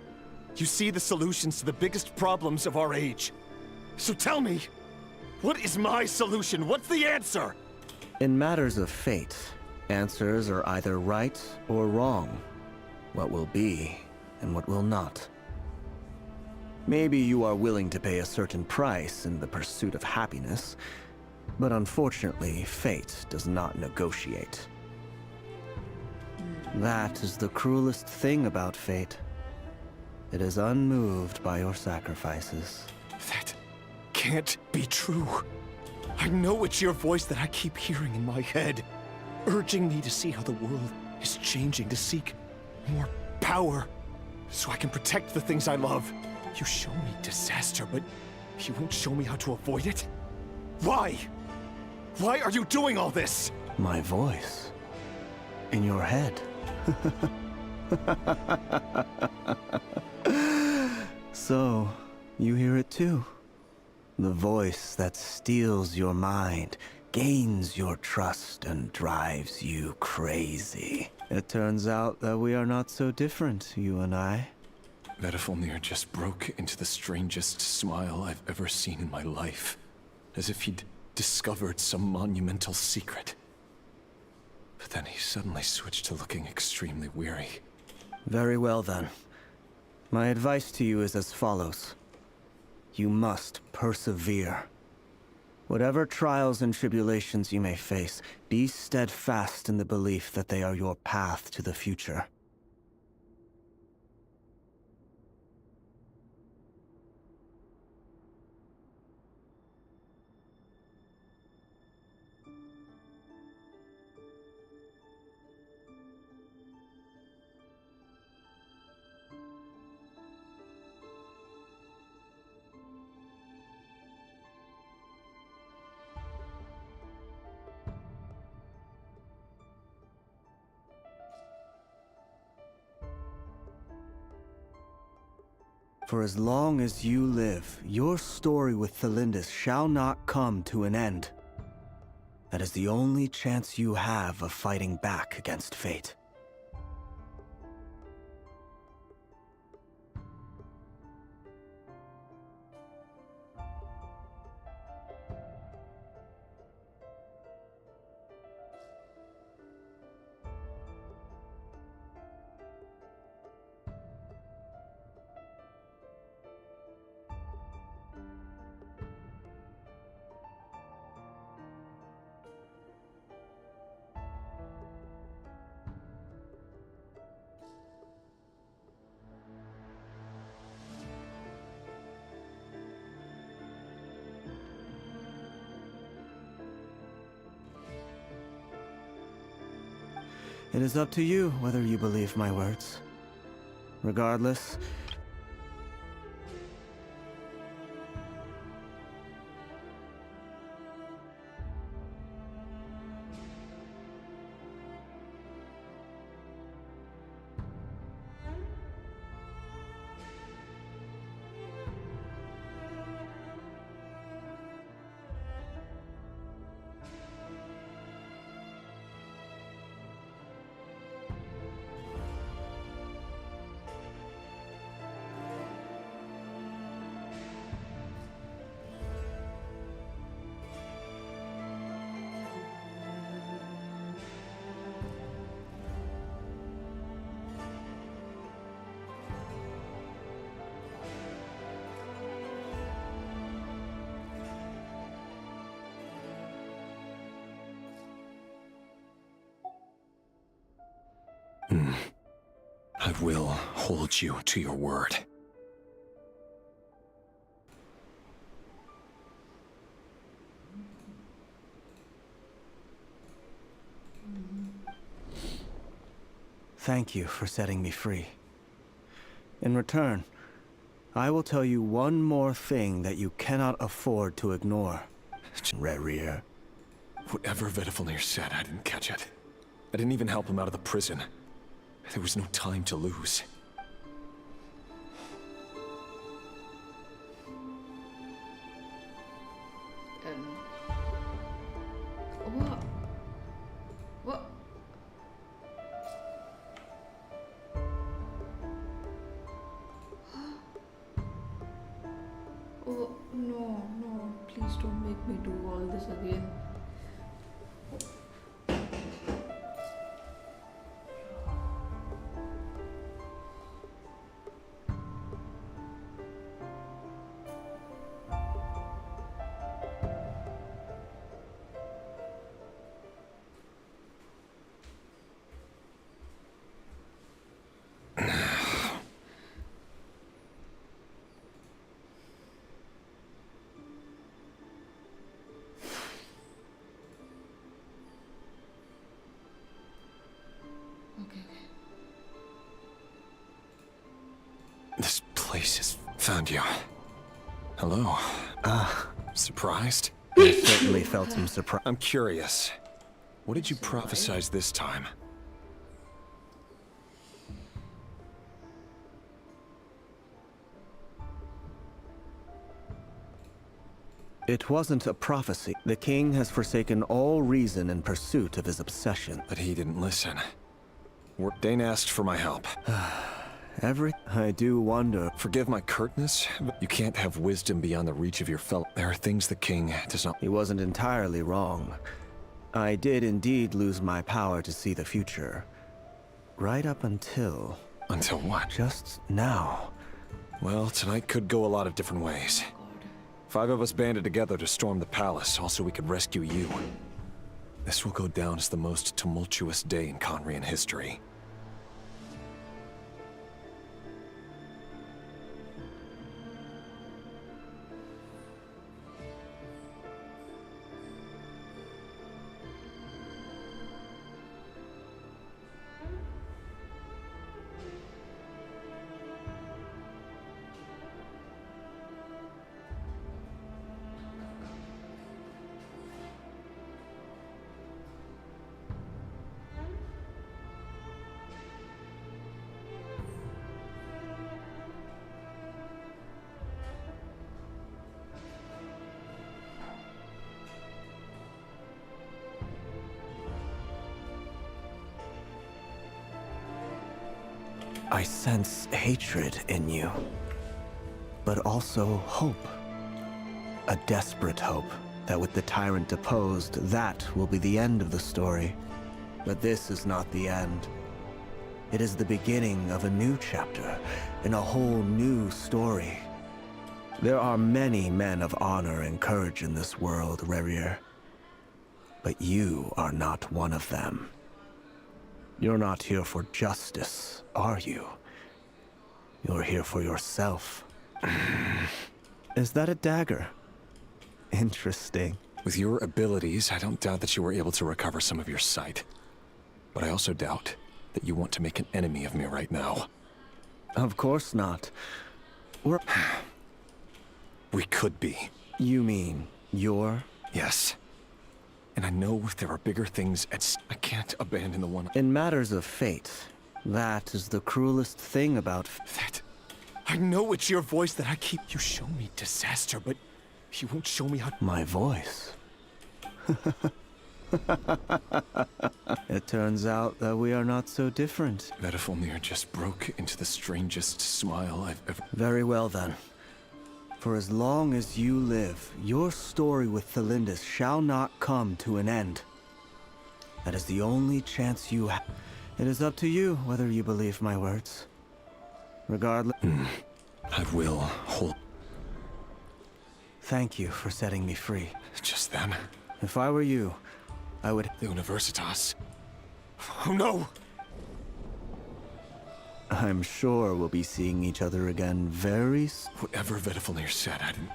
You see the solutions to the biggest problems of our age. So tell me, what is my solution? What's the answer? In matters of fate, answers are either right or wrong. What will be, and what will not. Maybe you are willing to pay a certain price in the pursuit of happiness, but unfortunately, fate does not negotiate. That is the cruelest thing about fate. It is unmoved by your sacrifices. That can't be true. I know it's your voice that I keep hearing in my head, urging me to see how the world is changing, to seek more power, so I can protect the things I love. You show me disaster, but you won't show me how to avoid it? Why? Why are you doing all this? My voice. In your head. So, you hear it too. The voice that steals your mind, gains your trust, and drives you crazy. It turns out that we are not so different, you and I. Vedafilnir just broke into the strangest smile I've ever seen in my life, as if he'd discovered some monumental secret. But then he suddenly switched to looking extremely weary. Very well then. My advice to you is as follows. You must persevere. Whatever trials and tribulations you may face, be steadfast in the belief that they are your path to the future. For as long as you live, your story with Thelindis shall not come to an end. That is the only chance you have of fighting back against fate. It is up to you whether you believe my words. Regardless, I will hold you to your word. Thank you for setting me free. In return, I will tell you one more thing that you cannot afford to ignore. Rerir. Whatever Vedifalnir said, I didn't catch it. I didn't even help him out of the prison. There was no time to lose. What? What? Oh, no, no, please don't make me do all this again. This place has found you. Hello. Surprised? I certainly felt some surprise. I'm curious. What did you prophesize this time? It wasn't a prophecy. The king has forsaken all reason in pursuit of his obsession. But he didn't listen. Dane asked for my help. I do wonder. Forgive my curtness, but you can't have wisdom beyond the reach of your fellow. There are things the king does not. He wasn't entirely wrong. I did indeed lose my power to see the future. Right up until... Until what? Just now. Well, tonight could go a lot of different ways. 5 of us banded together to storm the palace, also we could rescue you. This will go down as the most tumultuous day in Conrian history. I sense hatred in you, but also hope. A desperate hope that with the tyrant deposed, that will be the end of the story. But this is not the end. It is the beginning of a new chapter, in a whole new story. There are many men of honor and courage in this world, Rerir. But you are not one of them. You're not here for justice, are you? You're here for yourself. Is that a dagger? Interesting. With your abilities, I don't doubt that you were able to recover some of your sight. But I also doubt that you want to make an enemy of me right now. Of course not. We could be. You mean, you're? Yes. And I know there are bigger things I can't abandon the one. In matters of fate, that is the cruelest thing about that. I know it's your voice that I keep. You show me disaster, but you won't show me how. My voice? It turns out that we are not so different. Vedifalnir just broke into the strangest smile I've ever. Very well then. For as long as you live, your story with Thelindis shall not come to an end. That is the only chance you have. It is up to you whether you believe my words. Regardless... I will hold... Thank you for setting me free. Just then. If I were you, I would... The Universitas. Oh no! I'm sure we'll be seeing each other again very soon. Whatever Vedifalnir said, I didn't...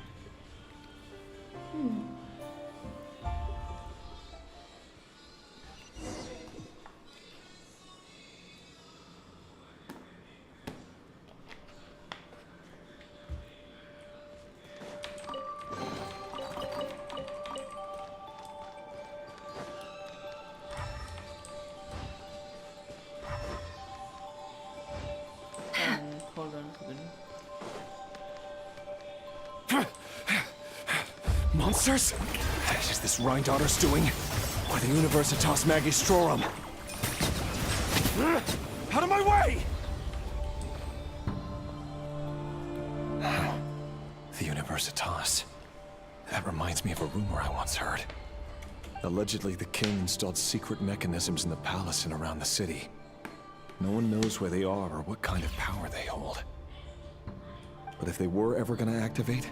monsters? Is this Rhindaughter's doing? Or the Universitas Magistrorum? Out of my way! The Universitas. That reminds me of a rumor I once heard. Allegedly, the king installed secret mechanisms in the palace and around the city. No one knows where they are or what kind of power they hold. But if they were ever gonna activate,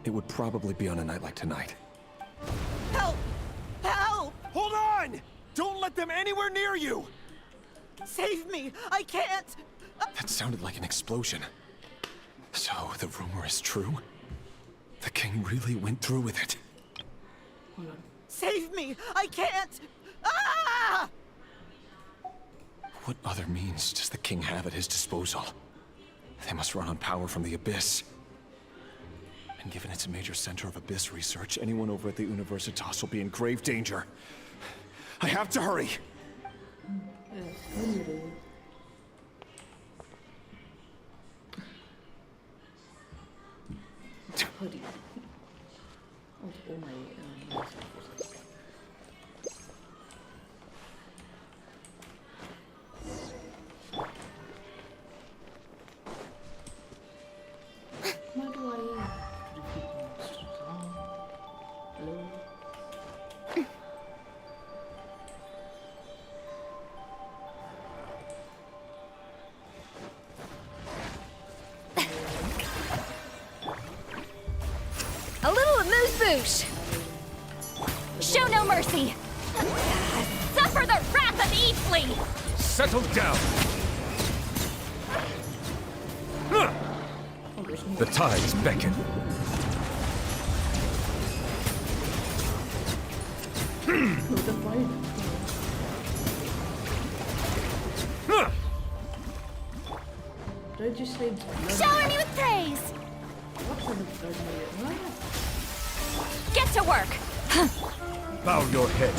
it would probably be on a night like tonight. Help! Help! Hold on! Don't let them anywhere near you! Save me! I can't! That sounded like an explosion. So, the rumor is true? The king really went through with it. Save me! I can't! Ah! What other means does the king have at his disposal? They must run on power from the Abyss. And given it's a major center of Abyss research, anyone over at the Universitas will be in grave danger. I have to hurry! Hurry. Oh my... Why do I defeat monsters? Hello? A little amuse-bouche! Show no mercy! Suffer the wrath of Eastling! Settle down! The tides beckon. Regicides. Shower me with praise! What kind of blood? Get to work! Bow your head.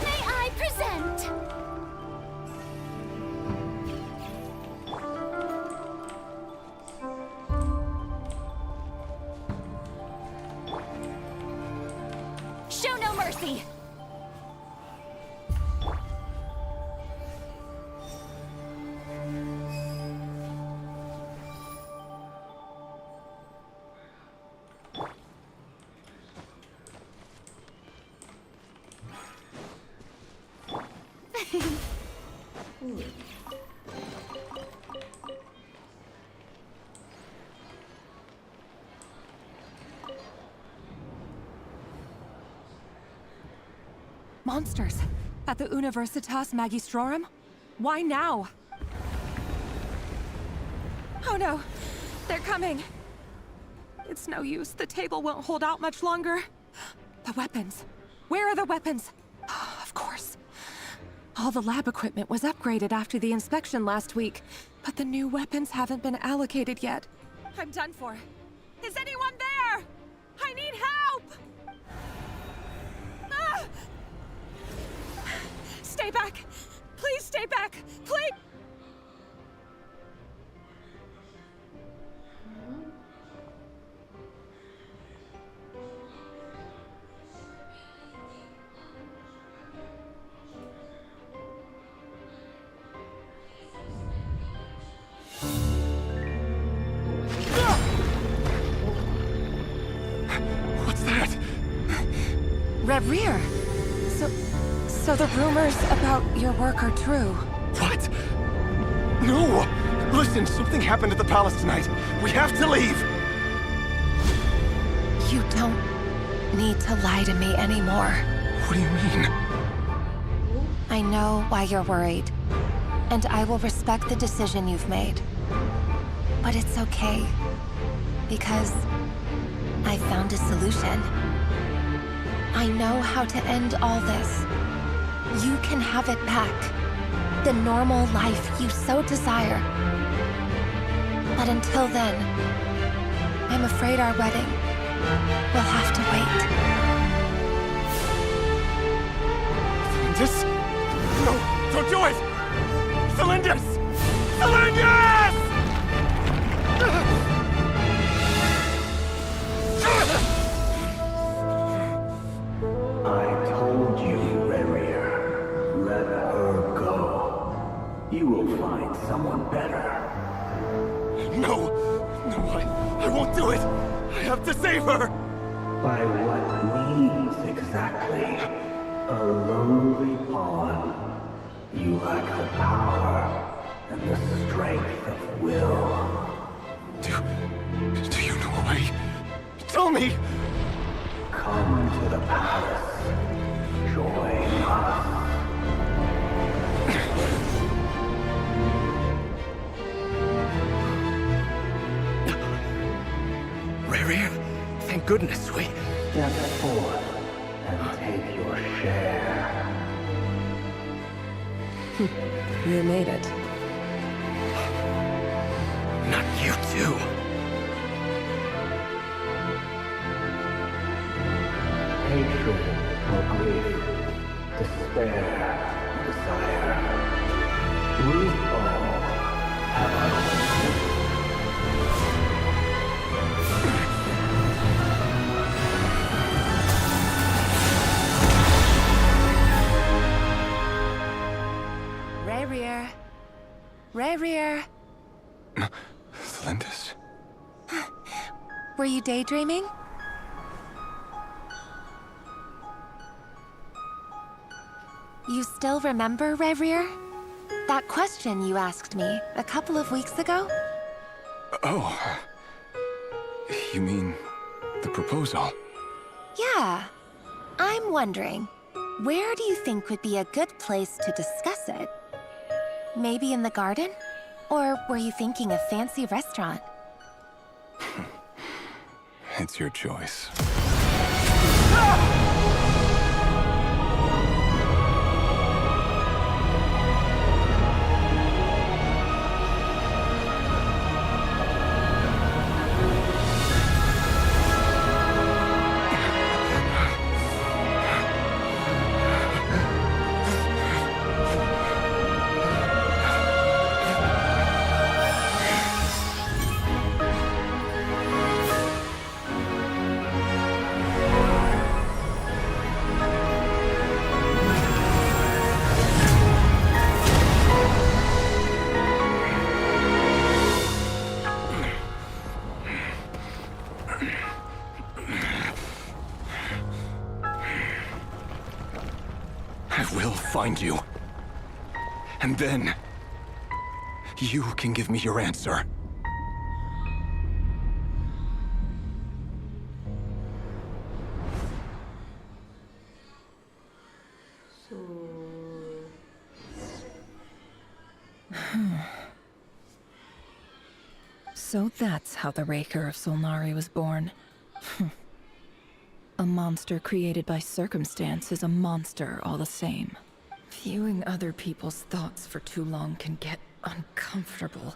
May I present? Show no mercy! Monsters! At the Universitas Magistrorum? Why now? Oh no! They're coming! It's no use. The table won't hold out much longer. The weapons. Where are the weapons? Of course. All the lab equipment was upgraded after the inspection last week, but the new weapons haven't been allocated yet. I'm done for. Is anyone there? I need help! Ah! Stay back! Please stay back! Please! What's that? Red Rear! So the rumors about your work are true. What? No! Listen, something happened at the palace tonight. We have to leave! You don't need to lie to me anymore. What do you mean? I know why you're worried, and I will respect the decision you've made. But it's okay, because I found a solution. I know how to end all this. You can have it back. The normal life you so desire. But until then, I'm afraid our wedding will have to wait. Celindus! No, don't do it! Celindus! Celindus! I told you, Rerier. Let her go. You will find someone better. No! No, I won't do it! I have to save her! By what means exactly? A lowly pawn. You lack the power and the strength of will. Do you know a way? Tell me! Come to the palace. Join us. Rarier, thank goodness we... Step forth and take your share. You made it. Not you too. Hatred or grief, despair, desire. We all have our own. Rarier. Rarier. Celindus? Were you daydreaming? You still remember, Rarier? That question you asked me a couple of weeks ago? Oh. You mean the proposal? Yeah. I'm wondering, where do you think would be a good place to discuss it? Maybe in the garden? Or were you thinking a fancy restaurant? It's your choice. Find you. And then... you can give me your answer. So that's how the Raker of Solnari was born. A monster created by circumstance is a monster all the same. Viewing other people's thoughts for too long can get uncomfortable.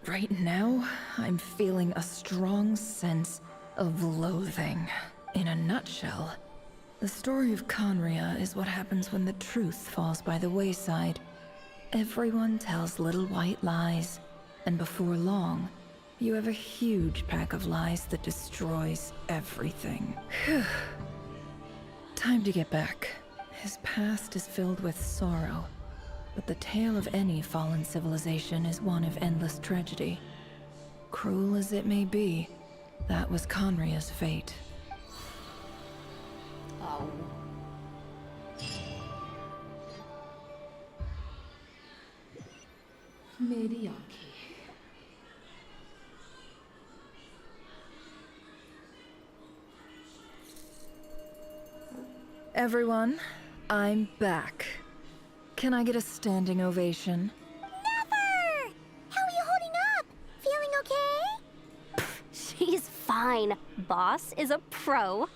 Right now, I'm feeling a strong sense of loathing. In a nutshell, the story of Conria is what happens when the truth falls by the wayside. Everyone tells little white lies, and before long, you have a huge pack of lies that destroys everything. Time to get back. His past is filled with sorrow, but the tale of any fallen civilization is one of endless tragedy. Cruel as it may be, that was Conria's fate. Ow. मेरी आंखें. Everyone, I'm back. Can I get a standing ovation? Never! How are you holding up? Feeling okay? She's fine. Boss is a pro.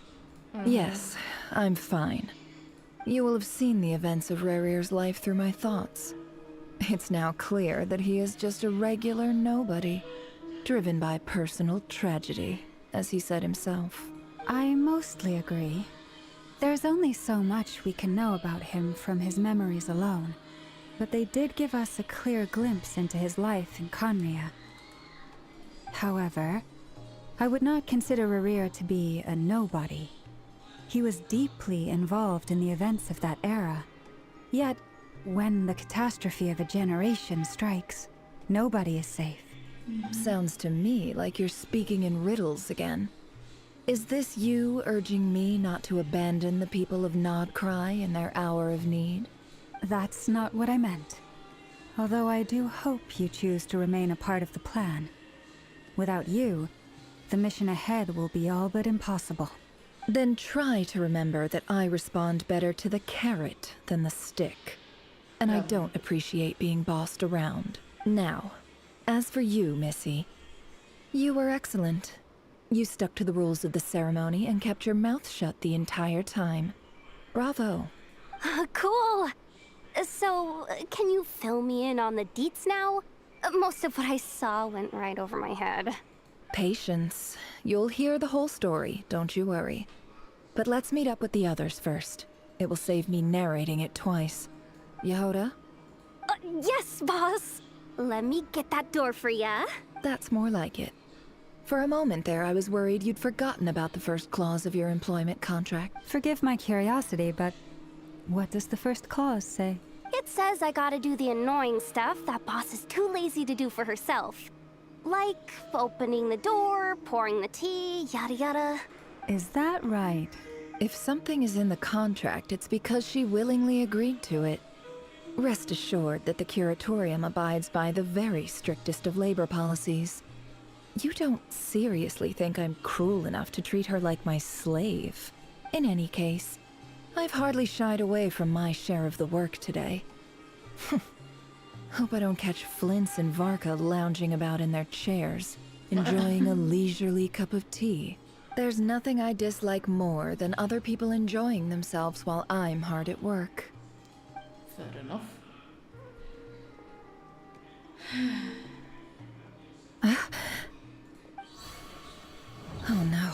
Yes, I'm fine. You will have seen the events of Rarier's life through my thoughts. It's now clear that he is just a regular nobody, driven by personal tragedy, as he said himself. I mostly agree. There's only so much we can know about him from his memories alone, but they did give us a clear glimpse into his life in Conria. However, I would not consider Rerir to be a nobody. He was deeply involved in the events of that era. Yet, when the catastrophe of a generation strikes, nobody is safe. Sounds to me like you're speaking in riddles again. Is this you urging me not to abandon the people of Nodcry in their hour of need? That's not what I meant. Although I do hope you choose to remain a part of the plan. Without you, the mission ahead will be all but impossible. Then try to remember that I respond better to the carrot than the stick. And I don't appreciate being bossed around. Now, as for you, Missy, you were excellent. You stuck to the rules of the ceremony and kept your mouth shut the entire time. Bravo. Cool. So, can you fill me in on the deets now? Most of what I saw went right over my head. Patience. You'll hear the whole story, don't you worry. But let's meet up with the others first. It will save me narrating it twice. Yehoda? Yes, boss! Let me get that door for ya. That's more like it. For a moment there, I was worried you'd forgotten about the first clause of your employment contract. Forgive my curiosity, but what does the first clause say? It says I gotta do the annoying stuff that boss is too lazy to do for herself. Like opening the door, pouring the tea, yada yada. Is that right? If something is in the contract, it's because she willingly agreed to it. Rest assured that the Curatorium abides by the very strictest of labor policies. You don't seriously think I'm cruel enough to treat her like my slave? In any case, I've hardly shied away from my share of the work today. Hope I don't catch Flints and Varka lounging about in their chairs, enjoying a leisurely cup of tea. There's nothing I dislike more than other people enjoying themselves while I'm hard at work. Fair enough. Oh no.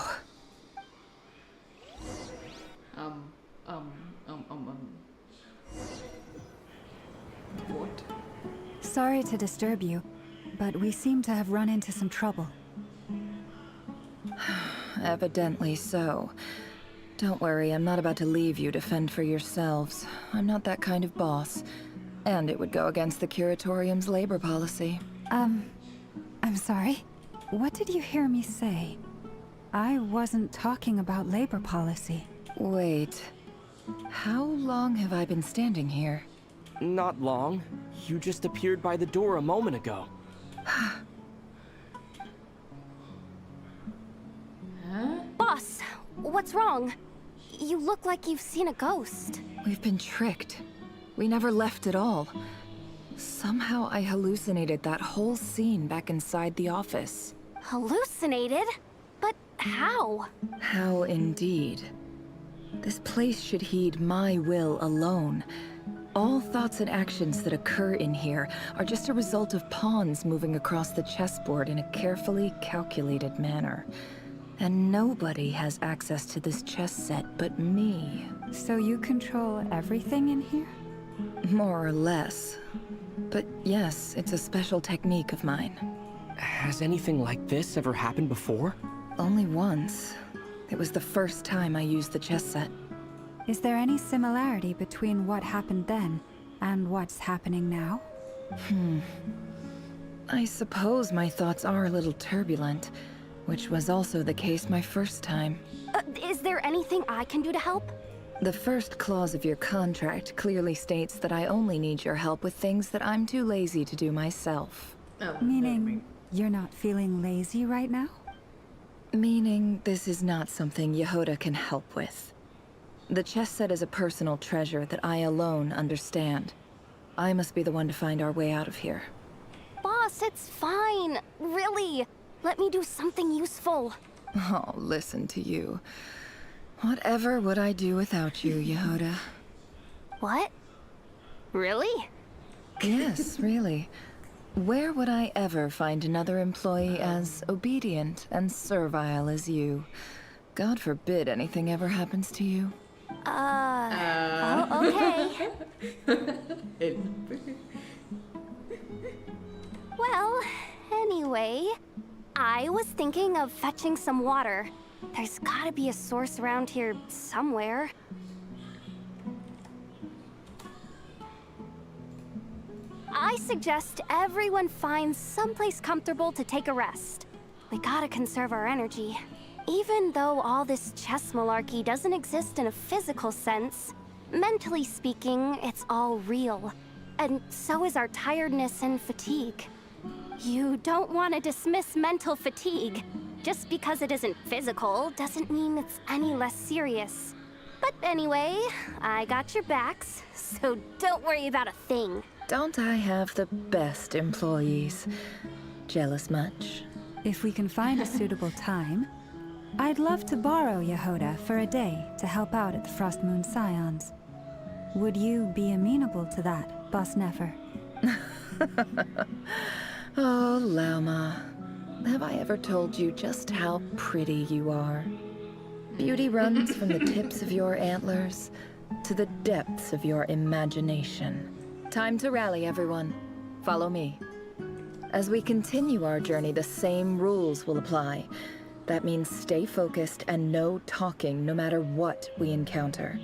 What? Sorry to disturb you, but we seem to have run into some trouble. Evidently so. Don't worry, I'm not about to leave you to fend for yourselves. I'm not that kind of boss. And it would go against the Curatorium's labor policy. I'm sorry. What did you hear me say? I wasn't talking about labor policy. Wait. How long have I been standing here? Not long. You just appeared by the door a moment ago. Boss, what's wrong? You look like you've seen a ghost. We've been tricked. We never left at all. Somehow I hallucinated that whole scene back inside the office. Hallucinated? But how? How indeed. This place should heed my will alone. All thoughts and actions that occur in here are just a result of pawns moving across the chessboard in a carefully calculated manner. And nobody has access to this chess set but me. So you control everything in here? More or less. But yes, it's a special technique of mine. Has anything like this ever happened before? Only once. It was the first time I used the chess set. Is there any similarity between what happened then and what's happening now? I suppose my thoughts are a little turbulent, which was also the case my first time. Is there anything I can do to help? The first clause of your contract clearly states that I only need your help with things that I'm too lazy to do myself. Meaning, you're not feeling lazy right now? Meaning, this is not something Yehoda can help with. The chess set is a personal treasure that I alone understand. I must be the one to find our way out of here. Boss, it's fine. Really. Let me do something useful. Oh, listen to you. Whatever would I do without you, Yehoda? What? Really? Yes, really. Where would I ever find another employee as obedient and servile as you? God forbid anything ever happens to you. Oh, okay. Well, anyway, I was thinking of fetching some water. There's gotta be a source around here somewhere. I suggest everyone finds someplace comfortable to take a rest. We gotta conserve our energy. Even though all this chess malarkey doesn't exist in a physical sense, mentally speaking, it's all real. And so is our tiredness and fatigue. You don't want to dismiss mental fatigue. Just because it isn't physical doesn't mean it's any less serious. But anyway, I got your backs, so don't worry about a thing. Don't I have the best employees? Jealous much? If we can find a suitable time, I'd love to borrow Yehoda for a day to help out at the Frost Moon Scions. Would you be amenable to that, Boss Nefer? Oh, Lauma. Have I ever told you just how pretty you are? Beauty runs from the tips of your antlers to the depths of your imagination. Time to rally, everyone. Follow me. As we continue our journey, the same rules will apply. That means stay focused and no talking no matter what we encounter.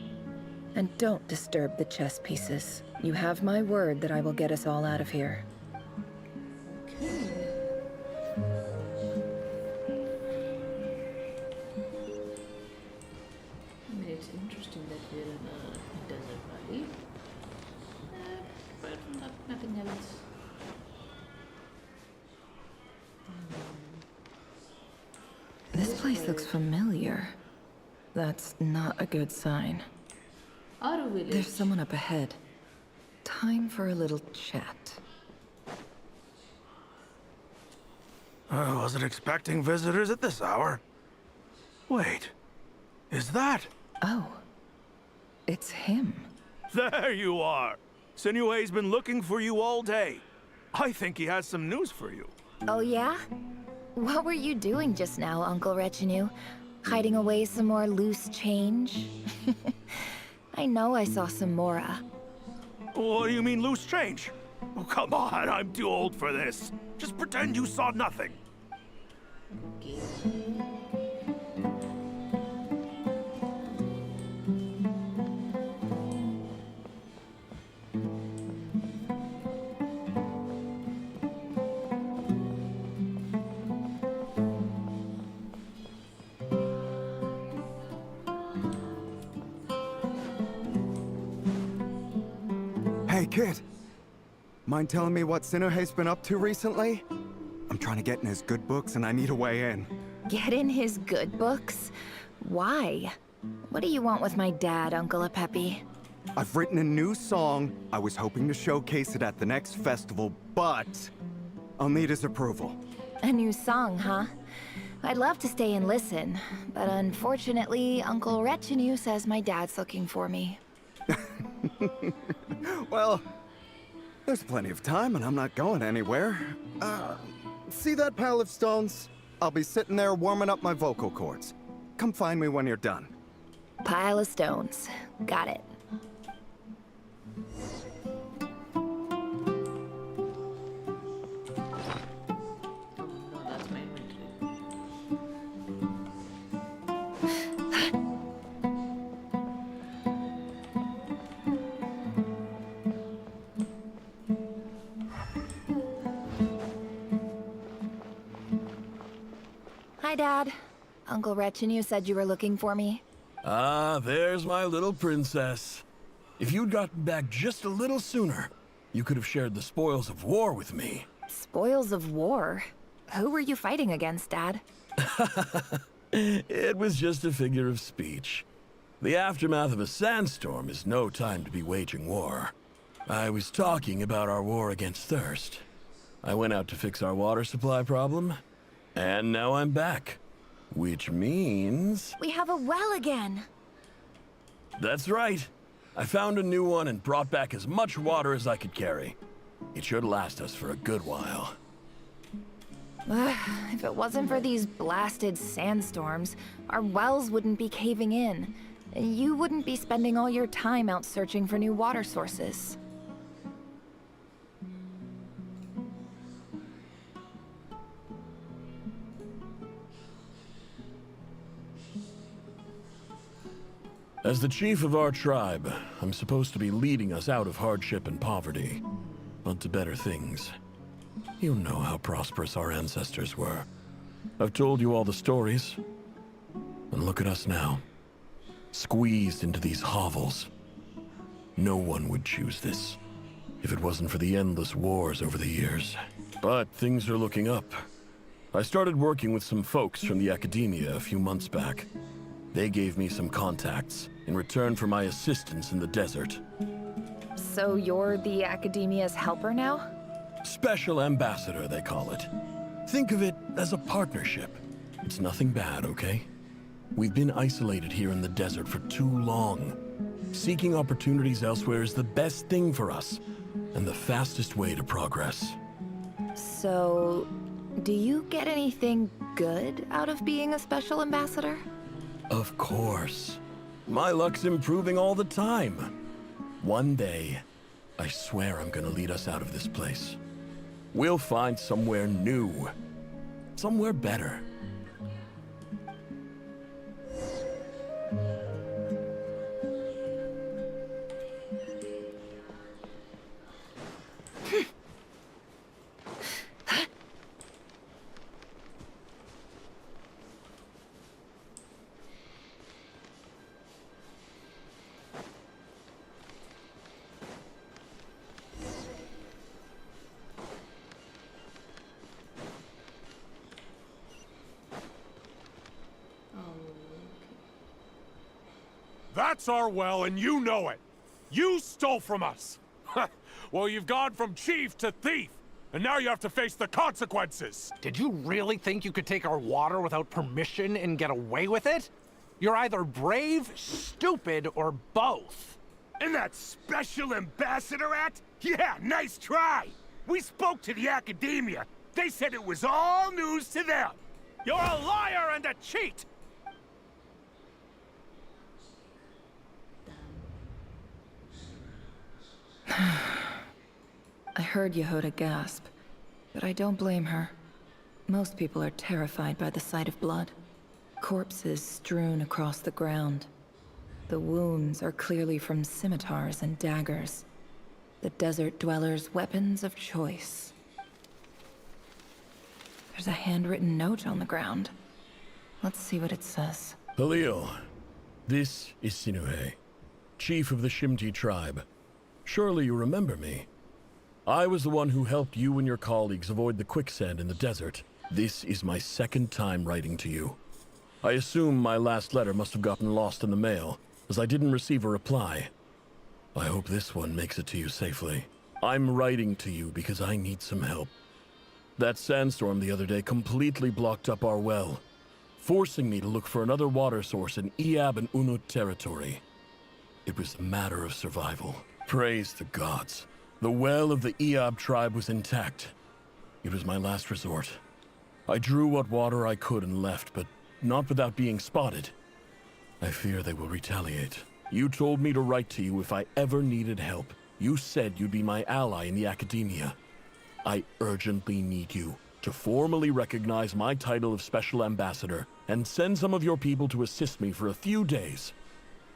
And don't disturb the chess pieces. You have my word that I will get us all out of here. I mean, it's interesting that we're in a desert valley. But nothing else. This place looks familiar. That's not a good sign. Our village. There's someone up ahead. Time for a little chat. I wasn't expecting visitors at this hour. Wait, is that? Oh, it's him. There you are. Sinue's been looking for you all day. I think he has some news for you. Oh yeah? What were you doing just now, Uncle Retinue? Hiding away some more loose change? I know I saw some Mora. What do you mean loose change? Oh, come on, I'm too old for this. Just pretend you saw nothing. Hey, kid. Mind telling me what Sinuhe's been up to recently? I'm trying to get in his good books and I need a way in. Get in his good books? Why? What do you want with my dad, Uncle Apepi? I've written a new song. I was hoping to showcase it at the next festival, but I'll need his approval. A new song, huh? I'd love to stay and listen, but unfortunately, Uncle Retinue says my dad's looking for me. Well, there's plenty of time and I'm not going anywhere. See that pile of stones? I'll be sitting there warming up my vocal cords. Come find me when you're done. Pile of stones. Got it. Hi, Dad. Uncle Retinue said you were looking for me. Ah, there's my little princess. If you'd gotten back just a little sooner, you could have shared the spoils of war with me. Spoils of war? Who were you fighting against, Dad? It was just a figure of speech. The aftermath of a sandstorm is no time to be waging war. I was talking about our war against thirst. I went out to fix our water supply problem, and now I'm back. Which means... We have a well again! That's right. I found a new one and brought back as much water as I could carry. It should last us for a good while. If it wasn't for these blasted sandstorms, our wells wouldn't be caving in. You wouldn't be spending all your time out searching for new water sources. As the chief of our tribe, I'm supposed to be leading us out of hardship and poverty, but to better things. You know how prosperous our ancestors were. I've told you all the stories. And look at us now. Squeezed into these hovels. No one would choose this, if it wasn't for the endless wars over the years. But things are looking up. I started working with some folks from the academia a few months back. They gave me some contacts in return for my assistance in the desert. So you're the Academia's helper now? Special ambassador, they call it. Think of it as a partnership. It's nothing bad, okay? We've been isolated here in the desert for too long. Seeking opportunities elsewhere is the best thing for us, and the fastest way to progress. So, do you get anything good out of being a special ambassador? Of course. My luck's improving all the time. One day, I swear I'm gonna lead us out of this place. We'll find somewhere new. Somewhere better. That's our well, and you know it. You stole from us. Well, you've gone from chief to thief, and now you have to face the consequences. Did you really think you could take our water without permission and get away with it? You're either brave, stupid, or both. And that special ambassador act? Yeah, nice try. We spoke to the academia. They said it was all news to them. You're a liar and a cheat! I heard Yehuda gasp, but I don't blame her. Most people are terrified by the sight of blood. Corpses strewn across the ground. The wounds are clearly from scimitars and daggers. The desert dwellers' weapons of choice. There's a handwritten note on the ground. Let's see what it says. Halil, this is Sinuhe, chief of the Shimti tribe. Surely you remember me. I was the one who helped you and your colleagues avoid the quicksand in the desert. This is my second time writing to you. I assume my last letter must have gotten lost in the mail, as I didn't receive a reply. I hope this one makes it to you safely. I'm writing to you because I need some help. That sandstorm the other day completely blocked up our well, forcing me to look for another water source in Iab and Unut territory. It was a matter of survival. Praise the gods. The well of the Iab tribe was intact. It was my last resort. I drew what water I could and left, but not without being spotted. I fear they will retaliate. You told me to write to you if I ever needed help. You said you'd be my ally in the academia. I urgently need you to formally recognize my title of Special Ambassador and send some of your people to assist me for a few days.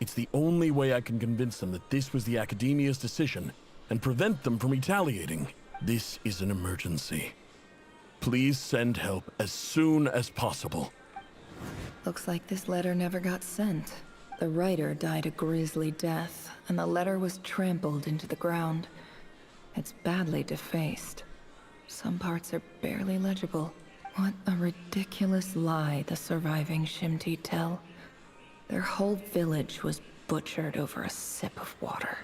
It's the only way I can convince them that this was the academia's decision and prevent them from retaliating. This is an emergency. Please send help as soon as possible. Looks like this letter never got sent. The writer died a grisly death, and the letter was trampled into the ground. It's badly defaced. Some parts are barely legible. What a ridiculous lie the surviving Shimti tell. Their whole village was butchered over a sip of water.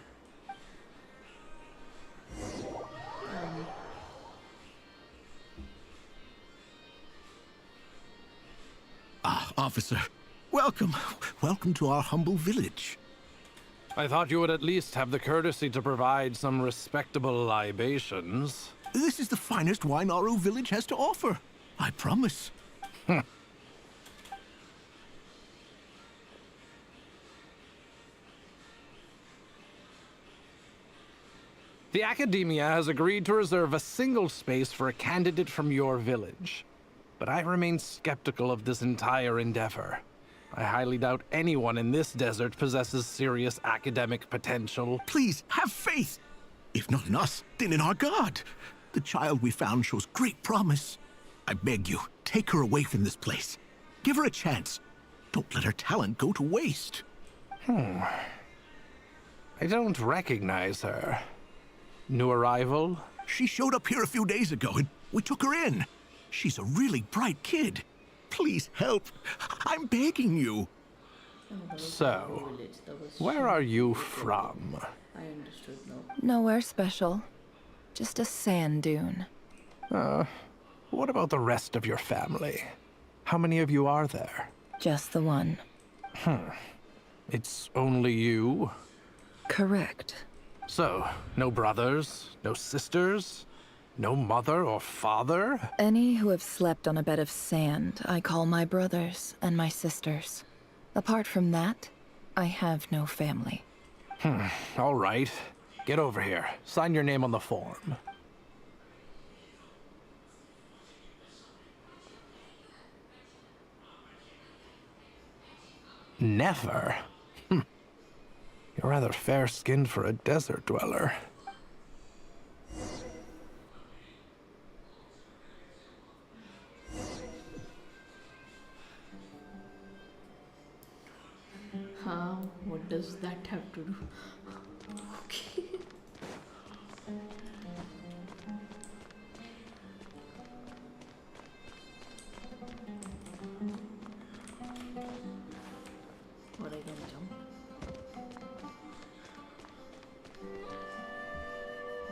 Ah, officer. Welcome. Welcome to our humble village. I thought you would at least have the courtesy to provide some respectable libations. This is the finest wine Aru village has to offer. I promise. The Academia has agreed to reserve a single space for a candidate from your village. But I remain skeptical of this entire endeavor. I highly doubt anyone in this desert possesses serious academic potential. Please, have faith! If not in us, then in our god. The child we found shows great promise. I beg you, take her away from this place. Give her a chance. Don't let her talent go to waste. I don't recognize her. New arrival? She showed up here a few days ago and we took her in. She's a really bright kid. Please help. I'm begging you. So, where are you from? I understood now. Nowhere special. Just a sand dune. What about the rest of your family? How many of you are there? Just the one. It's only you? Correct. So, no brothers, no sisters, no mother or father? Any who have slept on a bed of sand, I call my brothers and my sisters. Apart from that, I have no family. All right. Get over here. Sign your name on the form. Never? You're rather fair-skinned for a desert dweller. What does that have to do? Okay. What, I can jump?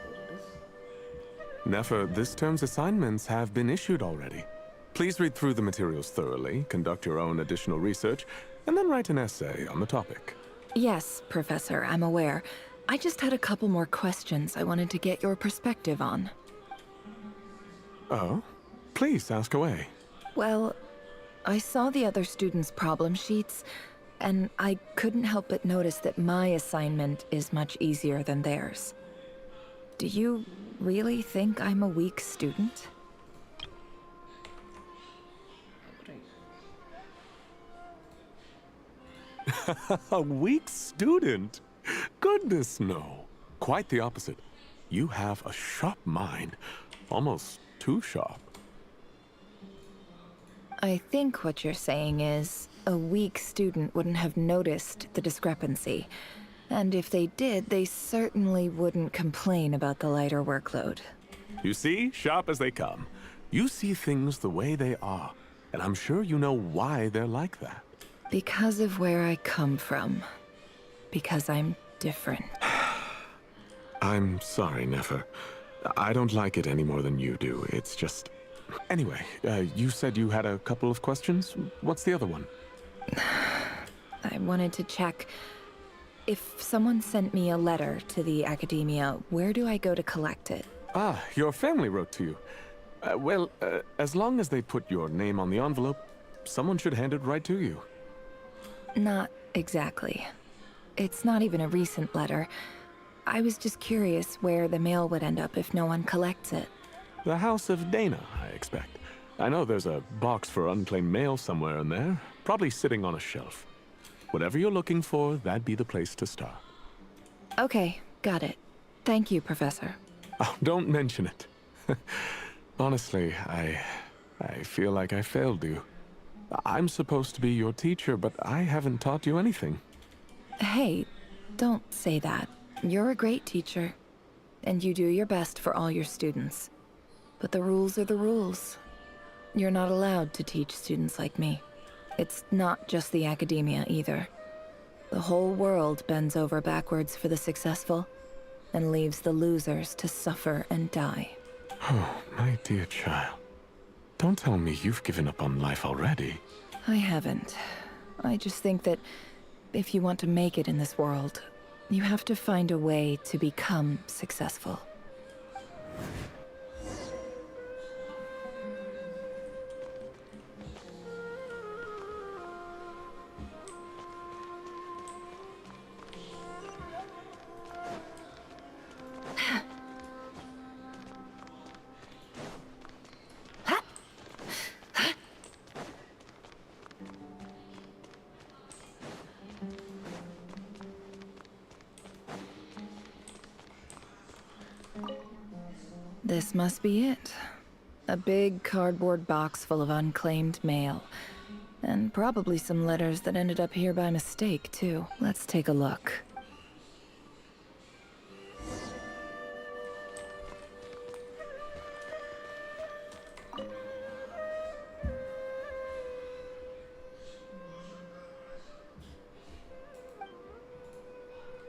There it is. Nefer, this term's assignments have been issued already. Please read through the materials thoroughly, conduct your own additional research, and then write an essay on the topic. Yes, Professor, I'm aware. I just had a couple more questions I wanted to get your perspective on. Oh? Please, ask away. Well, I saw the other students' problem sheets, and I couldn't help but notice that my assignment is much easier than theirs. Do you really think I'm a weak student? A weak student? Goodness, no. Quite the opposite. You have a sharp mind. Almost too sharp. I think what you're saying is, a weak student wouldn't have noticed the discrepancy. And if they did, they certainly wouldn't complain about the lighter workload. You see, sharp as they come. You see things the way they are, and I'm sure you know why they're like that. Because of where I come from. Because I'm different. I'm sorry, Nefer. I don't like it any more than you do. It's just... Anyway, you said you had a couple of questions? What's the other one? I wanted to check... If someone sent me a letter to the Academia, where do I go to collect it? Ah, your family wrote to you. Well, as long as they put your name on the envelope, someone should hand it right to you. Not exactly. It's not even a recent letter. I was just curious where the mail would end up if no one collects it. The House of Dana, I expect. I know there's a box for unclaimed mail somewhere in there, probably sitting on a shelf. Whatever you're looking for, that'd be the place to start. Okay, got it. Thank you, Professor. Oh, don't mention it. Honestly, I feel like I failed you. I'm supposed to be your teacher, but I haven't taught you anything. Hey, don't say that. You're a great teacher, and you do your best for all your students. But the rules are the rules. You're not allowed to teach students like me. It's not just the Academia either. The whole world bends over backwards for the successful, and leaves the losers to suffer and die. Oh, my dear child. Don't tell me you've given up on life already. I haven't. I just think that if you want to make it in this world, you have to find a way to become successful. This must be it. A big cardboard box full of unclaimed mail. And probably some letters that ended up here by mistake, too. Let's take a look.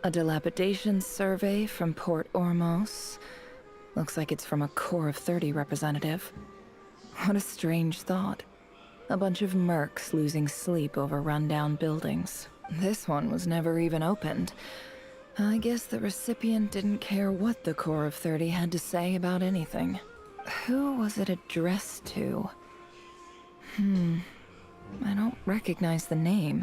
A dilapidation survey from Port Ormos. Looks like it's from a Corps of 30 representative. What a strange thought. A bunch of mercs losing sleep over rundown buildings. This one was never even opened. I guess the recipient didn't care what the Corps of 30 had to say about anything. Who was it addressed to? I don't recognize the name.